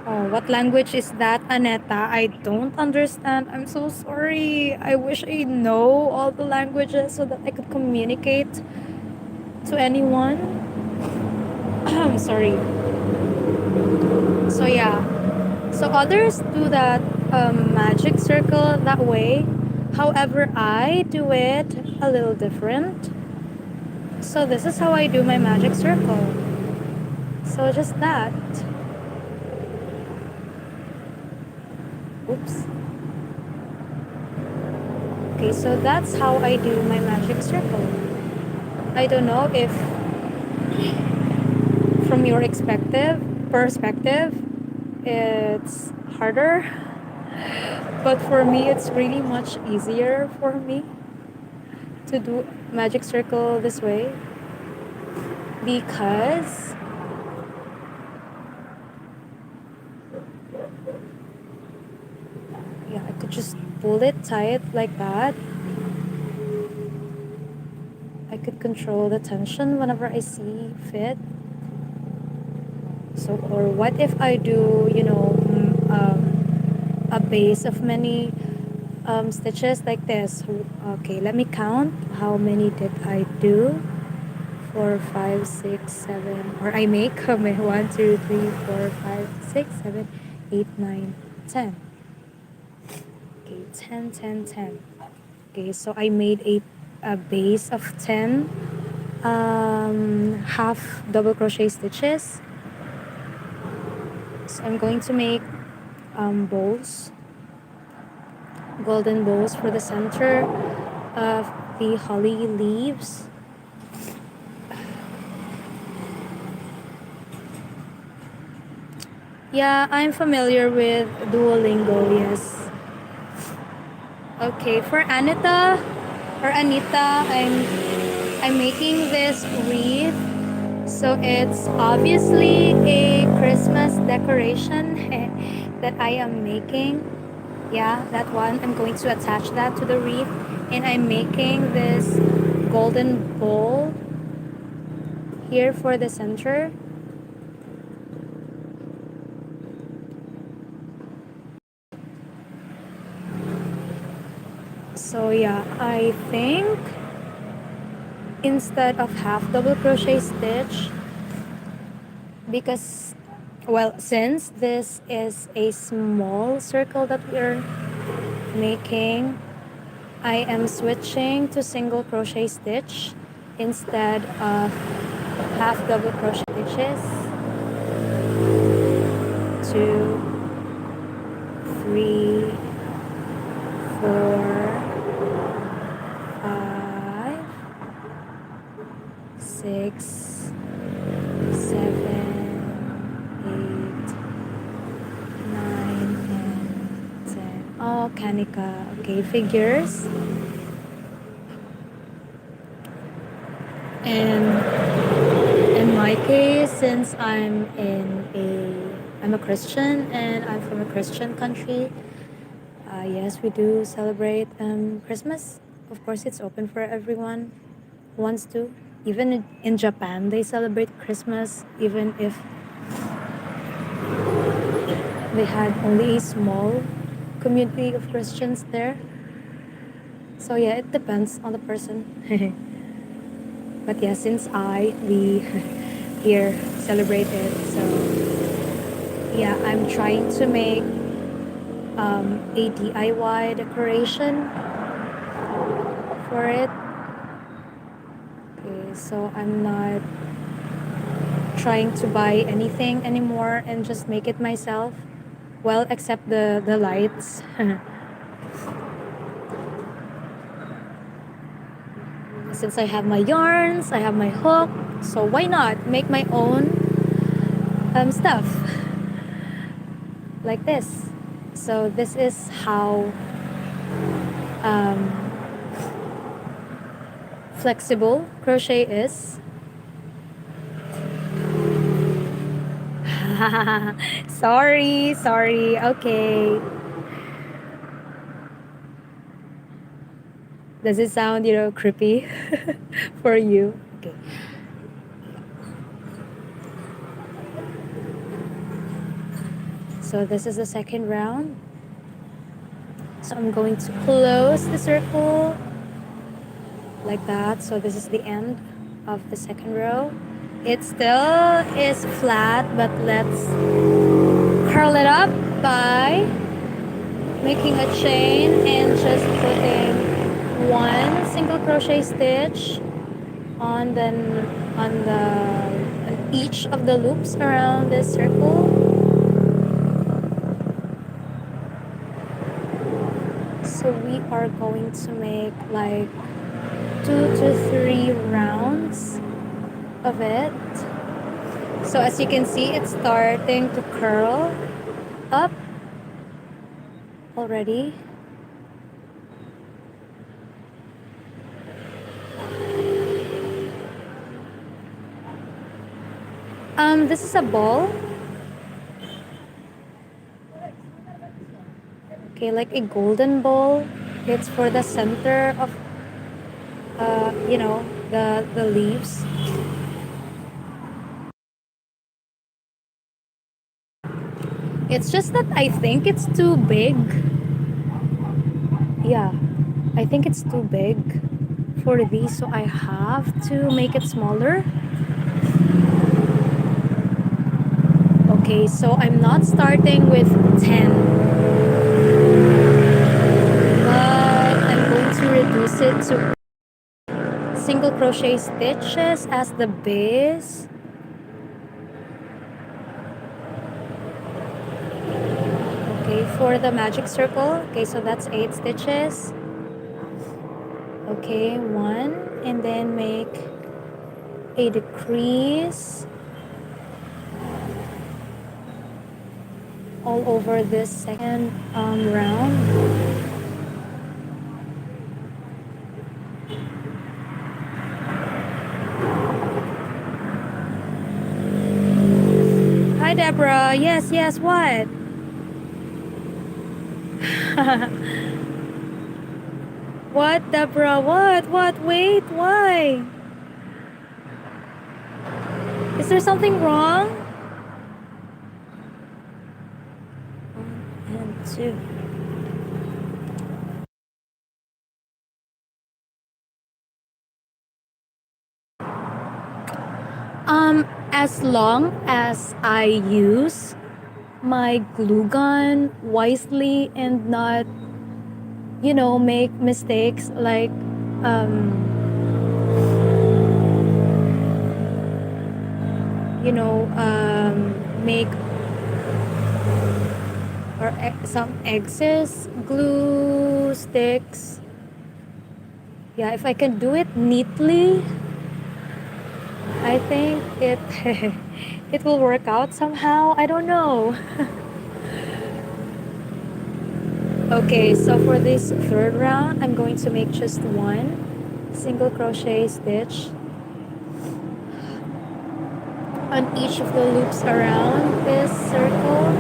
[SPEAKER 1] Oh, what language is that, Aneta? I don't understand. I'm so sorry. I wish I know all the languages so that I could communicate to anyone. I'm sorry. So yeah. So others do that magic circle that way. However, I do it a little different. So this is how I do my magic circle. So just that. Oops. Okay, so that's how I do my magic circle. I don't know if from your perspective it's harder, but for me it's really much easier for me to do magic circle this way, because yeah, I could just pull it tight like that. I could control the tension whenever I see fit. So, or what if I do, a base of many stitches like this? Okay, let me count how many did I do. 4, 5, 6, 7, or I make 1, 2, 3, 4, 5, 6, 7, 8, 9, 10. Okay, 10, 10, 10. Okay, so I made a base of 10 half double crochet stitches. So I'm going to make bows, golden bows for the center of the holly leaves. Yeah, I'm familiar with Duolingo, yes. Okay, for Anita, I'm making this wreath. So it's obviously a Christmas decoration that I am making. Yeah, that one. I'm going to attach that to the wreath, and I'm making this golden bowl here for the center. So yeah, I think instead of half double crochet stitch, because well, since this is a small circle that we're making, I am switching to single crochet stitch instead of half double crochet stitches. 2, 3, 4, 5, 6, 7, 8, 9, and 10. Oh, Kanika. Okay, figures. And in my case, since I'm a Christian and I'm from a Christian country, yes, we do celebrate Christmas. Of course, it's open for everyone who wants to. Even in Japan, they celebrate Christmas, even if they had only a small community of Christians there. So yeah, it depends on the person. But yeah, since we here celebrate it, so yeah, I'm trying to make a DIY decoration for it. Okay, so I'm not trying to buy anything anymore and just make it myself. Well, except the lights. Since I have my yarns, I have my hook, so why not make my own stuff like this. So this is how flexible crochet is. Sorry, okay. Does it sound, creepy for you? Okay. So this is the second round. So I'm going to close the circle like that. So this is the end of the second row. It still is flat, but let's curl it up by making a chain and just putting one single crochet stitch on each of the loops around this circle. So we are going to make like 2 to 3 rounds of it. So as you can see, it's starting to curl up already. This is a ball. Okay, like a golden ball. It's for the center of, the leaves. It's just that I think it's too big. Yeah, I think it's too big for these, so I have to make it smaller. Okay, so I'm not starting with 10, but I'm going to reduce it to single crochet stitches as the base. Okay, for the magic circle, okay, so that's 8 stitches. Okay, 1, and then make a decrease all over this second round. Hi, Deborah. Yes, yes, what? What, Deborah? What? What? Wait, why? Is there something wrong? 1 and 2. As long as I use my glue gun wisely and not, make mistakes like, um, make or some excess glue sticks. Yeah, if I can do it neatly, I think it it will work out somehow. I don't know. Okay, so for this third round, I'm going to make just 1 single crochet stitch on each of the loops around this circle.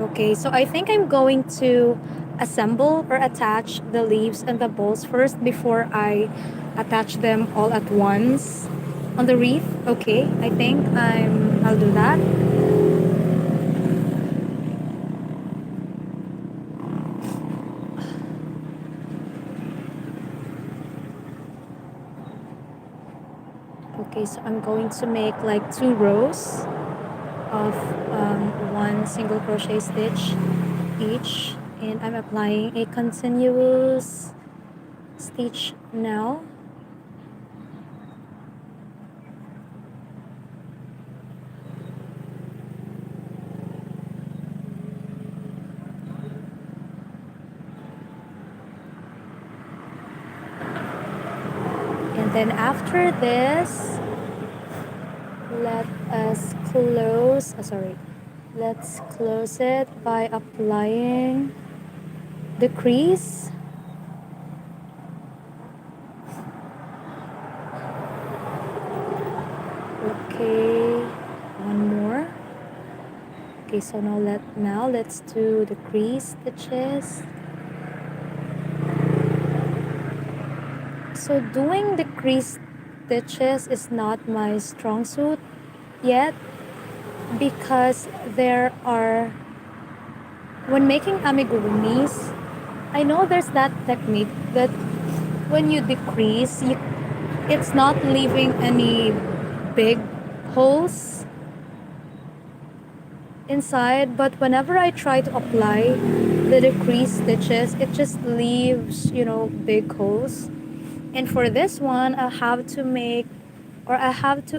[SPEAKER 1] Okay, so I think I'm going to assemble or attach the leaves and the balls first before I attach them all at once on the wreath. Okay, I think I'll do that. Okay, so I'm going to make like 2 rows of 1 single crochet stitch each, and I'm applying a continuous stitch now. And then after this, let us close, let's close it by applying the crease. Okay, 1 more. Okay, so now let's do the crease stitches. So doing the crease stitches is not my strong suit yet, because when making amigurumis, I know there's that technique that when you decrease, it's not leaving any big holes inside, but whenever I try to apply the decrease stitches, it just leaves, big holes. And for this one, I have to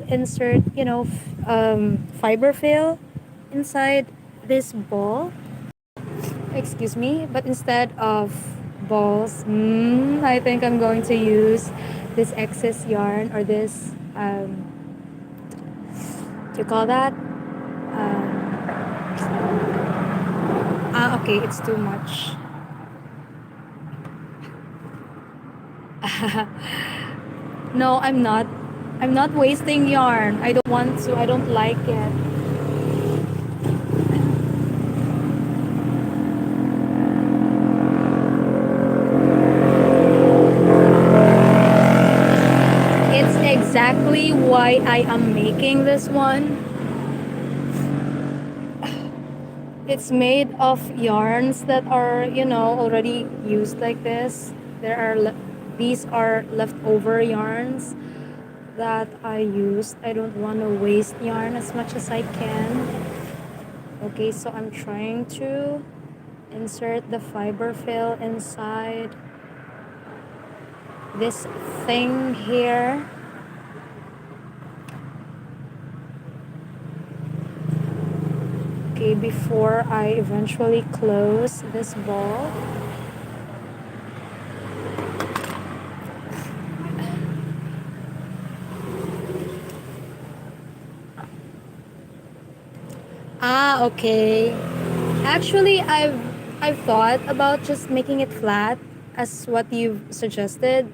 [SPEAKER 1] insert, fiber fill inside this ball. Excuse me, but instead of balls, I think I'm going to use this excess yarn, or this, do you call that? Okay, it's too much. No, I'm not. I'm not wasting yarn. I don't want to. I don't like it. It's exactly why I am making this one. It's made of yarns that are, already used like this. These are leftover yarns that I used. I don't want to waste yarn as much as I can. Okay, so I'm trying to insert the fiber fill inside this thing here. Okay, before I eventually close this ball. Ah, okay. Actually, I've thought about just making it flat as what you've suggested,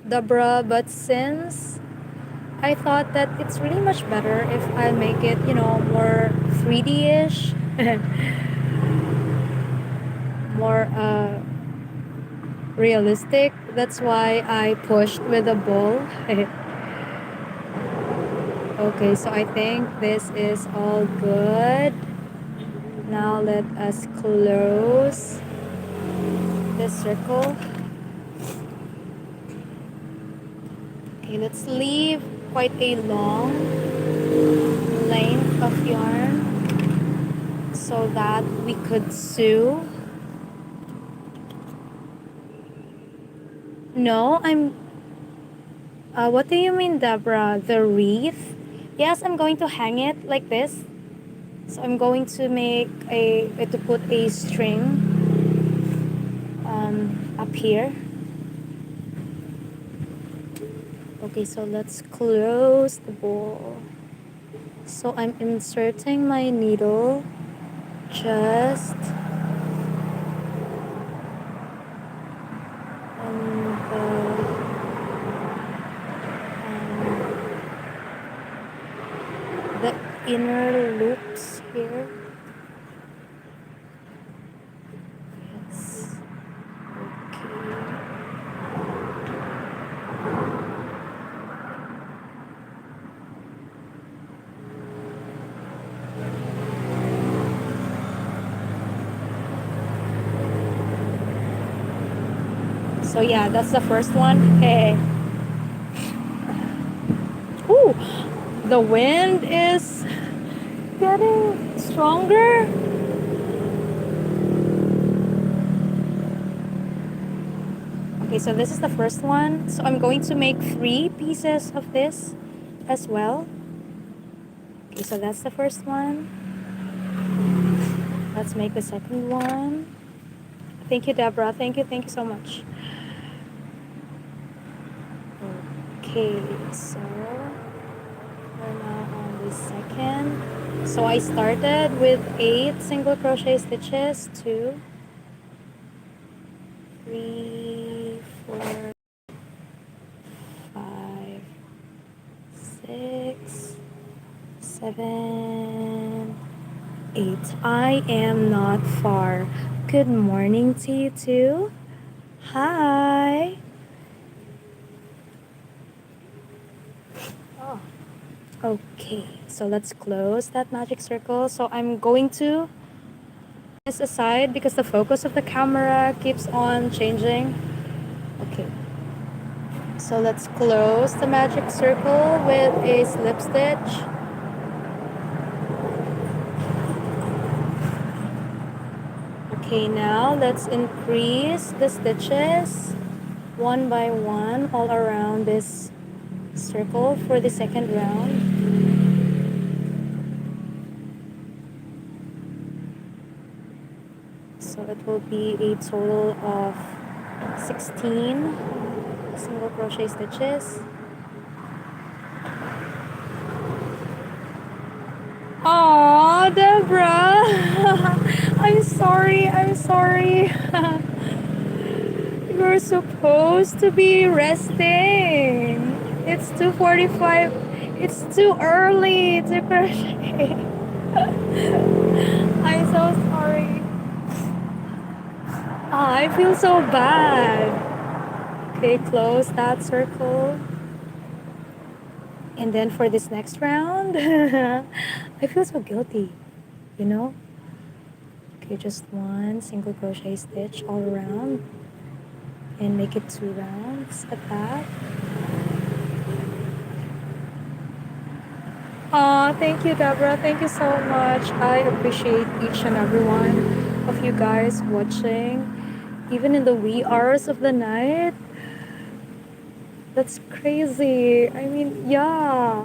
[SPEAKER 1] Debra, but since I thought that it's really much better if I make it, more 3D-ish, more realistic. That's why I pushed with a ball. Okay, so I think this is all good. Now let us close this circle. Okay, let's leave quite a long length of yarn so that we could sew. No, what do you mean, Deborah? The wreath? Yes, I'm going to hang it like this. So I'm going to to put a string up here. Okay, so let's close the ball. So I'm inserting my needle just on the inner loops here. Yes. Okay. So yeah, that's the first one. Hey. Ooh, the wind is getting stronger. Okay, so this is the first one. So I'm going to make 3 pieces of this as well. Okay, so that's the first one. Let's make the second one. Thank you, Deborah. Thank you so much. Okay, so we're now on the second. So I started with 8 single crochet stitches, 2, 3, 4, 5, 6, 7, 8. I am not far. Good morning to you too. Hi. Oh. Okay, so let's close that magic circle. So I'm going to this aside because the focus of the camera keeps on changing. Okay, so let's close the magic circle with a slip stitch. Okay, now let's increase the stitches one by one all around this circle for the second round. So it will be a total of 16 single crochet stitches. Aw, Deborah! I'm sorry. You're supposed to be resting. It's 2:45. It's too early to crochet. I'm so sorry. I feel so bad. Okay, close that circle. And then for this next round, I feel so guilty, you know? Okay, just one single crochet stitch all around and make it 2 rounds at that. Aw, thank you, Deborah. Thank you so much. I appreciate each and every one of you guys watching, even in the wee hours of the night. That's crazy. I mean, yeah.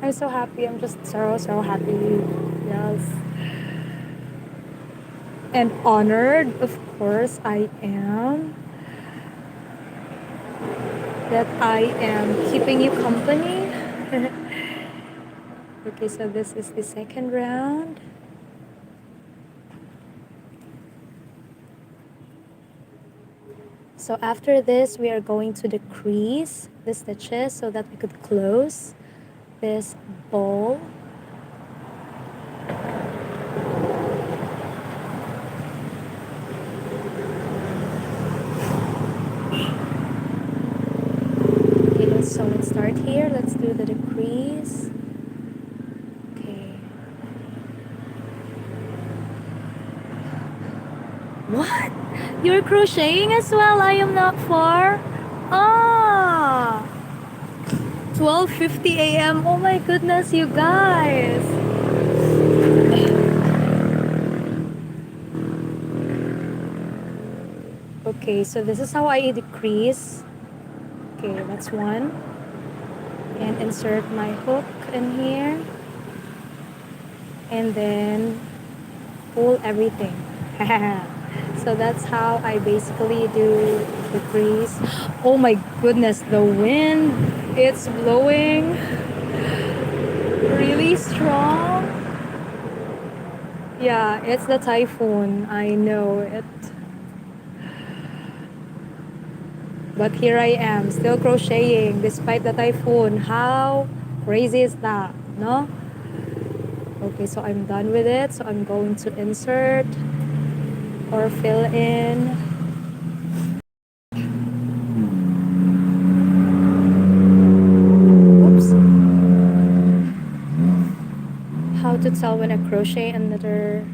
[SPEAKER 1] I'm so happy. I'm just so happy. Yes. And honored, of course, I am that I am keeping you company. Okay, so this is the second round. So after this, we are going to decrease the stitches so that we could close this bowl. Okay, so let's start here. Let's do the decrease. Okay. What? You're crocheting as well? I am not far. Ah, 12:50 a.m. Oh my goodness, you guys. Okay, so this is how I decrease. Okay, that's one. And insert my hook in here. And then pull everything. So that's how I basically do decrease. Oh my goodness, the wind, it's blowing really strong. Yeah, it's the typhoon. I know it. But here I am, still crocheting despite the typhoon. How crazy is that, no? Okay, so I'm done with it. So I'm going to insert or fill in. Oops. How to tell when I crochet another.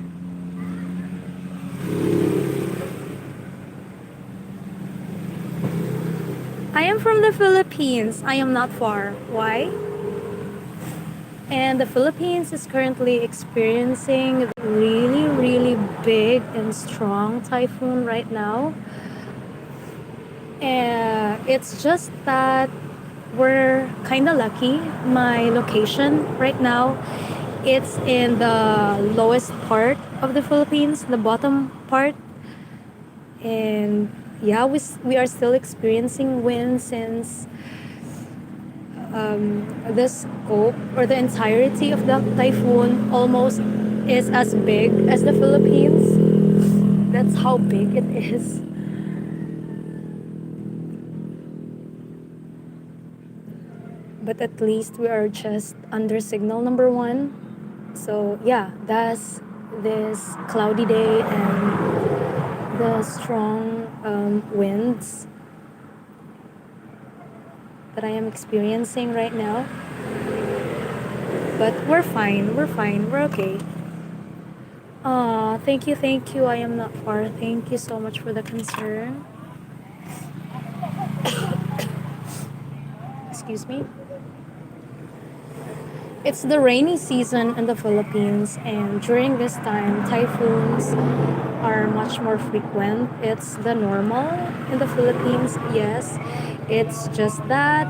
[SPEAKER 1] I am from the Philippines. I am not far. Why? And the Philippines is currently experiencing really big and strong typhoon right now. And it's just that we're kind of lucky. My location right now, it's in the lowest part of the Philippines, the bottom part. And yeah, we are still experiencing wind since the scope or the entirety of the typhoon almost is as big as the Philippines. That's how big it is. But at least we are just under signal number 1. So yeah, that's this cloudy day and the strong winds that I am experiencing right now. But we're fine, we're okay. Thank you. I am not far. Thank you so much for the concern. Excuse me. It's the rainy season in the Philippines, and during this time, typhoons are much more frequent. It's the normal in the Philippines, yes. It's just that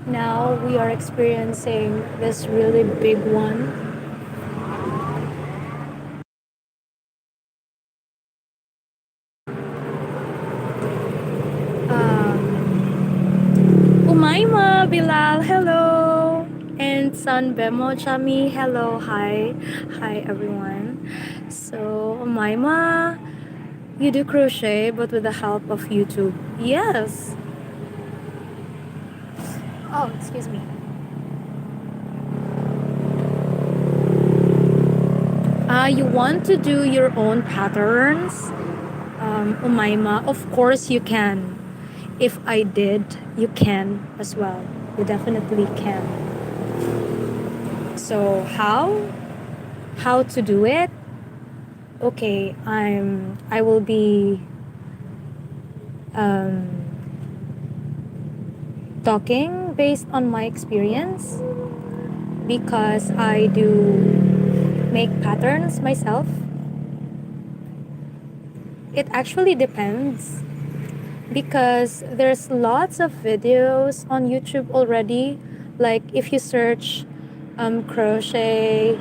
[SPEAKER 1] now we are experiencing this really big one. Umayma, Bilal, hello. And San Bemo Chami, hello, hi. Hi, everyone. So, Umayma, you do crochet, but with the help of YouTube. Yes. Oh, excuse me. You want to do your own patterns? Umayma, of course you can. If I did, you can as well. You definitely can. So how? how to do it, okay, I will be um, talking based on my experience because I do make patterns myself. It actually depends because there's lots of videos on YouTube already. Like if you search crochet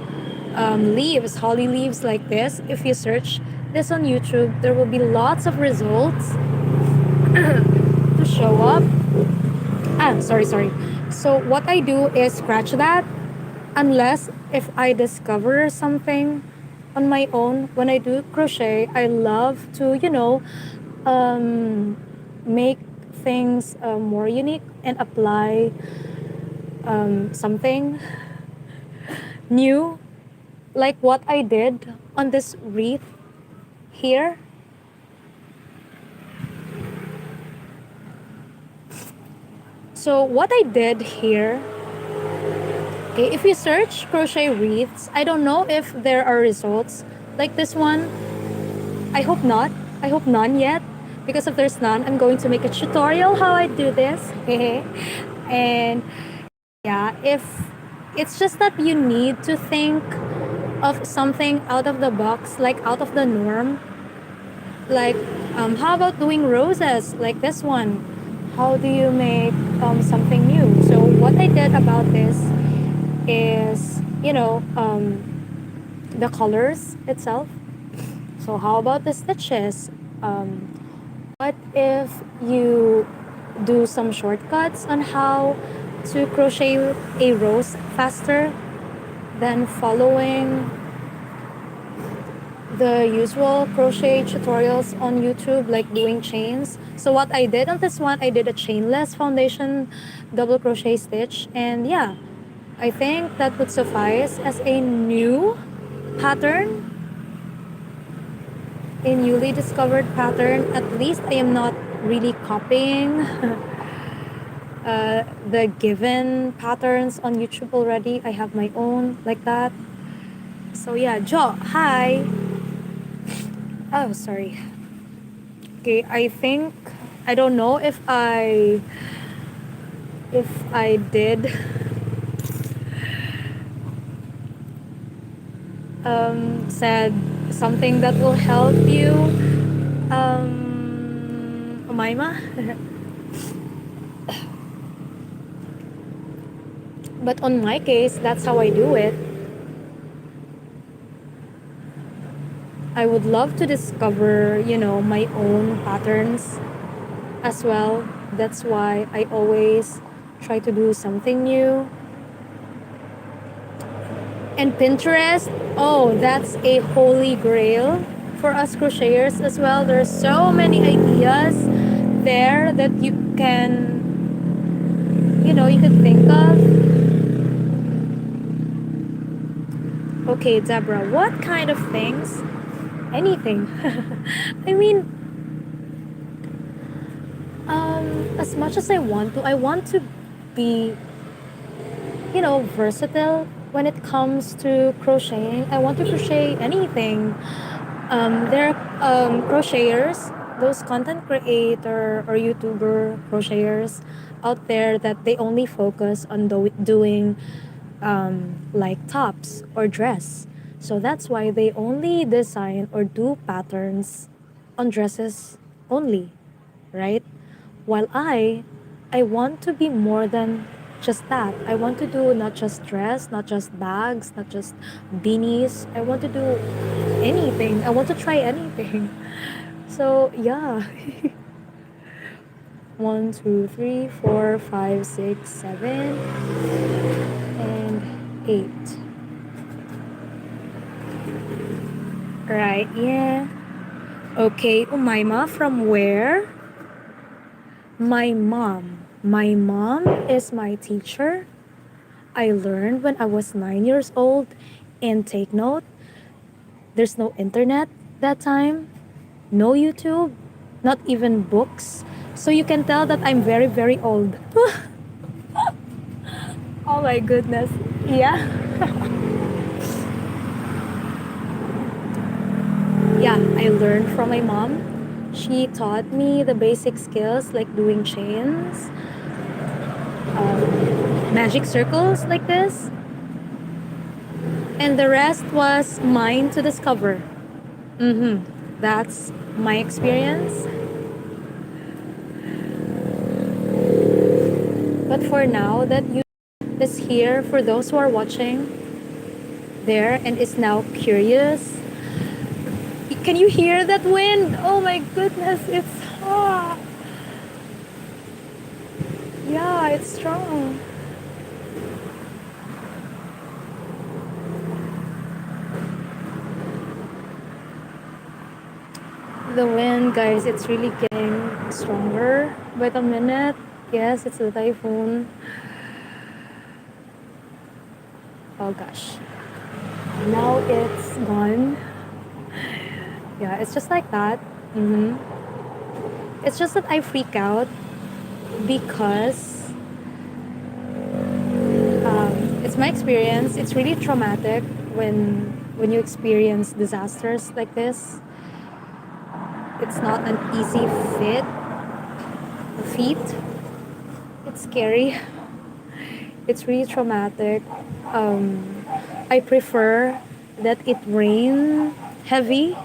[SPEAKER 1] leaves, holly leaves like this, if you search this on YouTube, there will be lots of results to show up. Sorry. So what I do is scratch that unless if I discover something on my own. When I do crochet, I love to, make things more unique and apply something new, like what I did on this wreath here. So what I did here, okay, if you search crochet wreaths, I don't know if there are results like this one. I hope not. I hope none yet. Because if there's none, I'm going to make a tutorial how I do this. And yeah, if it's just that you need to think of something out of the box, like out of the norm. Like, how about doing roses like this one? How do you make something new? So what I did about this is, the colors itself. So how about the stitches? What if you do some shortcuts on how to crochet a rose faster than following the usual crochet tutorials on YouTube, like doing chains? So what I did on this one, I did a chainless foundation double crochet stitch, and yeah, I think that would suffice as a new pattern, a newly discovered pattern. At least I am not really copying the given patterns on YouTube already. I have my own like that. So yeah, Jo, hi. Oh, sorry. Okay, I think I don't know if I did said something that will help you, Umayma. But on my case, that's how I do it. I would love to discover, my own patterns as well. That's why I always try to do something new. And Pinterest, oh, that's a holy grail for us crocheters as well. There's so many ideas there that you could think of. Okay, Deborah, what kind of things? Anything. I mean, as much as I want to be, versatile when it comes to crocheting. I want to crochet anything. There are crocheters, those content creator or YouTuber crocheters out there that they only focus on doing like tops or dress. So that's why they only design or do patterns on dresses only, right? While I want to be more than just that. I want to do not just dress, not just bags, not just beanies. I want to do anything. I want to try anything. So yeah. 1, 2, 3, 4, 5, 6, 7, and 8. Right, yeah. Okay, Umayma, from where? My mom. My mom is my teacher. I learned when I was 9 years old. And take note, there's no internet that time, no YouTube, not even books. So you can tell that I'm very, very old. Oh my goodness. Yeah. I learned from my mom. She taught me the basic skills like doing chains, magic circles like this, and the rest was mine to discover. That's my experience. But for now, that you is here for those who are watching there and is now curious. Can you hear that wind? Oh my goodness, it's yeah, it's strong. The wind, guys, it's really getting stronger by the minute. Yes, it's a typhoon. Oh gosh. Now it's gone. Yeah, it's just like that. It's just that I freak out because it's my experience. It's really traumatic when you experience disasters like this. It's not an easy feat. It's scary. It's really traumatic. I prefer that it rain heavy,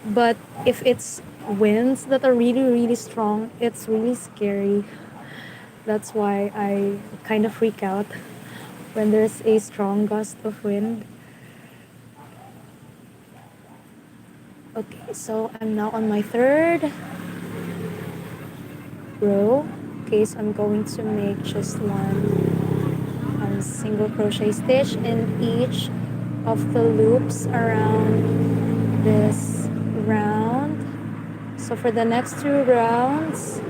[SPEAKER 1] but if it's winds that are really, really strong, it's really scary. That's why I kind of freak out when there's a strong gust of wind. Okay, so I'm now on my third row. Okay, so I'm going to make just one single crochet stitch in each of the loops around this round. So for the next 2 rounds,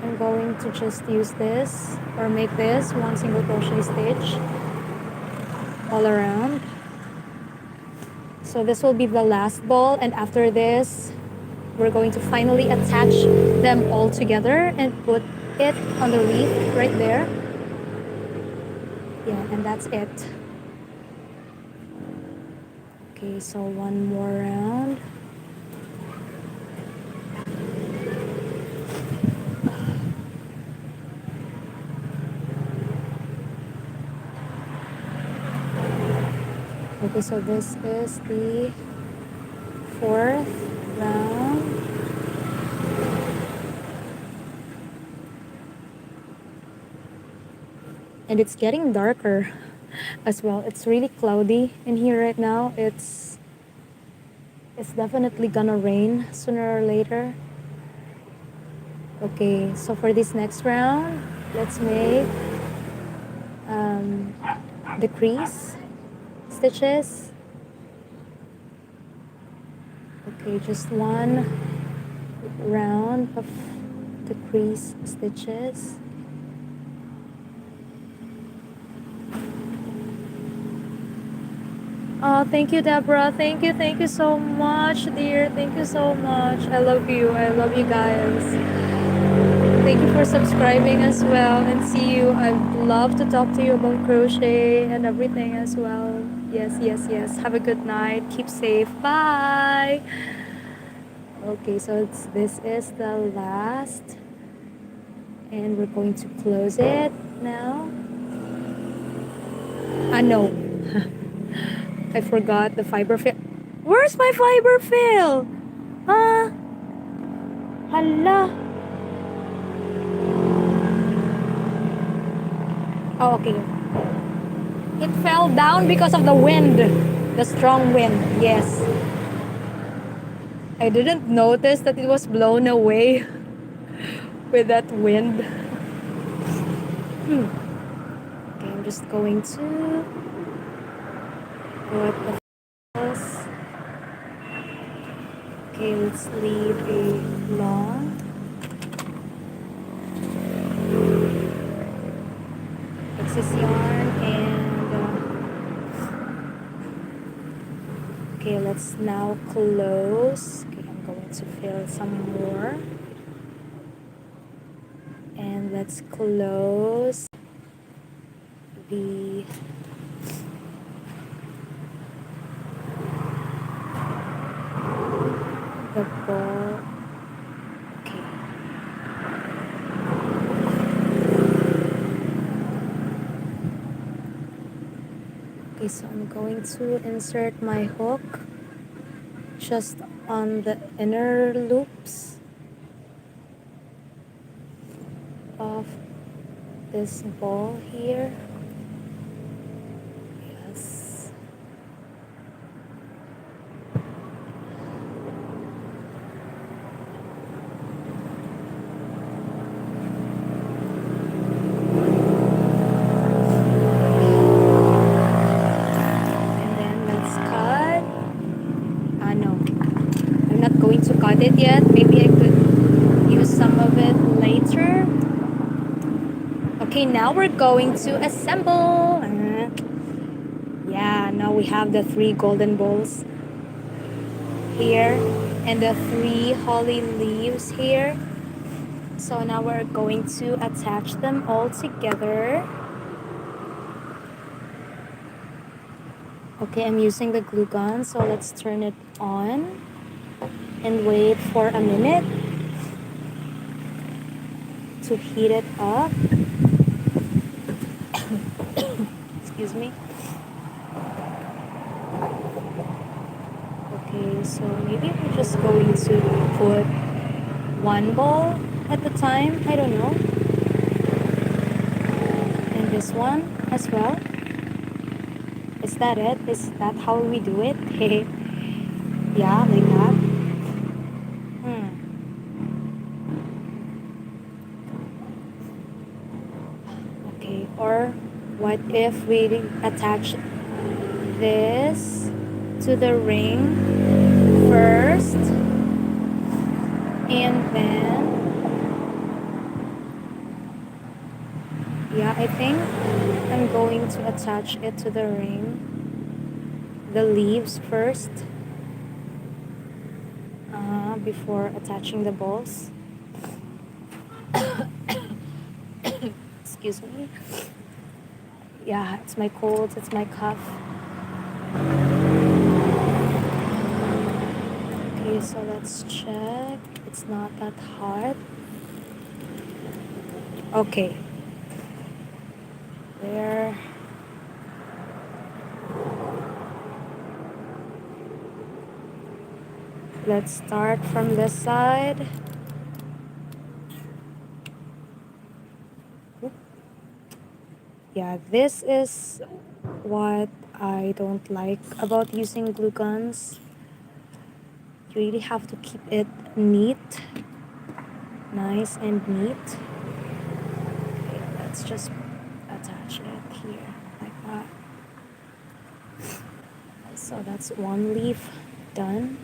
[SPEAKER 1] I'm going to just use this or make this one single crochet stitch all around. So this will be the last ball, and after this we're going to finally attach them all together and put it on the wreath right there. Yeah, and that's it. Okay, so one more round. Okay, so this is the 4th round. And it's getting darker as well. It's really cloudy in here right now. It's definitely gonna rain sooner or later. Okay, so for this next round, let's make the crease stitches. Okay, just one round of the crease stitches. Oh, thank you, Deborah. Thank you so much, dear. Thank you so much. I love you. I love you guys. Thank you for subscribing as well, and see you. I'd love to talk to you about crochet and everything as well. Yes. Have a good night. Keep safe. Bye. Okay, so this is the last, and we're going to close it now. No. I forgot the fiber fill. Where's my fiber fill? Hala. Oh, okay. It fell down because of the wind. The strong wind. Yes. I didn't notice that it was blown away with that wind. Okay, I'm just going to put the fills. Okay, let's leave a long excess yarn and okay, let's now close. Okay, I'm going to fill some more, and let's close the Okay, so I'm going to insert my hook just on the inner loops of this ball here. Yes. And then let's cut. No, I'm not going to cut it yet. Maybe I could use some of it later. Okay, now we're going to assemble. Yeah, now we have the 3 golden balls here and the 3 holly leaves here. So now we're going to attach them all together. Okay, I'm using the glue gun, so let's turn it on and wait for a minute to heat it up. Excuse me. Okay, so maybe we're just going to put 1 ball at the time. I don't know. And this one as well. Is that it? Is that how we do it? Yeah, like that. Okay, or what if we attach this to the ring first and then, yeah, I think I'm going to attach it to the ring, the leaves first, before attaching the balls. Excuse me. Yeah, it's my cold, it's my cough. Okay, so let's check. It's not that hot. Okay. There. Let's start from this side. Yeah, this is what I don't like about using glue guns. You really have to keep it neat, nice and neat. Okay, let's just attach it here like that. So that's 1 leaf done.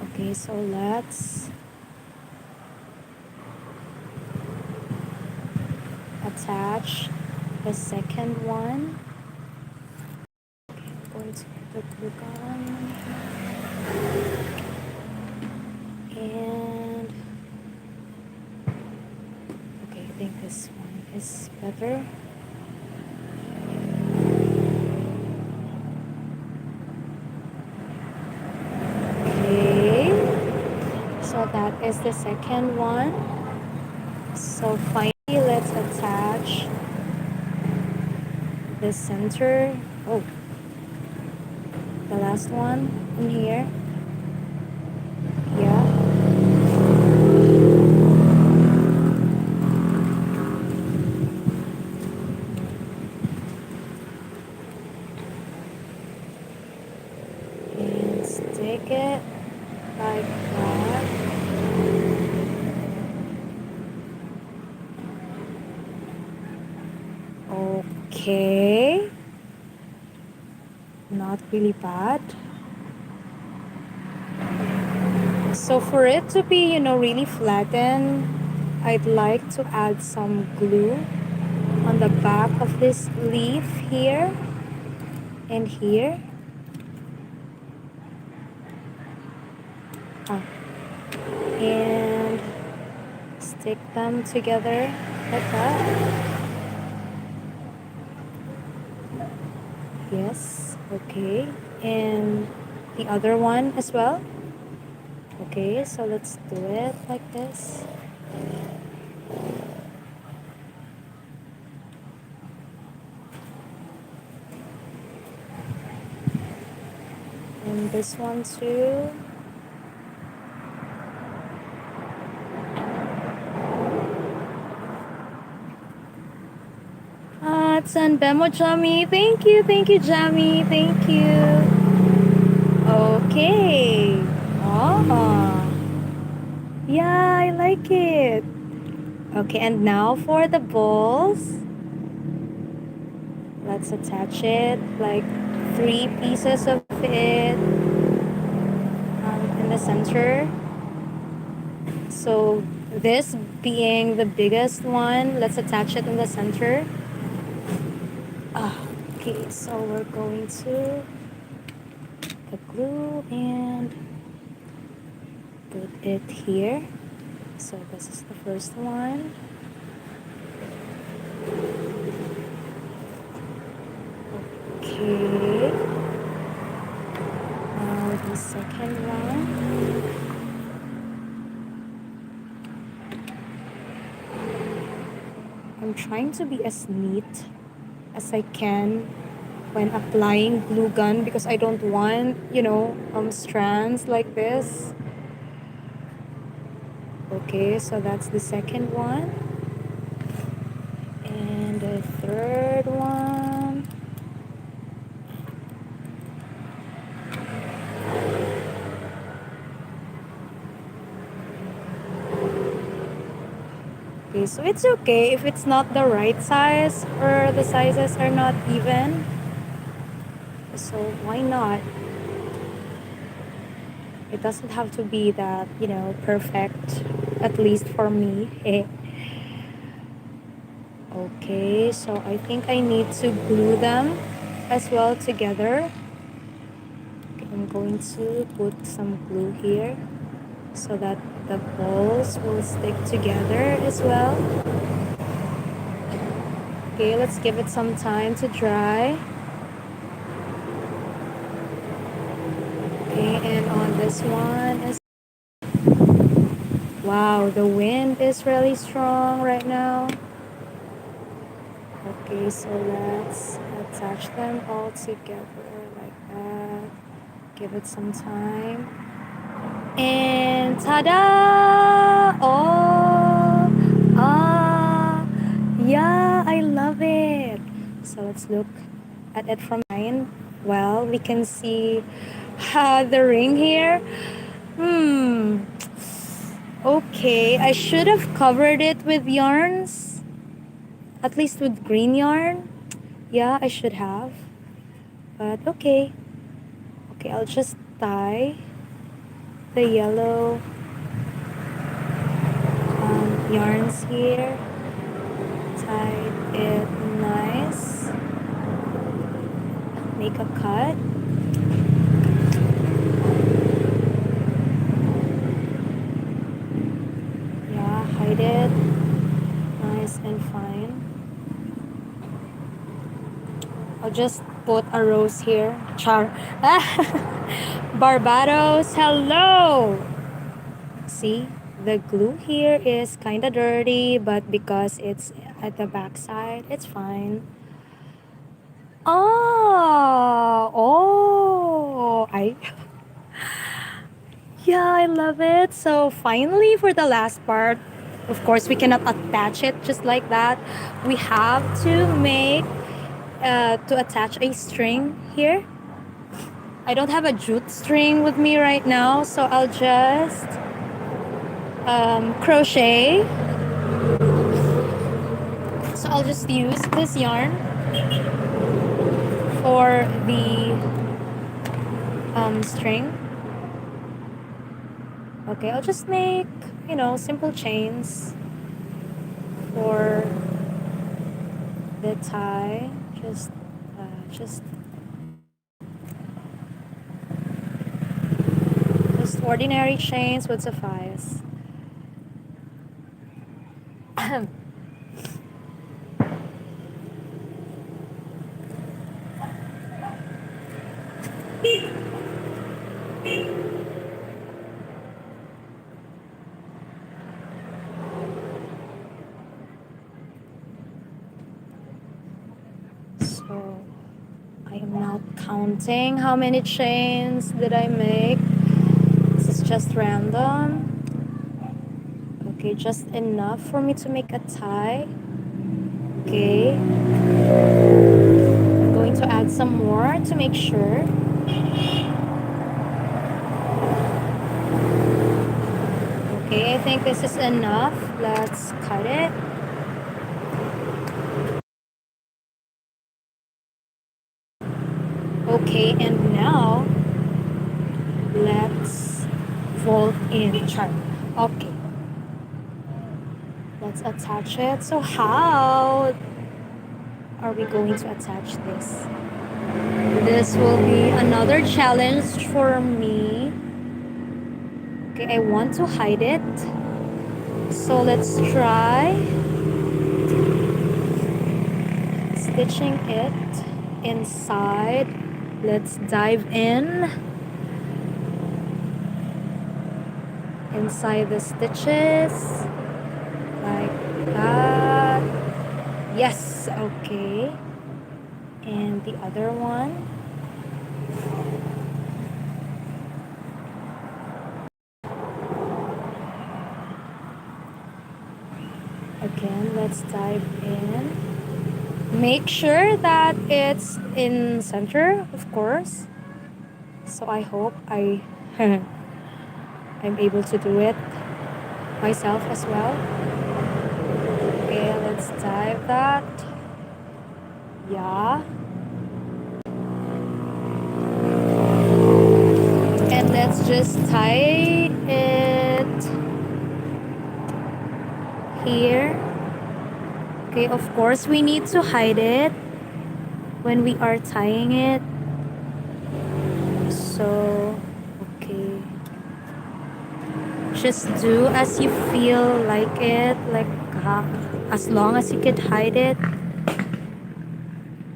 [SPEAKER 1] Okay, so let's attach the second one. Okay, I'm going to put the glue gun. And okay, I think this one is better. Okay, so that is the second one. So finally, let's attach the center. Oh, the last one in here. Yeah. And stick it like that. Okay. Not really bad. So for it to be, really flattened, I'd like to add some glue on the back of this leaf here and here. And stick them together like that. Yes, okay. And the other one as well. Okay, so let's do it like this. this one too. It's on Bemo Jammy. Thank you, Jammy. Thank you. Okay. Oh, yeah, I like it. Okay, and now for the balls. Let's attach it, like 3 pieces of it in the center. So this being the biggest one, let's attach it in the center. Okay, so we're going to the glue and put it here. So this is the first one. Okay. Now the second one. I'm trying to be as neat as I can when applying glue gun because I don't want, strands like this. Okay, so that's the second one. And the third one. Okay, so it's okay if it's not the right size or the sizes are not even. So why not? It doesn't have to be that, perfect, at least for me. Okay, so I think I need to glue them as well together. Okay, I'm going to put some glue here so that the balls will stick together as well. Okay, let's give it some time to dry. Okay, and on this one is... Wow, the wind is really strong right now. Okay, so let's attach them all together like that. Give it some time. And ta-da! Oh! Ah! Yeah, I love it. So let's look at it from behind. Well, we can see the ring here. Okay, I should have covered it with yarns. At least with green yarn. Yeah, I should have. But okay. Okay, I'll just tie the yellow yarns here. Tie it nice. Make a cut. Yeah, hide it nice and fine. I'll just put a rose here. Char. Barbados, hello! See, the glue here is kind of dirty, but because it's at the back side, it's fine. Yeah, I love it. So finally, for the last part, of course, we cannot attach it just like that. We have to to attach a string here. I don't have a jute string with me right now, so I'll just crochet. So I'll just use this yarn for the string. Okay, I'll just make, simple chains for the tie. Just ordinary chains would suffice. So I am now counting how many chains did I make. This is just random. Okay, just enough for me to make a tie. Okay. I'm going to add some more to make sure. Okay, I think this is enough. Let's cut it. Okay, and now let's fold in charm. Okay, let's attach it. So how are we going to attach this? This will be another challenge for me. Okay, I want to hide it. So let's try stitching it inside. Let's dive in inside the stitches like that. Yes, okay. And the other one. Again, let's dive in. Make sure that it's in center, of course. So I hope I'm able to do it myself as well. Okay, let's dive that. Yeah. And let's just tie it here. Okay, of course we need to hide it when we are tying it. So, okay. Just do as you feel like it, like as long as you can hide it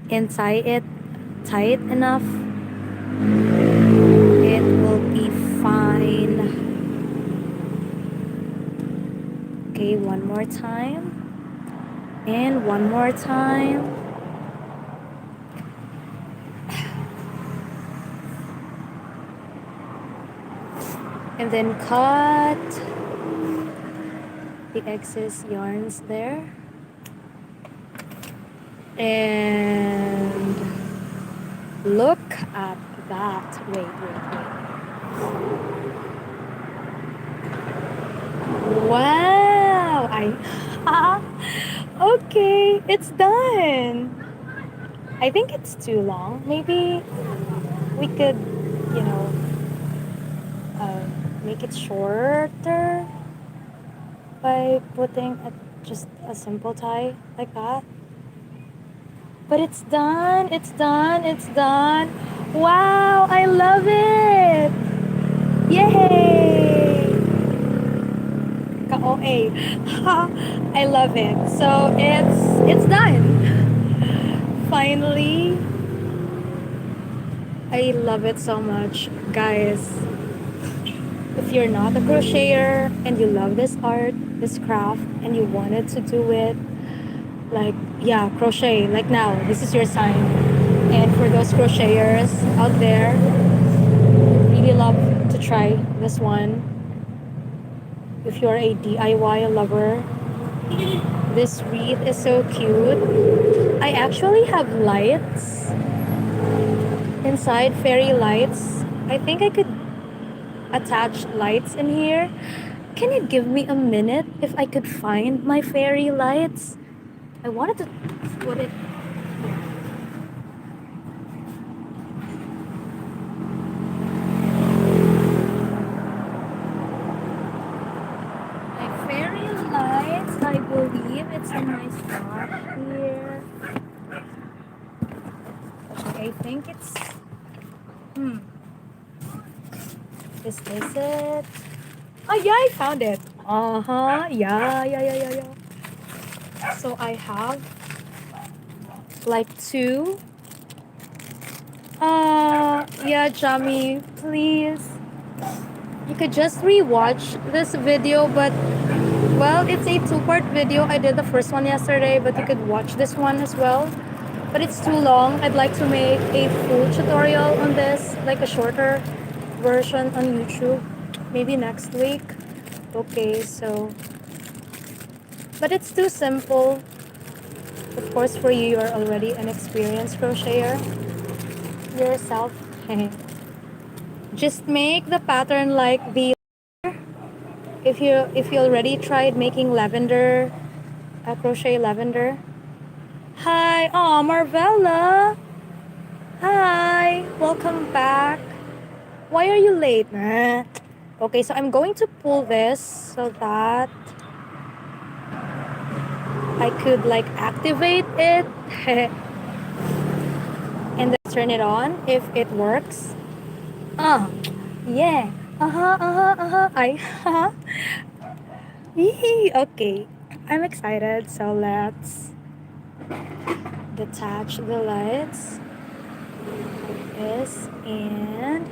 [SPEAKER 1] and tie it tight enough, it will be fine. Okay, one more time. And one more time. And then cut the excess yarns there. And look at that. Wait. Wow! Okay, it's done. I think it's too long. Maybe we could, make it shorter by putting just a simple tie like that. But it's done. Wow, I love it. Yay! Ka-OA. I love it. So it's done. Finally. I love it so much, guys. If you're not a crocheter and you love this art, this craft, and you wanted to do it, like, yeah, crochet, like now, this is your sign. And for those crocheters out there, really love to try this one. If you're a DIY lover, this wreath is so cute. I actually have lights inside, fairy lights. I think I could attach lights in here. Can you give me a minute if I could find my fairy lights? I wanted to put it. My fairy lights, I believe it's in my stash here. Okay, I think it's Is this it? Oh yeah, I found it. Yeah. So I have like two. Yeah, Jamie, please. You could just rewatch this video, but well, it's a two-part video. I did the first one yesterday, but you could watch this one as well. but it's too long. I'd like to make a full tutorial on this, like a shorter version on YouTube, maybe next week. Okay, so, but it's too simple. Of course, for you, you're already an experienced crocheter yourself. Just make the pattern like the, if you already tried making lavender, crochet lavender. Hi, oh Marvella. Hi, welcome back. Why are you late? Nah. Okay, so I'm going to pull this so that I could like activate it and then turn it on if it works. Yeah. I Yee, okay. I'm excited, so let's detach the lights like this. And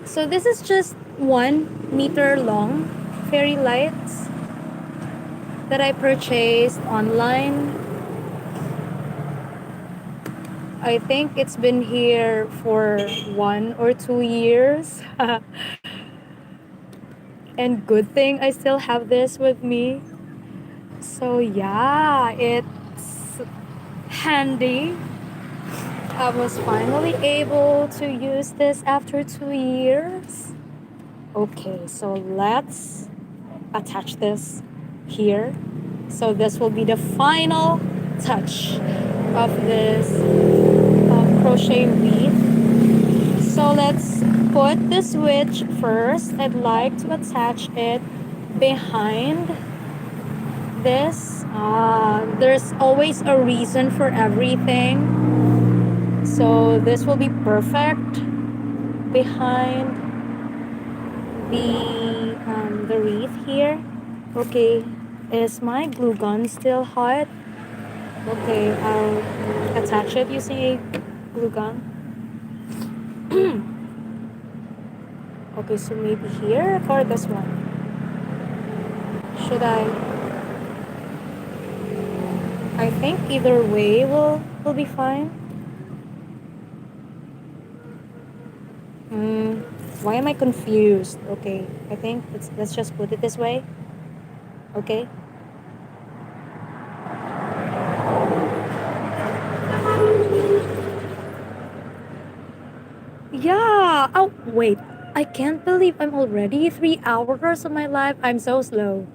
[SPEAKER 1] so this is just 1 meter long fairy lights that I purchased online. I think it's been here for 1 or 2 years. And good thing I still have this with me. So yeah, it's handy. I was finally able to use this after 2 years. Okay, so let's attach this here. So this will be the final touch of this crochet wreath. So let's put the switch first. I'd like to attach it behind this. There's always a reason for everything. So this will be perfect behind the wreath here. Okay, is my glue gun still hot? Okay, I'll attach it using a glue gun. Okay, so maybe here or this one? Should I think either way will be fine. Why am I confused? Okay, I think let's just put it this way. Okay. Yeah. Oh, wait. I can't believe I'm already 3 hours of my life. I'm so slow.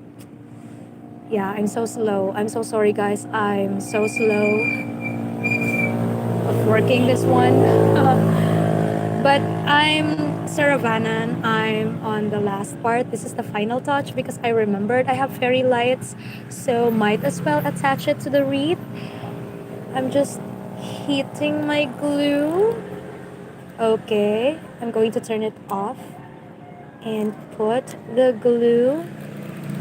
[SPEAKER 1] Yeah, I'm so slow. I'm so sorry, guys. I'm so slow of working this one. But I'm Saravanan. I'm on the last part. This is the final touch because I remembered I have fairy lights. So might as well attach it to the wreath. I'm just heating my glue. Okay, I'm going to turn it off and put the glue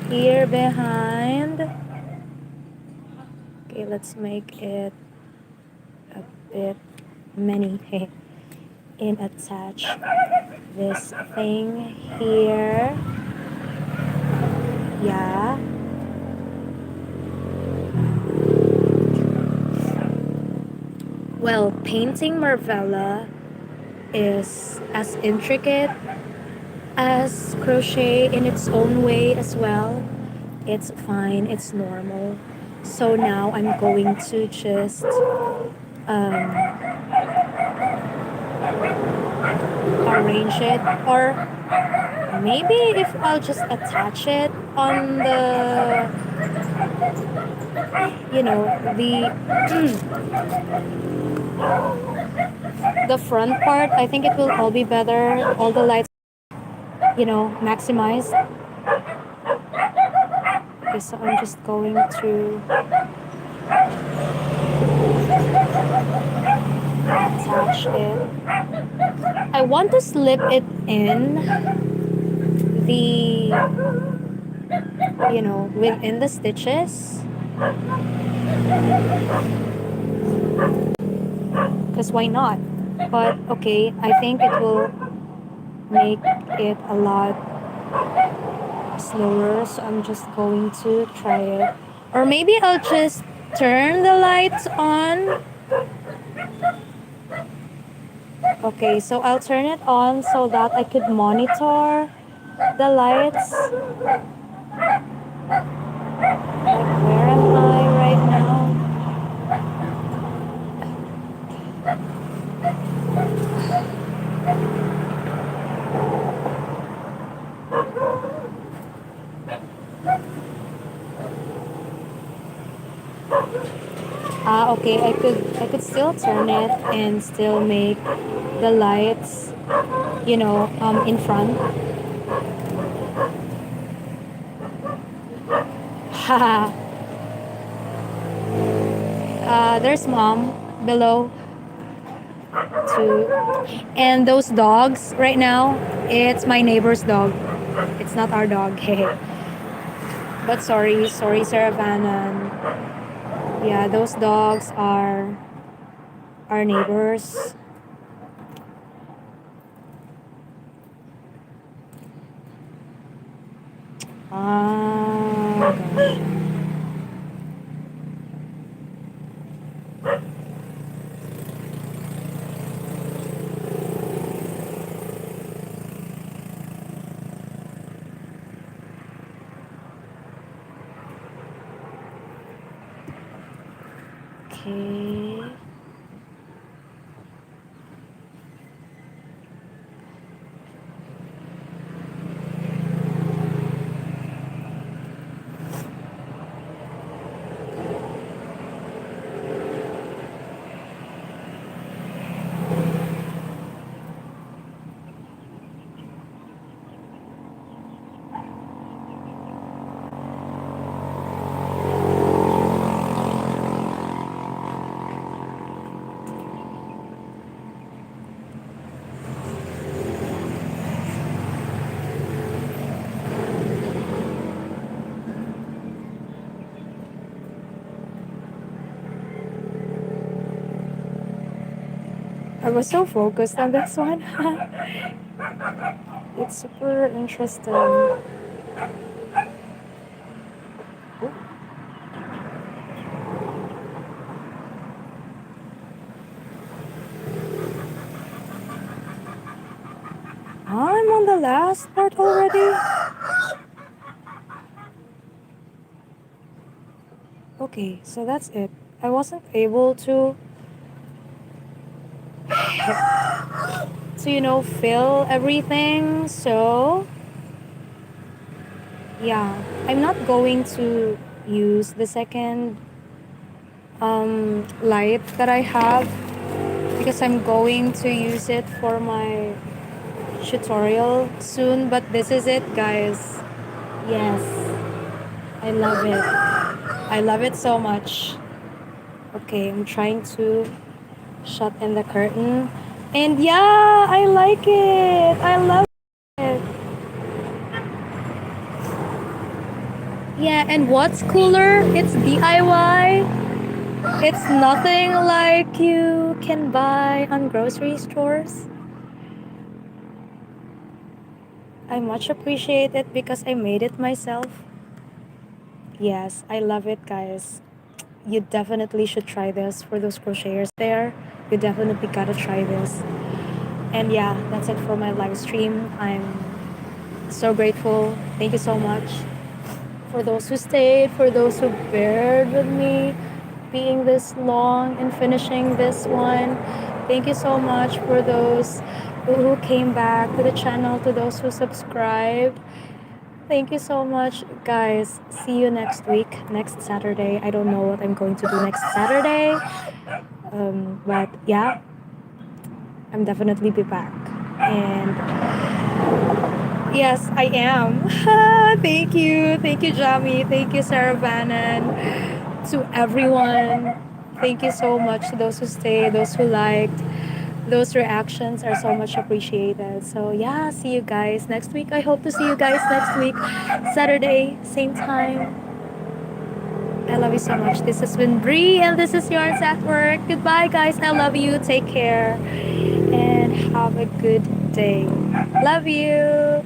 [SPEAKER 1] here behind. Okay, let's make it a bit many and attach this thing here. Yeah. Well, painting Marvella is as intricate as crochet in its own way as well. It's fine, it's normal. So now I'm going to just arrange it, or maybe if I'll just attach it on the, you know, the front part. I think it will all be better. All the lights, maximized. Okay, so I'm just going to attach it. I want to slip it in the, within the stitches. Because why not? But okay, I think it will make it a lot slower. So I'm just going to try it. Or maybe I'll just turn the lights on. Okay, so I'll turn it on so that I could monitor the lights. Like, where am I right now? Ah, okay, I could still turn it and still make the lights, in front. Haha. There's mom below too. And those dogs right now, it's my neighbor's dog. It's not our dog. Hey. But sorry, Sarah Vannan. Yeah, those dogs are our neighbors. Ah, gosh. Okay. I was so focused on this one. It's super interesting. I'm on the last part already. Okay, so that's it. I wasn't able to fill everything. So yeah, I'm not going to use the second light that I have because I'm going to use it for my tutorial soon. But this is it, guys. Yes, I love it. I love it so much. Okay, I'm trying to shut in the curtain. And yeah, I like it. I love it. Yeah, and what's cooler? It's DIY. It's nothing like you can buy on grocery stores. I much appreciate it because I made it myself. Yes, I love it, guys. You definitely should try this for those crocheters there. You definitely gotta try this. And yeah, that's it for my live stream. I'm so grateful. Thank you so much for those who stayed, for those who bared with me being this long and finishing this one. Thank you so much for those who came back to the channel, to those who subscribed. Thank you so much, guys. See you next week, next Saturday. I don't know what I'm going to do next Saturday, but yeah, I'm definitely be back. And yes, I am. Thank you, Jami. Thank you, Sarah Vannan. To everyone, thank you so much to those who stayed, those who liked. Those reactions are so much appreciated. So yeah, see you guys next week. I hope to see you guys next week, Saturday, same time. I love you so much. This has been Bree, and this is Yarns at Work. Goodbye, guys. I love you. Take care, and have a good day. Love you.